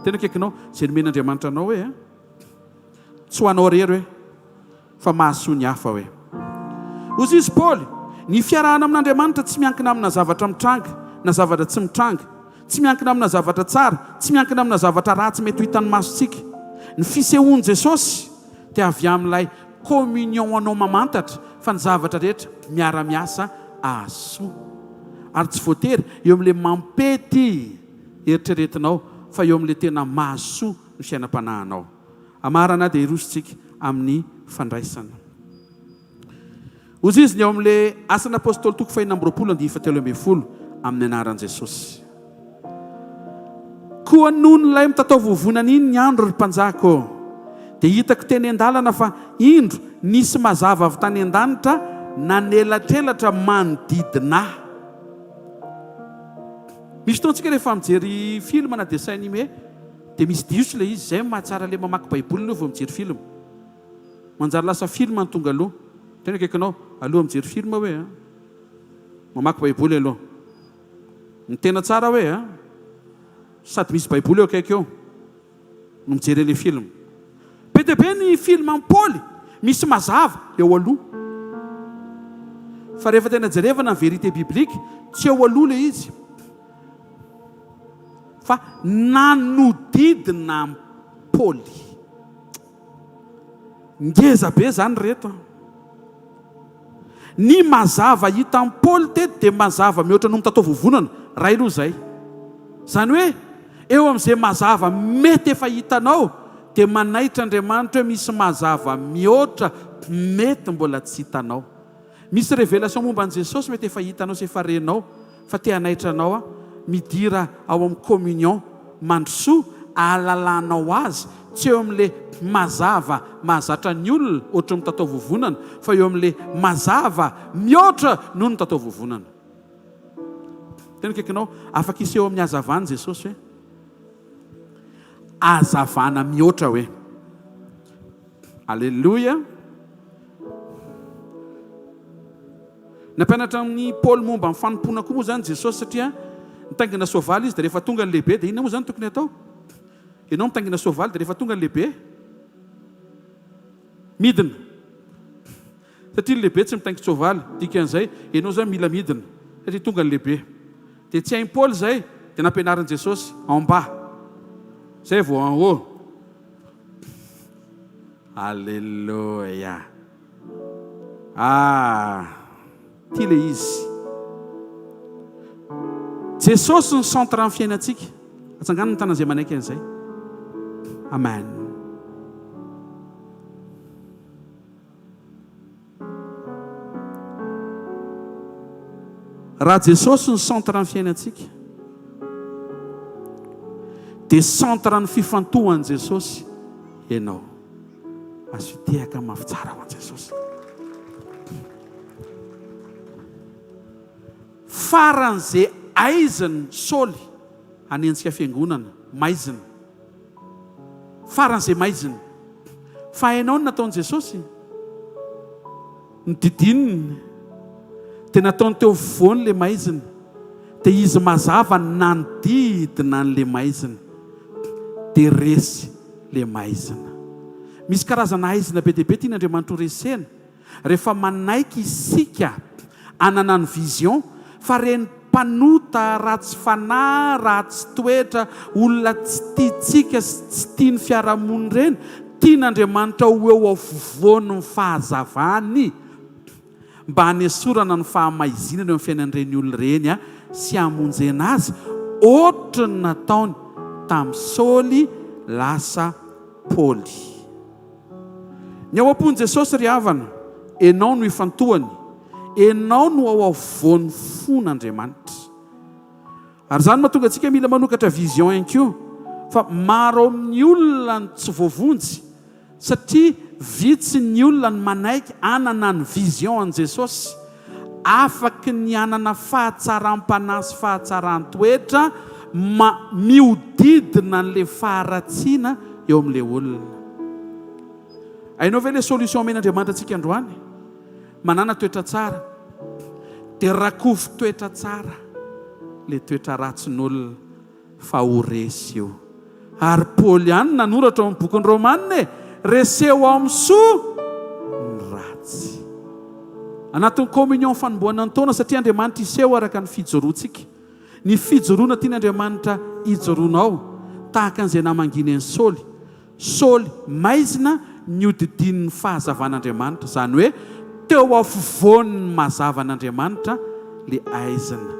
tena akaikinao zay nomen'Andriamanitra anao hoe tsy ho anao rery hoe fa mahasoa ny hafa hoe ozy izy Paoly ny fiarahana amin'Andriamanitra tsy miankina amina zavatra mitranga na zavatra tsy mitranga tsy miankina amina zavatra tsara tsy miankina amina zavatra ratsy mety ho hitan'ny masontsika ny fisehoan'i Jesosy dia avy amin'ilay communion anao mamantatra fa ny zavatra rehetra miara-miasa ahasoa ary tsy voatery eo amin'ilay mampety eritreretinao fa eo amin'ilay tena mahasoa ny fiainam-panahinao amarana dia irositsika amin'ny fandraisana ozy izy ny eo amin'ilay asan'ny apôstôly toko 2:7 amin'ny anaran'i Jesosy koa noho n'ilay mitatao vovonana iny ny andro ry mpanjako dia hitako teny an-dalana fa indro nisy mazava avy tany an-danitra nanelatrelatra manodidina misy fotoantsika rehefa mijery film na dessin animé dia misy diso ilay izy zay mahatsara le mamaky baiboly aloha vao mijery film manjary lasa film ny tonga aloha tena akaikinao aloha mijery film hoe mamaky baiboly aloha ny tena tsara hoe sady misy baiboly eo akaiky eo no mijery ilay film be dia be ny film amin'ny Paoly misy mazava eo aloha fa rehefa tena jerevana ny vérité biblique tsy eo aloha le izy fa nanodidina Paoly ngeza be zany reto ny mazava hita amin'ny Paoly teto dia mazava mihoatra no mitatao vovonana ray aloha zay zany hoe eo amin'izay mazava mety efa hitanao dia manaitra Andriamanitra hoe misy mazava mihoatra mety mbola tsy hitanao misy révélation momba an'i Jesosy mety efa hitanao sy efa renao fa te hanaitranao midira ao amin'ny communion mandrosoa ahalalanao azy tsy eo amin'ilay mazava mahazatra ny olona ohatra mitatao vovonana fa eo amin'ilay mazava mihoatra noho ny tatao vovonana tena kaikinao afaka iseho amin'ny hazavana Jesosy hoe hazavana mihoatra hoe alleluia nampianatra amin'ny Paoly momba amin'ny fanompona koa moa zany Jesosy satria nitaingina soavaly izy dia rehefa tonga ny lehibe dia inona moa zany tokony atao ianao mitaingina soavaly dia rehefa tonga ny lehibe midina satria ny lehibe tsy mitaingina soavaly dikan'izay ianao zany mila midina satria tonga ny lehibe dia tsy hainy Paoly zay dia nampianaran'i Jesosy en bas zay vao en haut alleluia ty le izy Jesosy ny centre amin'ny fiainantsika atsangana ny tana izay manaiky an'izay amen raha Jesosy ny centre amin'ny fiainantsika dia centre ny fifantohan'i Jesosy ianao azo fitehaka mafy tsara ho an'i Jesosy faran'izay aiziny Saoly hanenjika fiangonana maizina faran'izay maizina fa hainao ny nataon'i Jesosy ny didininy dia nataony teo voany le maizina dia izy mazava nanodidina n'le maizina dia resy le maizina. Misy karazana aizina be deaibe tia n'Andriamanitra ho resena rehefa manaiky isika anana ny vision fa reny mpanota ratsy fanahy ratsy toetra olona tsy tiatsika tsy tia ny fiarahamoniny ireny tia n'Andriamanitra ho eo afovoany ny fahazavany mba hanesorana ny fahamaizinana eo amin'ny fiainan'ireny olona ireny sy hamonjena azy ohatry ny nataony tamin'ny Saoly lasa Paoly. Ny ao am-pon'i Jesosy ry havana, ianao no ifantohany, ianao no ao afovoan'ny fon'Andriamanitra. Ary izany mahatonga antsika mila manokatra vision ihany koa fa maro amin'ny olona tsy voavonjy satria vitsy ny olona ny manaiky anana ny vision an' Jesosy afaky ny anana fahatsaram-panahy sy fahatsaran-toetra miodidina n'le faharatsiana eo amin'ilay olona. Hainao ve ilay solution men'Andriamanitra antsika androany? Manana toetra tsara dia rakofy toetra tsara le toetra ratsin'olona fa ho resy io. Ary Paoly ihany nanoratra ao amin'ny bokin'ny Romanina reseo amin'ny soa ny ratsy. Anatin'ny communion fanomboana ny taona satria Andriamanitra hiseo araka ny fijoroantsika. Ny fijoroana tian'Andriamanitra hijoroanao tahaka an'izay namanginy an'i Saoly. Saoly maizina ny odidinin'ny fahazavan'Andriamanitra, izany hoe teo afovoan'ny mazava an'Andriamanitra le aizina.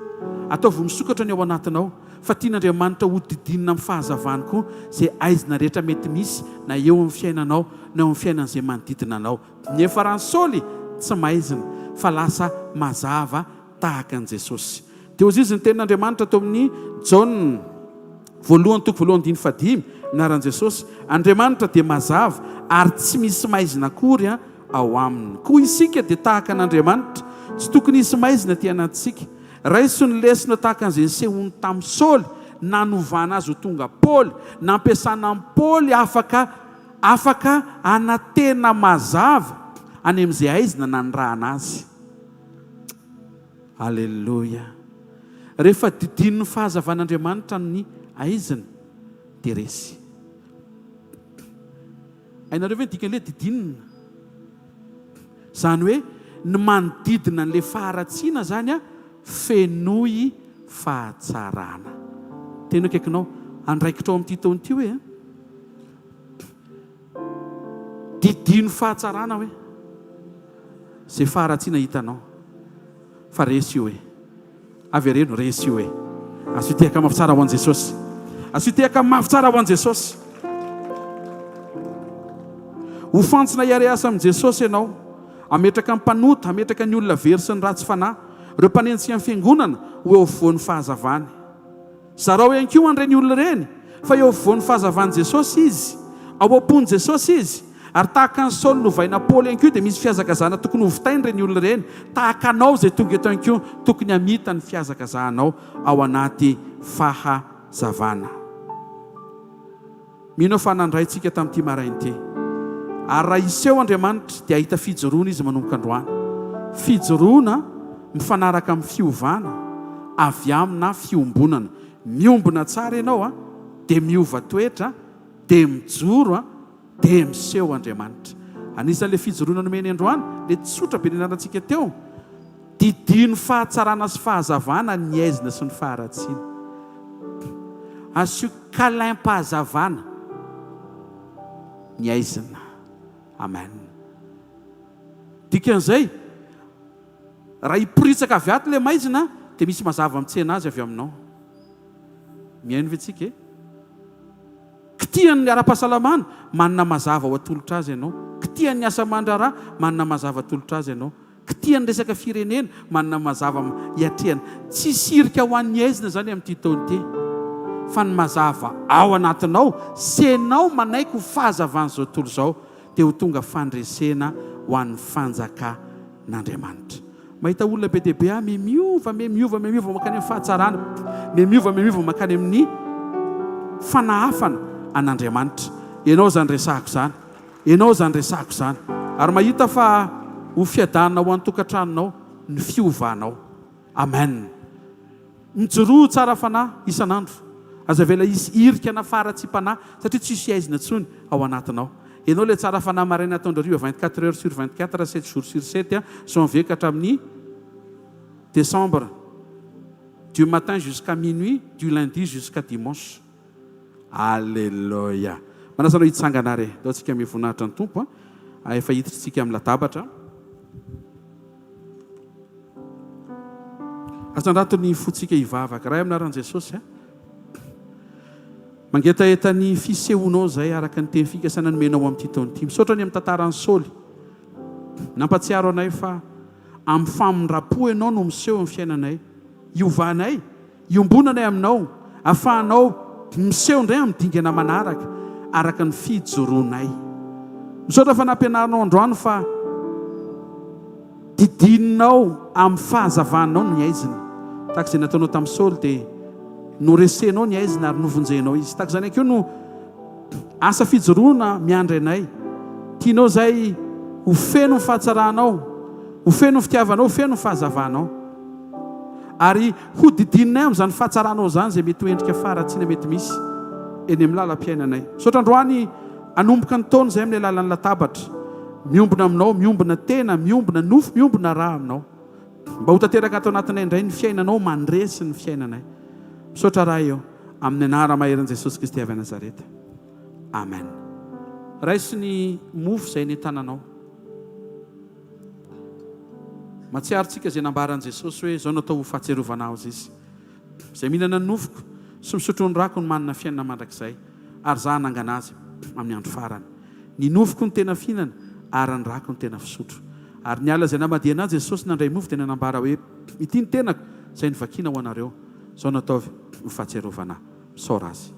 Ataovy misokatra ny ao anatinao fa tian'Andriamanitra hodidinina amin'ny fahazavany koa izay aizina rehetra mety misy na eo amin'ny fiainanao na eo amin'ny fiainan'izay manodidina anao. Nefa raha ny Saoly tsy maizina fa lasa mazava tahaka an'i Jesosy. Dia hozy izy ny tenin'Andriamanitra tao amin'ny Jaona 1:25 minaran'i Jesosy, Andriamanitra dia mazava ary tsy misy maizina akory ao aminy. Koa isika dia tahaka an'Andriamanitra, tsy tokony hisy maizina ty anatintsika. Raiso ny lesona tahaka an'izay nisehony tamin'ny Saoly, nanovana azy ho tonga Paoly, nampiasana amin'ny Paoly afaka anatena mazava any amin'izay aizina nanirahana azy. Alleluia. Rehefa didinin'ny fahazavan'Andriamanitra ny aizina dia resy. Hainareo ve dikan'ilay didinina? Izany hoe ny manodidina n'ilay faharatsiana izany fenoy fahatsarana. Tena akaikinao andraikitra ao amin'ity taona ity hoe didino fahatsarana hoe izay faharatsiana hitanao fa resy io hoe avy reno resy io hoe azo hitehaka mafy tsara ho an'i Jesosy, azo hitehaka mafy tsara ho an'i Jesosy. Ho fantsina hiary asa amin'i Jesosy ianao, ametraka amin'ny mpanota, ametraka ny olona very sy ny ratsy fanahy, ireo mpanenjika amin'ny fiangonana ho eo afovoan'ny fahazavany. Zarao ihany koa an'ireny olona ireny fa eo afovoan'ny fahazavan'i Jesosy izy, ao am-pon'i Jesosy izy. Ary tahaka ny Saoly novaina Paoly ihany koa dia misy fiazakazahana tokony ho vitainy ireny olona ireny. Tahaka anao izay tonga eto ihany koa tokony hamita ny fiazakazahanao ao anaty fahazavana. Mino fa nandrayntsika tamin'ity marain'ity. Ary raha hiseo Andriamanitra dia ahita fijoroana izy manomboka androany. Fijoroana mifanaraka amin'ny fiovana avy amina fiombonana. Miombona tsara ianao dia miova toetra, dia mijoro, dia miseho Andriamanitra. Anisan'ilay fijoroana nomeny androany, ilay tsotra be nianarantsika teo, didino fahatsarana sy fahazavana ny aizina sy ny faharatsiana. Asio kalaim-pahazavana ny aizina. Amen. Dikan'izay, raha hiporitsaka avy ato ilay maizina dia misy mazava mitsena azy avy aminao. Miaino ve tsika? Kitian'ny ara-pahasalamana manana mazava ho atolotra azy ianao. Kitian'ny asa aman-draharaha manana mazava atolotra azy ianao. Kitian'ny resaka firenena manana mazava hiatrehana. Tsy sirika ho an'ny aizina izany amin'ity taona ity fa ny mazava ao anatinao senao manaiky ho fahazavan'izao tontolo izao dia ho tonga fandresena ho an'ny fanjakan'Andriamanitra. Mahita olona be deaibe miova makany amin'ny fahatsarana, miova makany amin'ny fanahafana an'Andriamanitra. ianao zany resahako zany, ianao zany resahako zany. Ary mahita fa ho fiadanana ho an-tokantranonao ny fiovanao. Amen. Mijoroa tsara fanahy isan'andro. Aza vela isy irika na fara-tsi-panahy satria tsisy aizina tsony ao anatinao. Ianao le tsara fanahy maraina ataondreo 24 heures sur 24, 7 jours sur 7, janvier ka hatramin'ny décembre, du matin jusqu'à minuit, du lundi jusqu'à dimanche. Alléluia. Manasanao hitsangana re. Dao tsika mivoninahitra ny tompo. Efa hiditsika amin'ny latabatra. Asandrato ny fotsika hivavaka. Raha aminaran'i Jesosy. Mangetaeta ny fisehoanao zay araka ny teny fikasana nomenao amin'ity taona ity. Misaotra ny amin'ny tantaran'ny Saoly. Nampatsiaro anay fa amin'ny famindrapo ianao no miseho amin'ny fiainanay. Iovanay, iombonanay aminao, ahafahanao miseho indray amin'ny dingana manaraka araka ny fijoroanay. Misaotra fa nampianaranao androany fa didininao amin'ny fahazavanao ny aiziny. Tahaka izay nataonao tamin'ny Saoly dia noresenao ny aizina ary novonjenao izy. Tahaka izany akeo no asa fijoroana miandry anay. Tianao zay ho feno ny fahatsaranao, ho feno ny fitiavanao, ho feno ny fahazavanao. Ary ho didininay amin'izany fahatsaranao zany zay mety ho endrika faratsiana mety misy eny amin'ny lalam-piainanay. Misaotra androany anomboka ny taona zay amin'ny lalan'ny latabatra, miombona aminao, miombona tena, miombona nofo, miombona raha aminao. Mba ho tanteraka ato anatinay indray ny fiainanao, mandresy ny fiainanay. Misaotra raha eo amin'ny anara maheran'i Jesosy Kristy avy Nazareta. Amen. Raisy ny mofo zay ny tananao. Matsiarintsika zay nambaran'i Jesosy hoe zao natao ho fahatserovana azy izy. Zay mihinana ny nofoko sy misotro ny rako no manana fiainana mandrakizay, ary za nangana azy amin'ny andro farany. Ny nofoko ny tena fihinana ary ny rako ny tena fisotro. Ary ny ala zay namadiana Jesosy nandray mofo tena nambara hoe ity ny tenako zay nivakiana ho anareo. Zao natao ho fahatserovana. Misaora azy.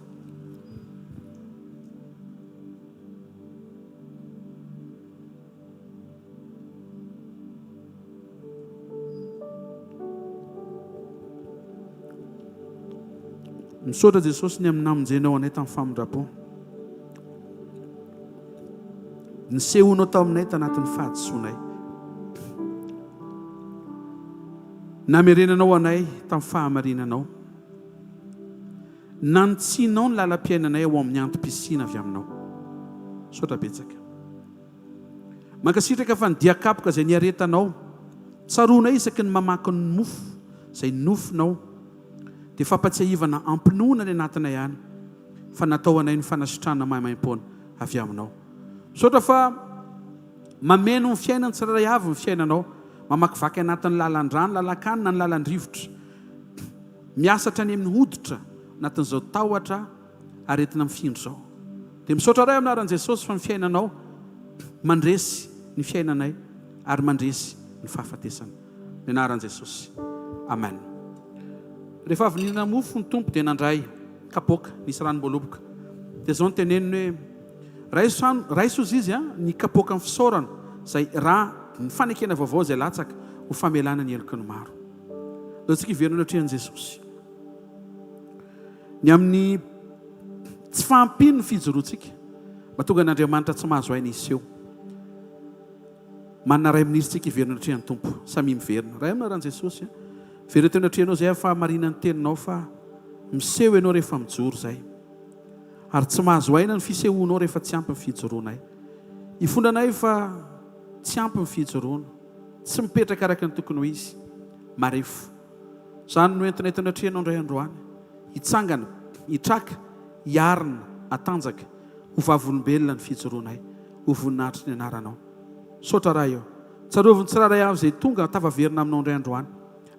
Misaotra Jesosy ny amin'ny namonjenao anay tamin'ny famindrapo. Nisehonao tao aminay tanatin'ny fahadisoanay. Namerenanao anay tamin'ny fahamarinanao. Nantsianao ny lalam-piainanay ao amin'ny antom-pisina avy aminao. Misaotra betsaka. Mankasitraka fa ny diakapoka zay niaretanao, tsaroanay isaky ny mamaky ny mofo zay nofinao. Dia fampatsiahivana ampinoana ny anatinay ihany fa natao anay ny fanasitrana mahamaim-poana avy aminao. Misaotra fa mameno ny fiainana tsirairay avy ny fiainanao, mamakivaky anatin'ny lalan-drano, lalan-kanina, ny lalan-drivotra, miasatra any amin'ny hoditra anatin'izao tahotra aretina mifindro zao. Dia misaotra ray aminaran'i Jesosy fa ny fiainanao mandresy ny fiainanay ary mandresy ny fahafatesana. Ny anaran'i Jesosy. Amen. Rehefa avy nihinana mofo ny tompo dia nandray kapoaka nisy ranom-boaloboka. Dia zao ny teneniny hoe raiso izy ny kapoaka ny fisaorana zay raha ny fanekena vaovao zay latsaka ho famelana ny heloky ny maro. Dao tsika iverina atrehan'i Jesosy. Ny amin'ny tsy fahampino ny fijoroantsika mba tonga n'Andriamanitra tsy mahazo aina hiseo. Manana ray ministry tsika iverina atrehan'ny tompo samy miverina. Ray aminaran'i Jesosy. Verina teo atrehanao zay fa marinany teninao fa miseho ianao rehefa mijoro zay. Ary tsy mahazo aina ny fisehoanao rehefa tsy ampy ny fijoroanay. Ifondranay fa tsy ampy ny fijoroana, tsy mipetraka araka ny tokony ho izy. Marefo. Zany no entinay teo atrehanao indray androany. Hitsangana, hitraka, hiarina, atanjaka, ho vavolombelona ny fijoroanay, ho voninahitry ny anaranao. Saotra raha eo. Tsaroviny tsiraray avy zay tonga tavaverina aminao indray androany.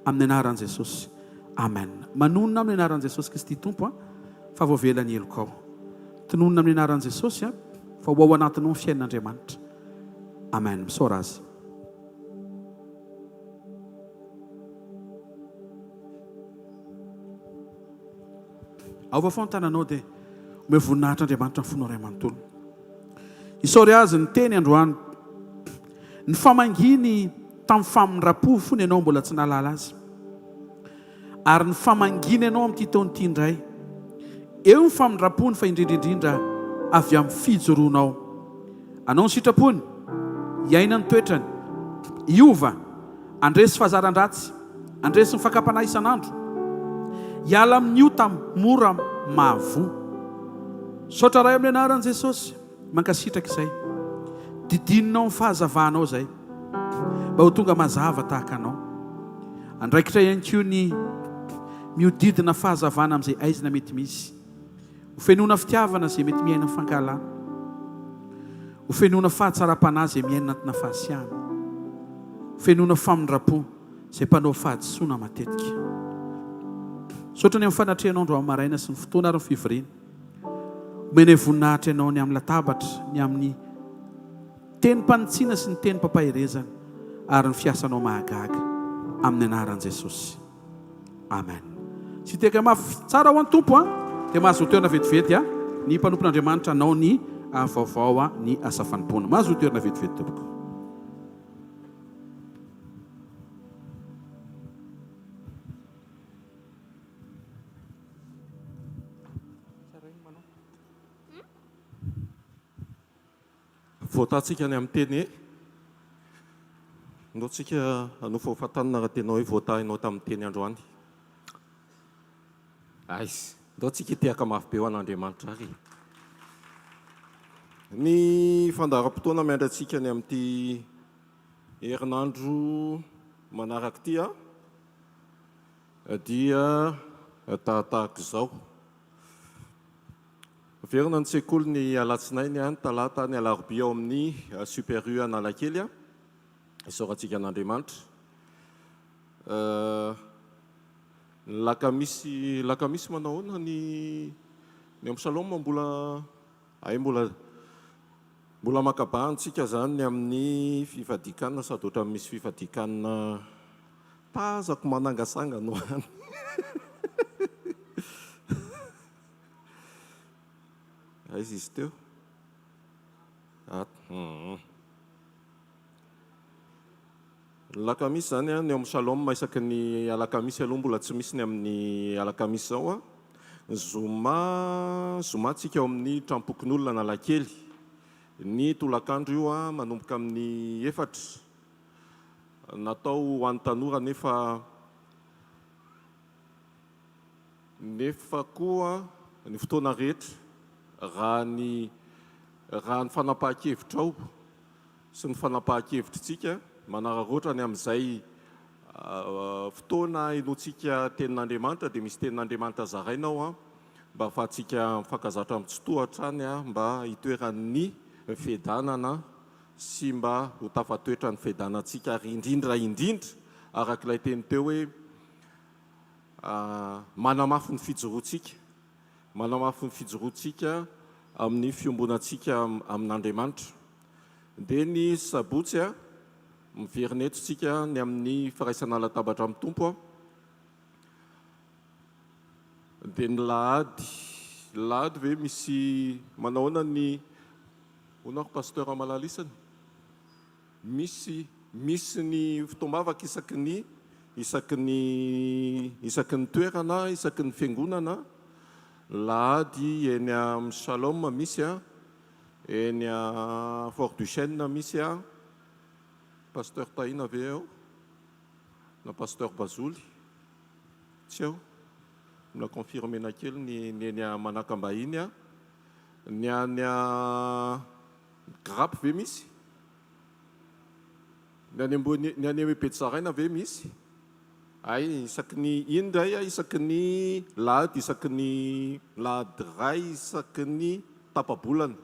Amin'ny anaran'i Jesosy. Amen. Manonona amin'ny anaran'i Jesosy Kristy tompo fa voavela ny helokao. Tinonona amin'ny anaran'i Jesosy fa ho ao anatinao ny fiainan'Andriamanitra. Amen. Misaora azy. Ao foana tananao dia omeo voninahitr'Andriamanitra ny fonao ray amanontolo. Isaory azy ny teny androany. Ny famanginy tamin'ny famindrapo fony ianao mbola tsy nalala azy. Ary ny famangina ianao amin'ity taona ity indray. Eo ny famindrapony fa indrindraindrindra avy amin'ny fijoroanao. Anao ny sitrapony, iaina ny toetrany, iova, andresy fahazaran-dratsy, andresy ny fakapanahy isan'andro. Hiala amin'ny ota mora mahavoa. Saotra ray amin'ny anaran'i Jesosy, mankasitraka izay. Didininao ny fahazavanao izay, mba ho tonga mazava tahaka anao. Andraikitra ihany koa ny miodidina fahazavana amin'izay aizina mety misy. Ho fenoana fitiavana izay mety miaina amin'ny fankalana. Ho fenoana fahatsara-panahy izay miaina anatina fahasiahana. Ho fenoana famindram-po izay mpanao fahadisoana matetika. Saotra ny amin'ny fanatrehanao andro amin'ny maraina sy ny fotoana ary ny fivoriana. Omena voninahitra ianao ny amin'ny latabatra, ny amin'ny teny-panitsiana sy ny teny-pampaherezana ary ny fiasanao mahagaga amin'ny anaran'i Jesosy. Amen. Sy teka mafy tsara ho an'ny tompo dia mahazo toerana vetivety ny mpanompon'Andriamanitra anao ny vaovao ny asa fanompoana. Mahazo toerana vetivety tompoko. Voatantsika ny amin'ny teny ndao tsika anofa ho fatanana raha tenao hoe voatahinao tamin'ny teny androany. Aizy, ndao tsika tehaka mafy be ho an'Andriamanitra ary. Ny fandaharam-potoana miandratsika ny amin'ity herinandro manaraka ity dia tahaka izao. Verina ny sekoly ny alatsinainy ny talata ny alarobia ao amin'ny super U Analakely isaorantsika an'Andriamanitra. Lakamisy manao ahoana ny amin'ny saloma mbola makabahantsika zany ny amin'ny fifadikanana sady ohatra misy fifadikanana tazako manangasanga no any. Aizy izy teo. Lakamisy zany ny amin'ny saloma isaky ny alakamisy aloha mbola tsy misy ny amin'ny alakamisy zao zoma tsika ao amin'ny trampokon'olona Analakely. Ny tolakandro io manomboka amin'ny 4 natao ho an'ny tanora nefa koa ny fotoana rehetra raha ny fanapahan-kevitra ao sy ny fanapahan-kevitritsika manararoatra ny amin'izay fotoana inoantsika tenin'Andriamanitra dia misy tenin'Andriamanitra zarainao mba ahafahantsika mifankazatra amin'ny tsitohatra any mba hitoeran'ny fiadanana sy mba ho tafatoetra ny fiadanantsika ary indrindra arak'ilay teny teo hoe manamafy ny fijoroantsika. Manamafy ny fijoroantsika amin'ny fiombonantsika amin'Andriamanitra. Dia ny sabotsy miverinetotsika ny amin'ny firaisana latabatra amin'ny tompo. Dia ny lahady ve misy manahoana ny onako pasteur malalisany misy ny fitombavaka isaky ny toerana isaky ny fiangonana. Lahady eny amin'ny Shalom misy eny Fort du Chêne misy pasteur Tahina ve ao na pasteur Bazoly tsy ao mila confirmena kely ny eny Manakambahiny ny any Grappe ve misy ny any Betsaraina ve misy. Ay isaky ny indray isaky ny lahady isaky ny lahady ray isaky ny tapabolana.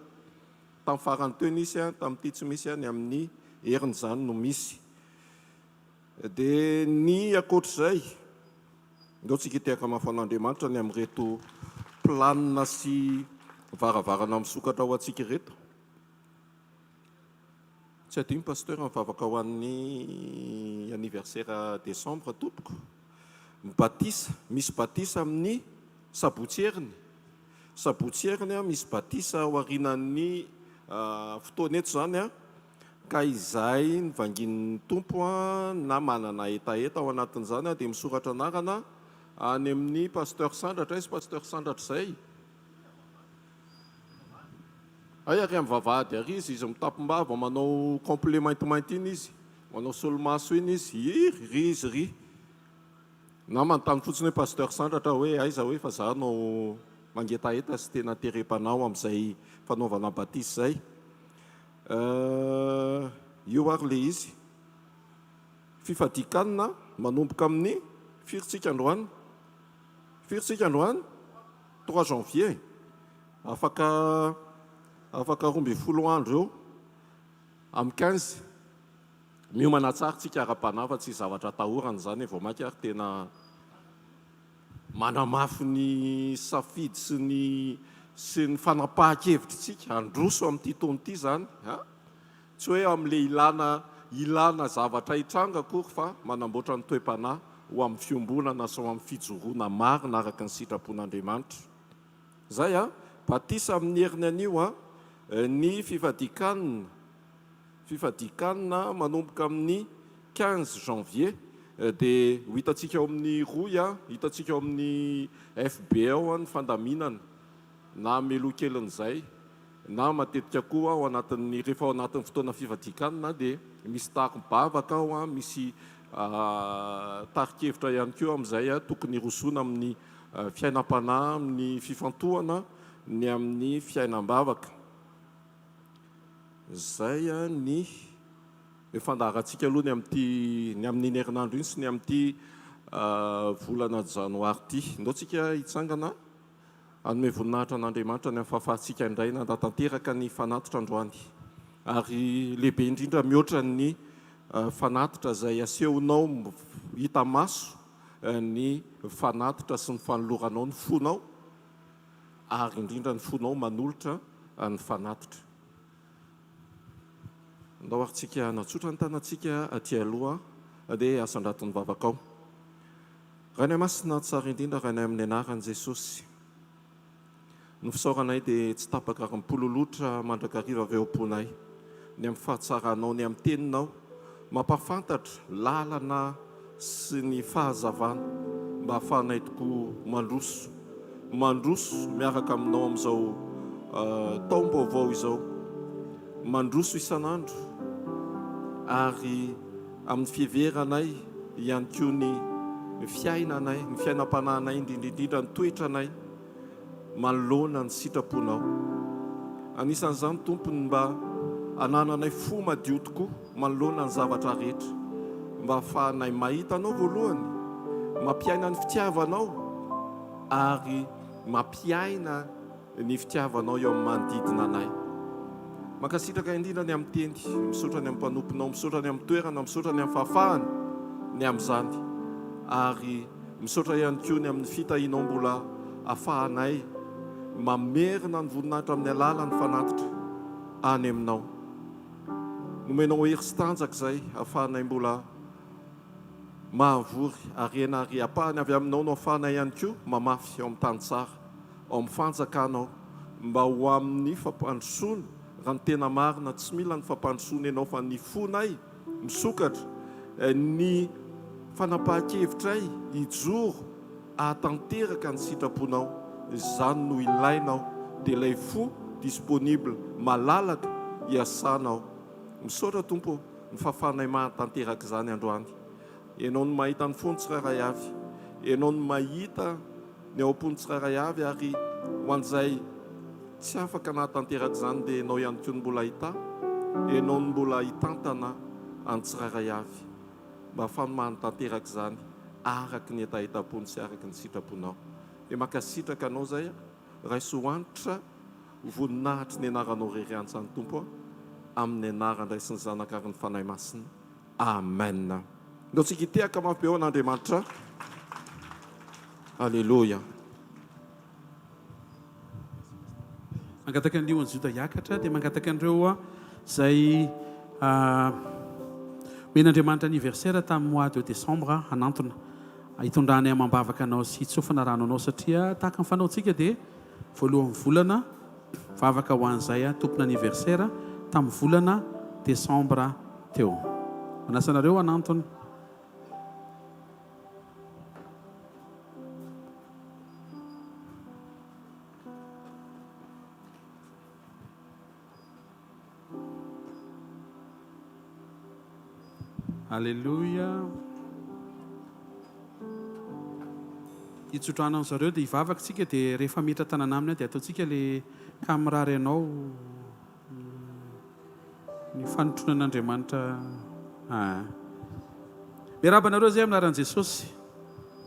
Tamin'ny farany teo nisy tamin'ity tsy misy ny amin'ny heriny zany no misy. Dia ny akoatr'izay ndao tsika tehaka mafy an'Andriamanitra ny amin'reto planina sy varavarana misokatra ho antsika reto. Tsy adino pasteur mivavaka ho an'ny anniversaire décembre tompoko. Misy batisa amin'ny sabotsieriny. Sabotsieriny misy batisa ao aorianan'ny fotoana eto zany ka izay ny vangin'ny tompo na manana etaeta ao anatin'izany dia misoratra anarana any amin'ny pasteur sandratra izy pasteur sandratra izay. ay ary amin'ny vavahady ary izy mitapom-bava manao complet maintimainty iny izy manao solomaso iny izy ry izy ry na manontany fotsiny hoe pasteur sandratra hoe aiza hoe fa za no mangetaeta sy tena terem-panao amin'izay fanaovana batisy zay io ary le izy fifadikanina manomboka amin'ny firytsika androany 3 janvier afaka 12 andro eo amin'ny 15 miomana tsara tsika ara-panava tsy zavatra tahorana zany vao mainka ary tena manamafy ny safidy sy ny fanapahan-kevitrytsika androso amin'ity taona ity zany tsy hoe amin'le ilana zavatra hitranga akory fa manamboatra ny toe-panahy ho amin'ny fiombonana sy ho amin'ny fijoroana marina araka ny sitrapon'Andriamanitra zay batisa amin'ny heriny anio ny fifadikanina manomboka amin'ny 15 janvier dia ho hitantsika ao amin'ny roy hitantsika ao amin'ny FBO ny fandaminana na melokelin'izay na matetika koa rehefa ao anatin'ny fotoana fifadikanina dia misy tarim-bavaka ao misy tarikevitra ihany koa amin'izay tokony rosoana amin'ny fiainam-panahy amin'ny fifantohana ny amin'ny fiainam-bavaka zay ny fandaharantsika aloha ny amin'ny herinandro iny sy ny amin'ity volana janoary ity ndaotsika hitsangana anome voninahitra an'Andriamanitra ny amin'ny fahafahantsika indray nandatanteraka ny fanatitra androany ary lehibe indrindra mihoatra ny fanatitra izay asehonao hita maso ny fanatitra sy ny fanoloranao ny fonao ary indrindra ny fonao manolotra ny fanatitra ndao arytsika natsotra ny tanantsika aty aloha dia asandraton'ny vavakao raha ny masina tsara indrindra raha ny amin'ny anaran'i Jesosy ny fisaoranay dia tsy tapaka ary mipololotra mandrakariva avy eo am-ponay ny amin'ny fahatsaranao ny amin'ny teninao mampafantatra lalana sy ny fahazavana mba hahafahanay tokoa mandroso miaraka aminao amin'izao taom-baovao izao mandroso isan'andro ary amin'ny fiheveranay ihany koa ny fiainanay ny fiainam-panahinay indrindrindrindra ny toetranay manoloana ny sitraponao anisan'izany tompony mba anananay fo madio tokoa manoloana ny zavatra rehetra mba hahafahanay mahita anao voalohany mampiaina ny fitiavanao ary mampiaina ny fitiavanao eo amin'ny manodidina anay mankasitraka indrindra ny amin'ny teny misaotra ny amin'ny mpanomponao misaotra ny amin'ny toerana misaotra ny amin'ny fahafahany ny amin'izany ary misaotra ihany koa ny amin'ny fitahinao mbola ahafahanay mamerina ny voninahitra amin'ny alalan'ny fanatitra any aminao nomenao hery sy tanjaka izay ahafahanay mbola mahavory arena ary apahany avy aminao no ahafahanay ihany koa mamafy ao amin'ny tany tsara ao amin'ny fanjakanao mba ho amin'ny fampandrosoana raha ny tena marina tsy mila ny fampandrosoana ianao fa ny fonay misokatra ny fanapahan-kevitray hijoro ahatanteraka ny sitraponao izany no ilainao dia ilay fo disponible malalaka hiasanao misaotra tompo ny fahafahanay mahatanteraka izany androany ianao no mahita ny fony tsiraray avy ianao no mahita ny ao am-pony tsiraray avy ary ho an'izay tsy afaka nahatanteraka izany dia ianao ihany koa ny mbola hita ianao no mbola hitantana any tsiraray avy mba ahafany mahanatanteraka izany araka ny hetaheta-pony sy araka ny sitraponao dia makasitraka anao zay raiso hoanitra voninahitry ny anaranao rery-antsany tompo amin'ny anaran-dray sy ny zanaka ary ny fanahy masina amen ndao tsika hitehaka mafy be ao an'Andriamanitra alleloia mangataka an'io ny juda hiakatra dia mangataka an'ireo izay men'Andriamanitra anniversaire tamin'ny mois de décembre hanantona hitondrany amam-bavaka anao sy hitsofana rano anao satria tahaka ny fanaontsika dia voalohan'ny volana vavaka ho an'izay tompona anniversaire tamin'ny volana décembre teo manasanareo hanantona Alléluia. Itsotrana zareo dia hivavaka tsika dia rehefa miditra tanàna aminy dia ataontsika le kamirary anao ny fanotronan'Andriamanitra. Miarabanareo zay amin'ny anaran'i Jesosy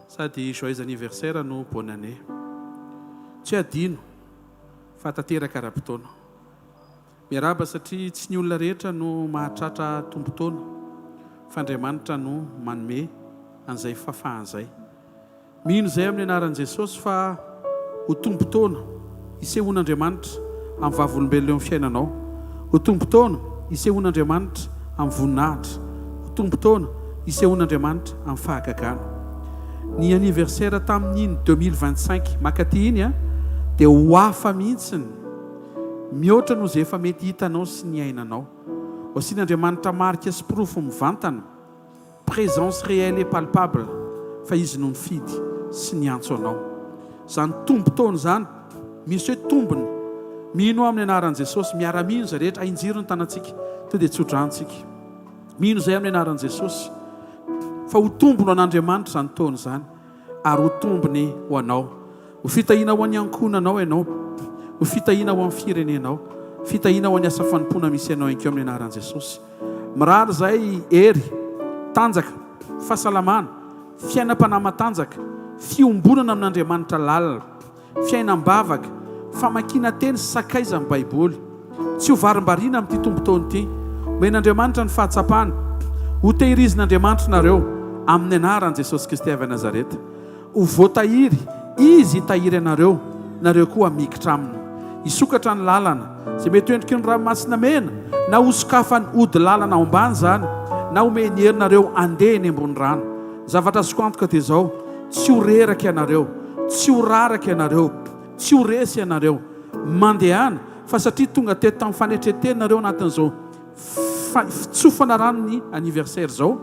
sady joyeux anniversaire no bonne année. Tsy adino fa tanteraka ara-potoana. Miaraba satria tsy ny olona rehetra no mahatratra tombontona fa Andriamanitra no manome an'izay fahafahan'izay. Mino izay amin'ny anaran'i Jesosy fa ho tombontona hisehoan'Andriamanitra amin'ny vavolombelona eo amin'ny fiainanao. Ho tombontona hisehoan'Andriamanitra amin'ny voninahitra. Ho tombontona hisehoan'Andriamanitra amin'ny fahagagana. Ny anniversaire tamin'iny 2025 makaty iny dia ho hafa mihitsiny mihoatra noho izay efa mety hitanao sy ny ainanao. Asian'Andriamanitra marika sy profo mivantana, présence réelle et palpable fa izy no mifidy sy ny antso anao. Izany tombontona izany misy hoe tombony. Mino amin'ny anaran'i Jesosy, miara-mino izay rehetra, ainjiro ny tanantsika to dia tsotrantsika. Mino izay amin'ny anaran'i Jesosy fa ho tombony an'Andriamanitra izany taona izany ary ho tombony ho anao. Ho fitahiana ho an'ny ankonanao ianao, ho fitahiana ho amin'ny firenenao, fitahiana ho an'ny asa fanompoana misy ianao inkeo amin'ny anaran'i Jesosy. Mirary izay hery, tanjaka, fahasalamana, fiainam-panamatanjaka, fiombonana amin'Andriamanitra lalina, fiainam-bavaka, famakiana teny sy sakaiza amin'ny Baiboly. Tsy ho varim-bariana amin'ity tombontona ity. Omen'Andriamanitra ny fahatsapana, ho tehirizin'Andriamanitra nareo amin'ny anaran'i Jesosy Kristy avy Nazareta. Ho voatahiry, izy hitahiry anareo, nareo koa mikitra aminy. Hisokatra ny lalana, izay mety endriky ny ranomasina mena, na hosokafany ody lalana ao ambany izany, na omeny herinareo andeha eny ambony rano. Zavatra azoko antoka dia izao, tsy ho reraka ianareo, tsy ho raraka ianareo, tsy ho resy ianareo mandehana, fa satria tonga teto tamin'ny fanetretenareo anatin'izao fitsofana rano ny anniversaire izao,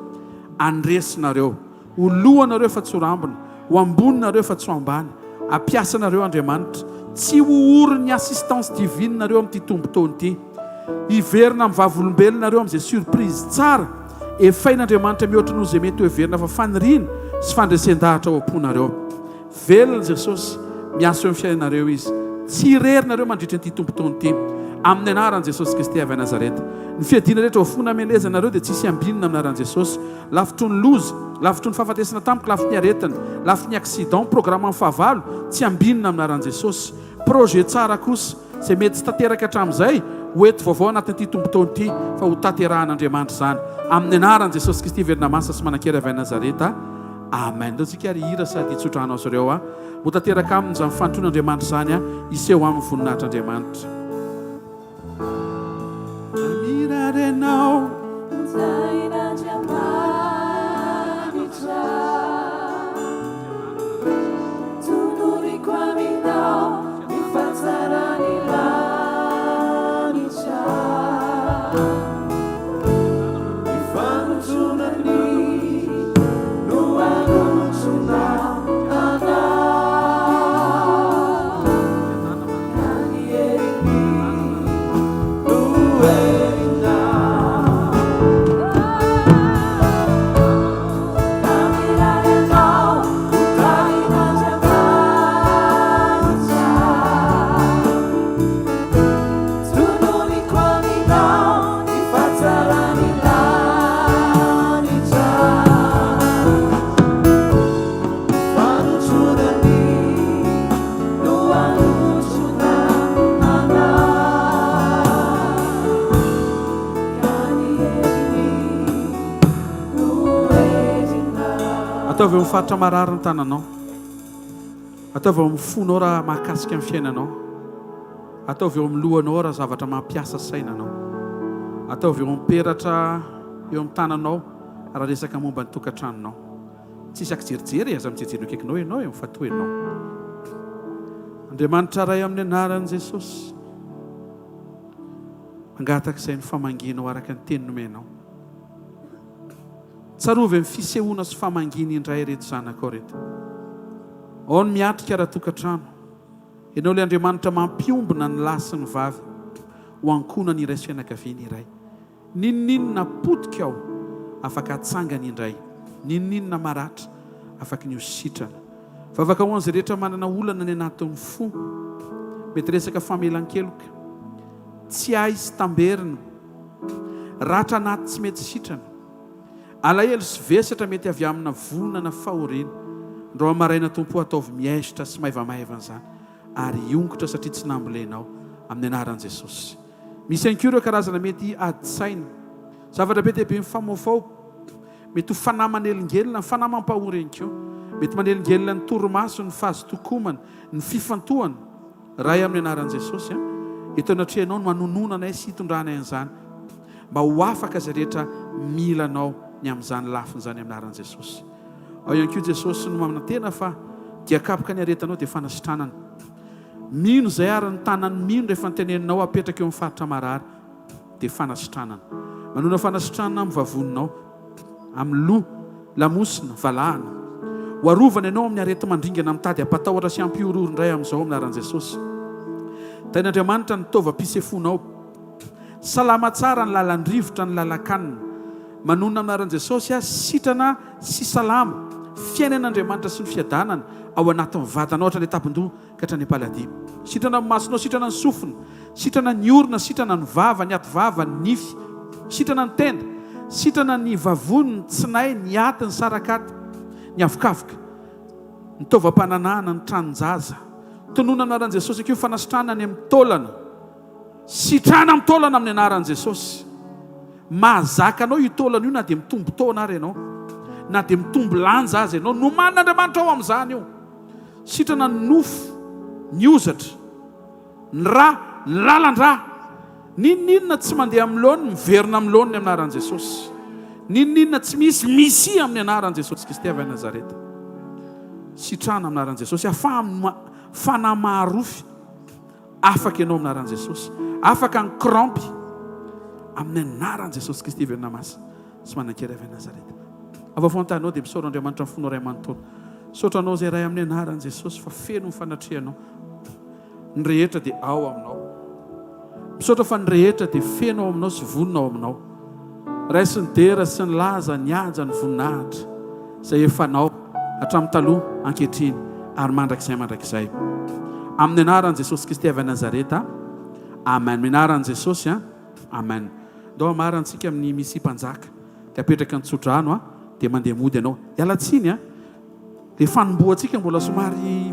andresinareo, ho lohanareo fa tsy ho rambona, ho amboninareo fa tsy ho ambany, ampiasanareo Andriamanitra, tsy ho ory ny assistance divine nareo amin'ity tombontona ity. Hiverina amin'ny vavolombelonareo amin'izay surprise tsara efain'Andriamanitra mihoatra noho izay mety ho heverina fa faniriana sy fandresen-dahatra ao am-ponareo. Velona Jesosy miasa eo amin'ny fiainareo izy. Tsy irerinareo mandritra an'ity tombontona ity amin'ny anaran'i Jesosy Kristy avy Nazareta. Ny fiadiana rehetra ho fonamelezanareo dia tsisy ambinina amin'ny anaran'i Jesosy. Lavitry ny loza, lavitry ny fahafatesana tampoka, lavitry ny aretina, lavitry ny accident, programme amin'ny fahavalo, tsy ambinina amin'ny anaran'i Jesosy. Projet tsara kosa izay mety tsy tanteraka hatramin'izay hoeto vaovao anatin'ity tombontona ity fa ho tanterahan'Andriamanitra izany amin'ny anaran'i Jesosy Kristy verina masa sy manan-kery avy Nazareta. Amen. Ndao tsika ary hira sady hitsotranao zareo ho tanteraka aminy izany fanotron'Andriamanitra izany hiseho amin'ny voninahitr'Andriamanitra. Amiranao tunuriko aminao nifatsarani lanitra nifanutunani nuanutuna ana kanieni nuena ataovy eo mifaritra marary ny tananao, ataovy eo mifonao raha mahakasika amin'ny fiainanao, ataovy eo amin'ny lohanao raha zavatra mampiasa sainanao, ataovy eo miperatra eo amin'ny tananao raha resaka momba ny tokantranonao. Tsisy akijerijery aza mijery akaikinao ianao mifatoenao. Andriamanitra ray amin'ny anaran'i Jesosy mangataka izay ny famanginao araka ny teny nomenao. Tsarovy amin'ny fisehoana sy famangina indray reto zanakao reto. Ao ny miatrika ara-tokantrano, ianao ilay Andriamanitra mampiombona ny lahy sy ny vavy ho ankonany iray sy fianakaviana iray. Ninninona potika ao afaka atsangany indray ninninona maratra afaka ny ositrana fa afaka hoan'izay rehetra manana olana ny anatin'ny fo mety resaka famelan-keloka tsy ay sy tamberina ratra anaty tsy mety sitrana alahelo sy vesatra mety avy amina vonana fahoriana ndro amaraina tompo ataovy miaisitra sy maivamaivana zany ary iongotra satria tsy nambolenao amin'ny anaran'i Jesosy. Misy anko ireo karazana mety aditsaina zavatra be dehibe mifamaofao mety ho fanahy manelingelina ny fanahy mampahory anko mety manelingelina ny torimaso ny fahazotokomana ny fifantohana ray amin'ny anaran'i Jesosy eto anatrianao no manononana sy hitondrana an'izany mba ho afaka zay rehetra milanao ny amin'izany lafiny zany amin'ny anaran'i Jesosy. Ao ihany koa Jesosy no mamina tena fa dia kapoka ny aretanao dia fanasitranana mino zay ary ny tanany mino rehefa nyteneninao apetraka eo amin'ny faritra marary dia fanasitranana manona fanasitranana amin'ny vavoninao amin'ny loha lamosina valahana ho arovana ianao amin'ny arety mandringana mitady apatahotra sy ampiororo indray amin'izao amin'ny anaran'i Jesosy. Tainy Andriamanitra nitaova-pisefonao salama tsara ny lalandrivotra ny lalakanina manona amin'ny anaran'i Jesosy sitrana sy salama fiainan'Andriamanitra sy ny fiadanana ao anatin'ny vatanao hatrany tapindoha ka hatrany am-paladia. Sitrana ny masonao, sitrana ny sofina, sitrana ny orona, sitrana ny vava, ny ativava, ny nify, sitrana ny tenda, sitrana ny vavony, ny tsinay, ny aty, ny sarakaty, ny avokavoka, ny taovam-pananana, ny tranonjaza. Tonona amin'ny anaran'i Jesosy akeo fanasitrana ny amin'ny taolana, sitrana amin'ny taolana amin'ny anaran'i Jesosy. Mahazaka anao io taolana io na dia mitombo taona ary ianao na dia mitombo lanja azy ianao no man'Andriamanitra ao amin'izany io. Sitrana ny nofo, ny ozatra, ny ra, ny lalan-dra, ninninona tsy mandeha amin'ny laoniny miverina amin'ny laoniny amin'ny anaran'i Jesosy. Ninninona tsy misy amin'ny anaran'i Jesosy Kristy avy Nazareta. Sitrana amin'ny anaran'i Jesosy ahafaha fanahy maharofy afaka ianao amin'ny anaran'i Jesosy. Afaka ny krampy amin'ny anaran'i Jesosy Kristy avy Namasina sy manan-kery avy Nazareta. Avafontanao dia misaotra Andriamanitra amin'ny fonao ray amanontolo. Saotranao zay ray amin'ny anaran'i Jesosy fa feno ny fanatrehanao. Ny rehetra dia ao aminao. Misaotra fa ny rehetra dia feno ao aminao sy vonona ao aminao. Ray sy ny dera sy ny laza ny aja ny voninahitra izay efanao hatramin'ny taloha ankehitriny ary mandrakizay. Amin'ny anaran'i Jesosy Kristy avy Nazareta. Amen. Amin'ny anaran'i Jesosy. Amen. Ndao amarantsika amin'ny misy mpanjaka dia apetraka ny tsodrano dia mandeha mody ianao. Ialatsiny dia fanomboantsika mbola somary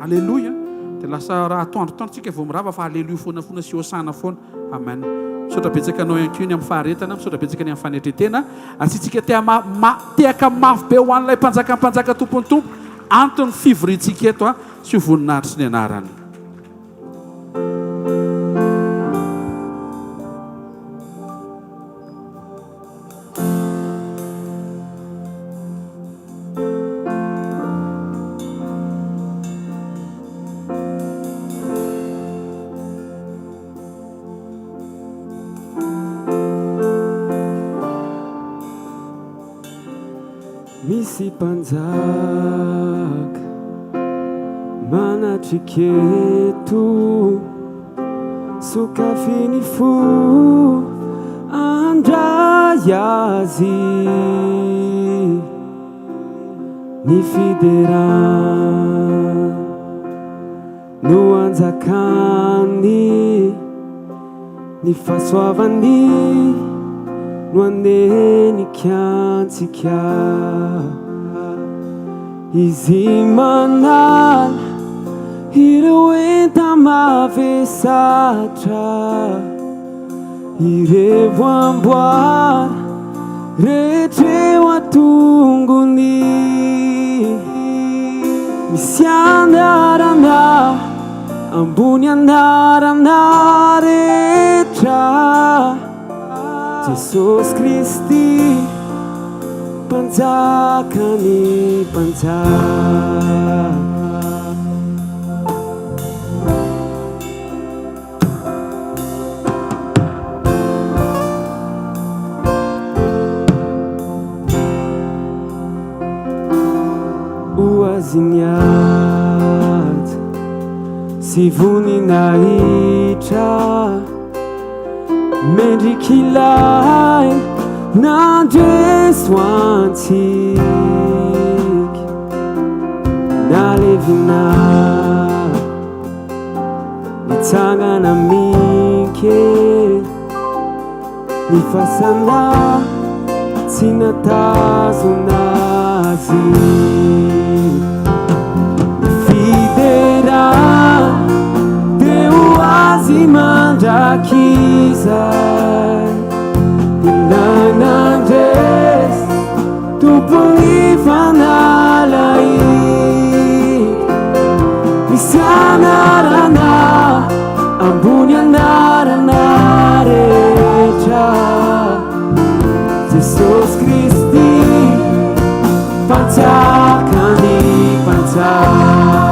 aleloia dia lasa raha atoandrotoandrotsika vao mirava fa aleloia foana sy hosana foana. Amen. Misaotra betsaka anao ihany koa ny amin'ny faharetana, misaotra betsaka ny amin'ny fanetretena. Asitsika teaka mafy be ho an'ilay mpanjaka tompony tompo antony fivorintsika eto sy ho voninahitra sy ny anarany. Misy mpanjaka manatriketo sokafiny fo andray azy ny fidera no anjakany ny fahasoavany no anenikantsika izy manala ireo enta mavesatra ireo amboara rehetreo atongony misy anarana ambony anarana rehetra Jesosy Kristy mpanjakany mpanjaka. Oaziniat sy voninahitra mendrikilay nandreswantik nalevina nitsangana mike nifasana tsy natazonazy nifidera deo azy mandrakizay inanandres tompony fanalay misy anarana ambony anarana rehetra Jesosy Kristy panjakany panjaka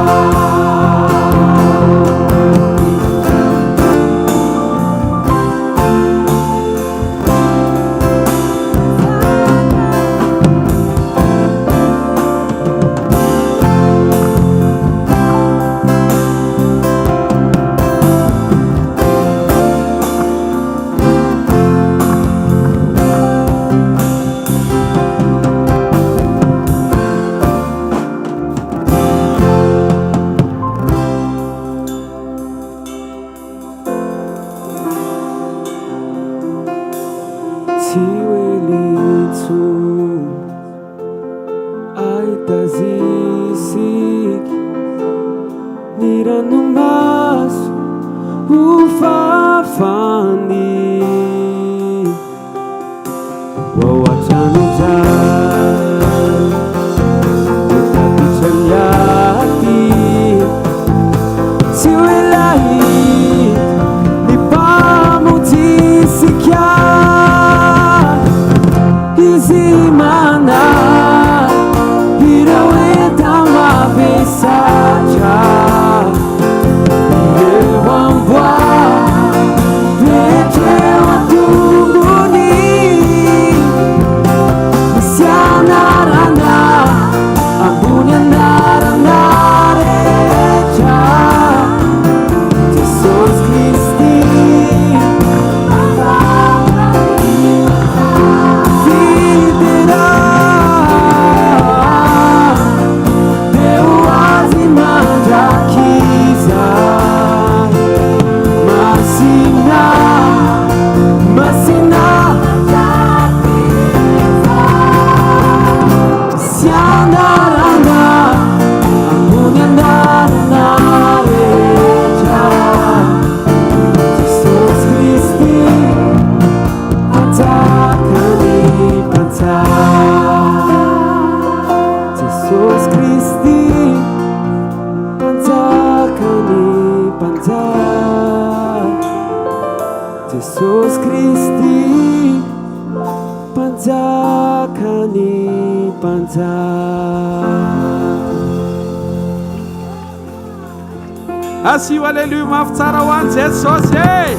Asio aleluia mafy tsara ho any Jesosy e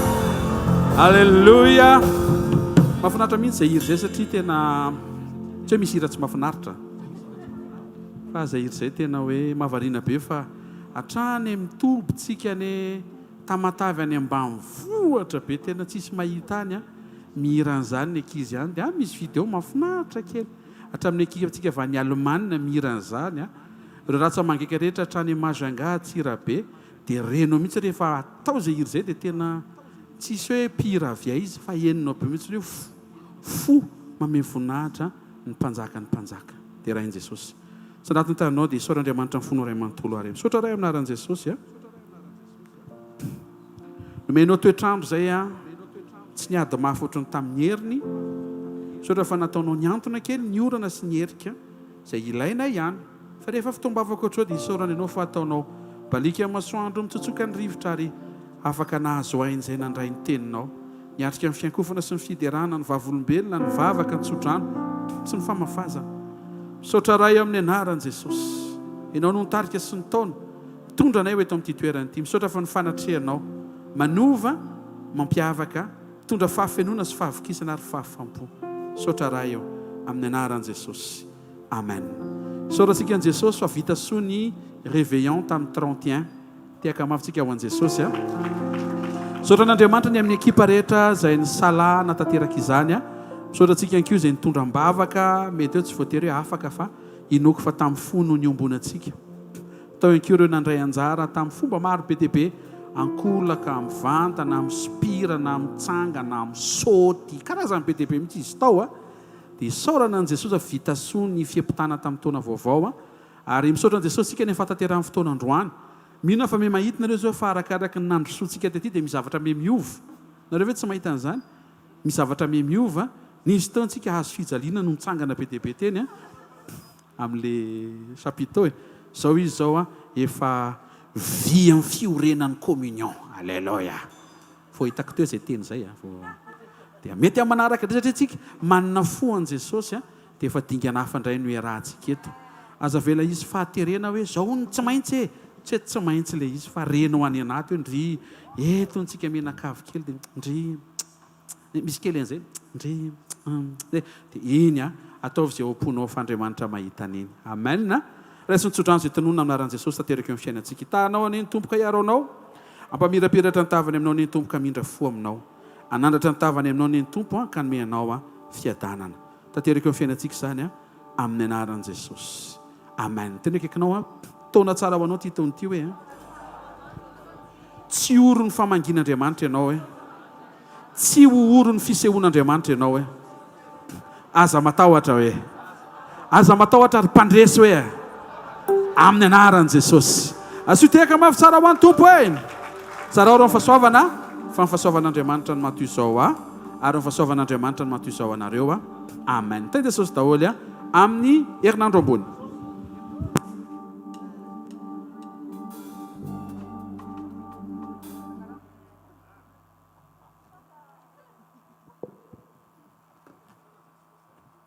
aleluia mahafinaritra mihitsy zay hiry zay satria tena tsy hoe misy hira tsy mahafinaritra fa zay hiry zay tena hoe mahavariana be fa hatrany mitobontsika ny tamatavy any ambanivohitra be tena tsisy mahita any a mihiran'izany ny ankizy any dia misy video mahafinaritra kely hatramin'ny ekitsika avy any Alemana mihiran'izany a ireo raha tsy mangeka rehetra hatrany Majunga tsira be dia renao mihitsy rehefa atao zay hiry zay dia tena tsisy hoe pira avia izy fa heninao be mihitsy hoe fo mame voninahitra ny mpanjaka dia raha in Jesosy sanatiny tanao dia isaora Andriamanitra ny fonao ray manontolo ary misaotra ray aminaran'i Jesosy a nomenao toetrandro zay a tsy niady mafy ohatrany tamin'ny heriny misaotra fa nataonao niantona kely ny orana sy ny herika zay ilaina ihany fa rehefa fitombavako oatra dia isaorany ianao fa ataonao balika masoandro mitsotsoka ny rivotra ary afaka nahazo ainy izay nandray ny teninao niatrika amin'ny fiankofana sy ny fiderana ny vavolombelona ny vavaka ny tsodrano sy ny famafazana misaotra ray amin'ny anaran'i Jesosy ianao no nitarika sy ny taona mitondra anay ho eto amin'ity toerana ity misaotra fa ny fanatrehanao manova mampiavaka mitondra fahafenona sy fahavokisana ary fahafampo misaotra ray eo amin'ny anaran'i Jesosy amen saorantsika an'i Jesosy fa vita soa ny réveillon tamin'ny 31 tiaka mafintsika ho an'i Jesosy a saotra an'Andriamanitra ny amin'ny ekipa rehetra izay ny sala natanteraka izany a misaotratsika anko zay nitondram-bavaka mety eo tsy voatery hoe afaka fa inoko fa tamin'ny fono ny ombonantsika atao anko ireo nandray anjara tamin'ny fomba maro be dia be ankolaka mivantana mispirana mitsangana misaoty karazany be dia be mihitsy izy tao a dia isaorana an' jesosy vita soa ny fiampitana tamin'ny taona vaovao a ary misaotra an' jesosy tsika nefa tanterahany fotoanandroany mihina fa me mahita nareo zao fa arakaraka ny nandrosoantsika ty dia misy zavatra me miova nareo ve tsy mahita an'izany misy zavatra me miova nisy taontsika hazo fijaliana no mitsangana be dia be teny a amin'le chapiteau zao izy zao a efa vy amin'ny fiorenan'ny communion alleloia fo hitako teo zay teny zay a dia mety amin'ny manaraka dre satria tsika manana fo an' jesosy a dia efa dingana hafa indray no iarahantsika eto aza vela izy fahaterena hoe zao ny tsy maintsy e tsy hoe tsy maintsy le izy fa rena ho any anaty hoe ndry eto ntsika menakavy kely dia ndry misy kely an'izay ndry dia iny a ataovy zay omponao fandriamanitra mahita an'iny amen na raisy nitsodrano zay tanonina aminaran'i jesosy tanteraka eo amin'ny fiainantsika hitanao aneny tompoka hiaro anao ampamirapiratra ny tavany aminao neny tompoka mindra fo aminao anandratra ny tavany aminao neny tompo a ka nome anao a fiadanana tanteraka eo amin'ny fiainantsika zany a amin'ny anaran'i jesosy amen tena akaikinao a taona tsara ho anao ty taony ty hoe tsy oro ny famangin'andriamanitra ianao hoe tsy ho oro ny fisehoan'andriamanitra ianao hoe aza matahotra hoe aza matahotra ary mpandresy hoe amin'ny anaran'i jesosy asoteka mafy tsara ho an'ny tompo hoe zarao reo fahasoavana fa ny fahasoavan'andriamanitra ny matoy izao a ary ny fahasoavan'andriamanitra ny matoy izao anareo a amen teny jesosy daholo a amin'ny herinandro ambony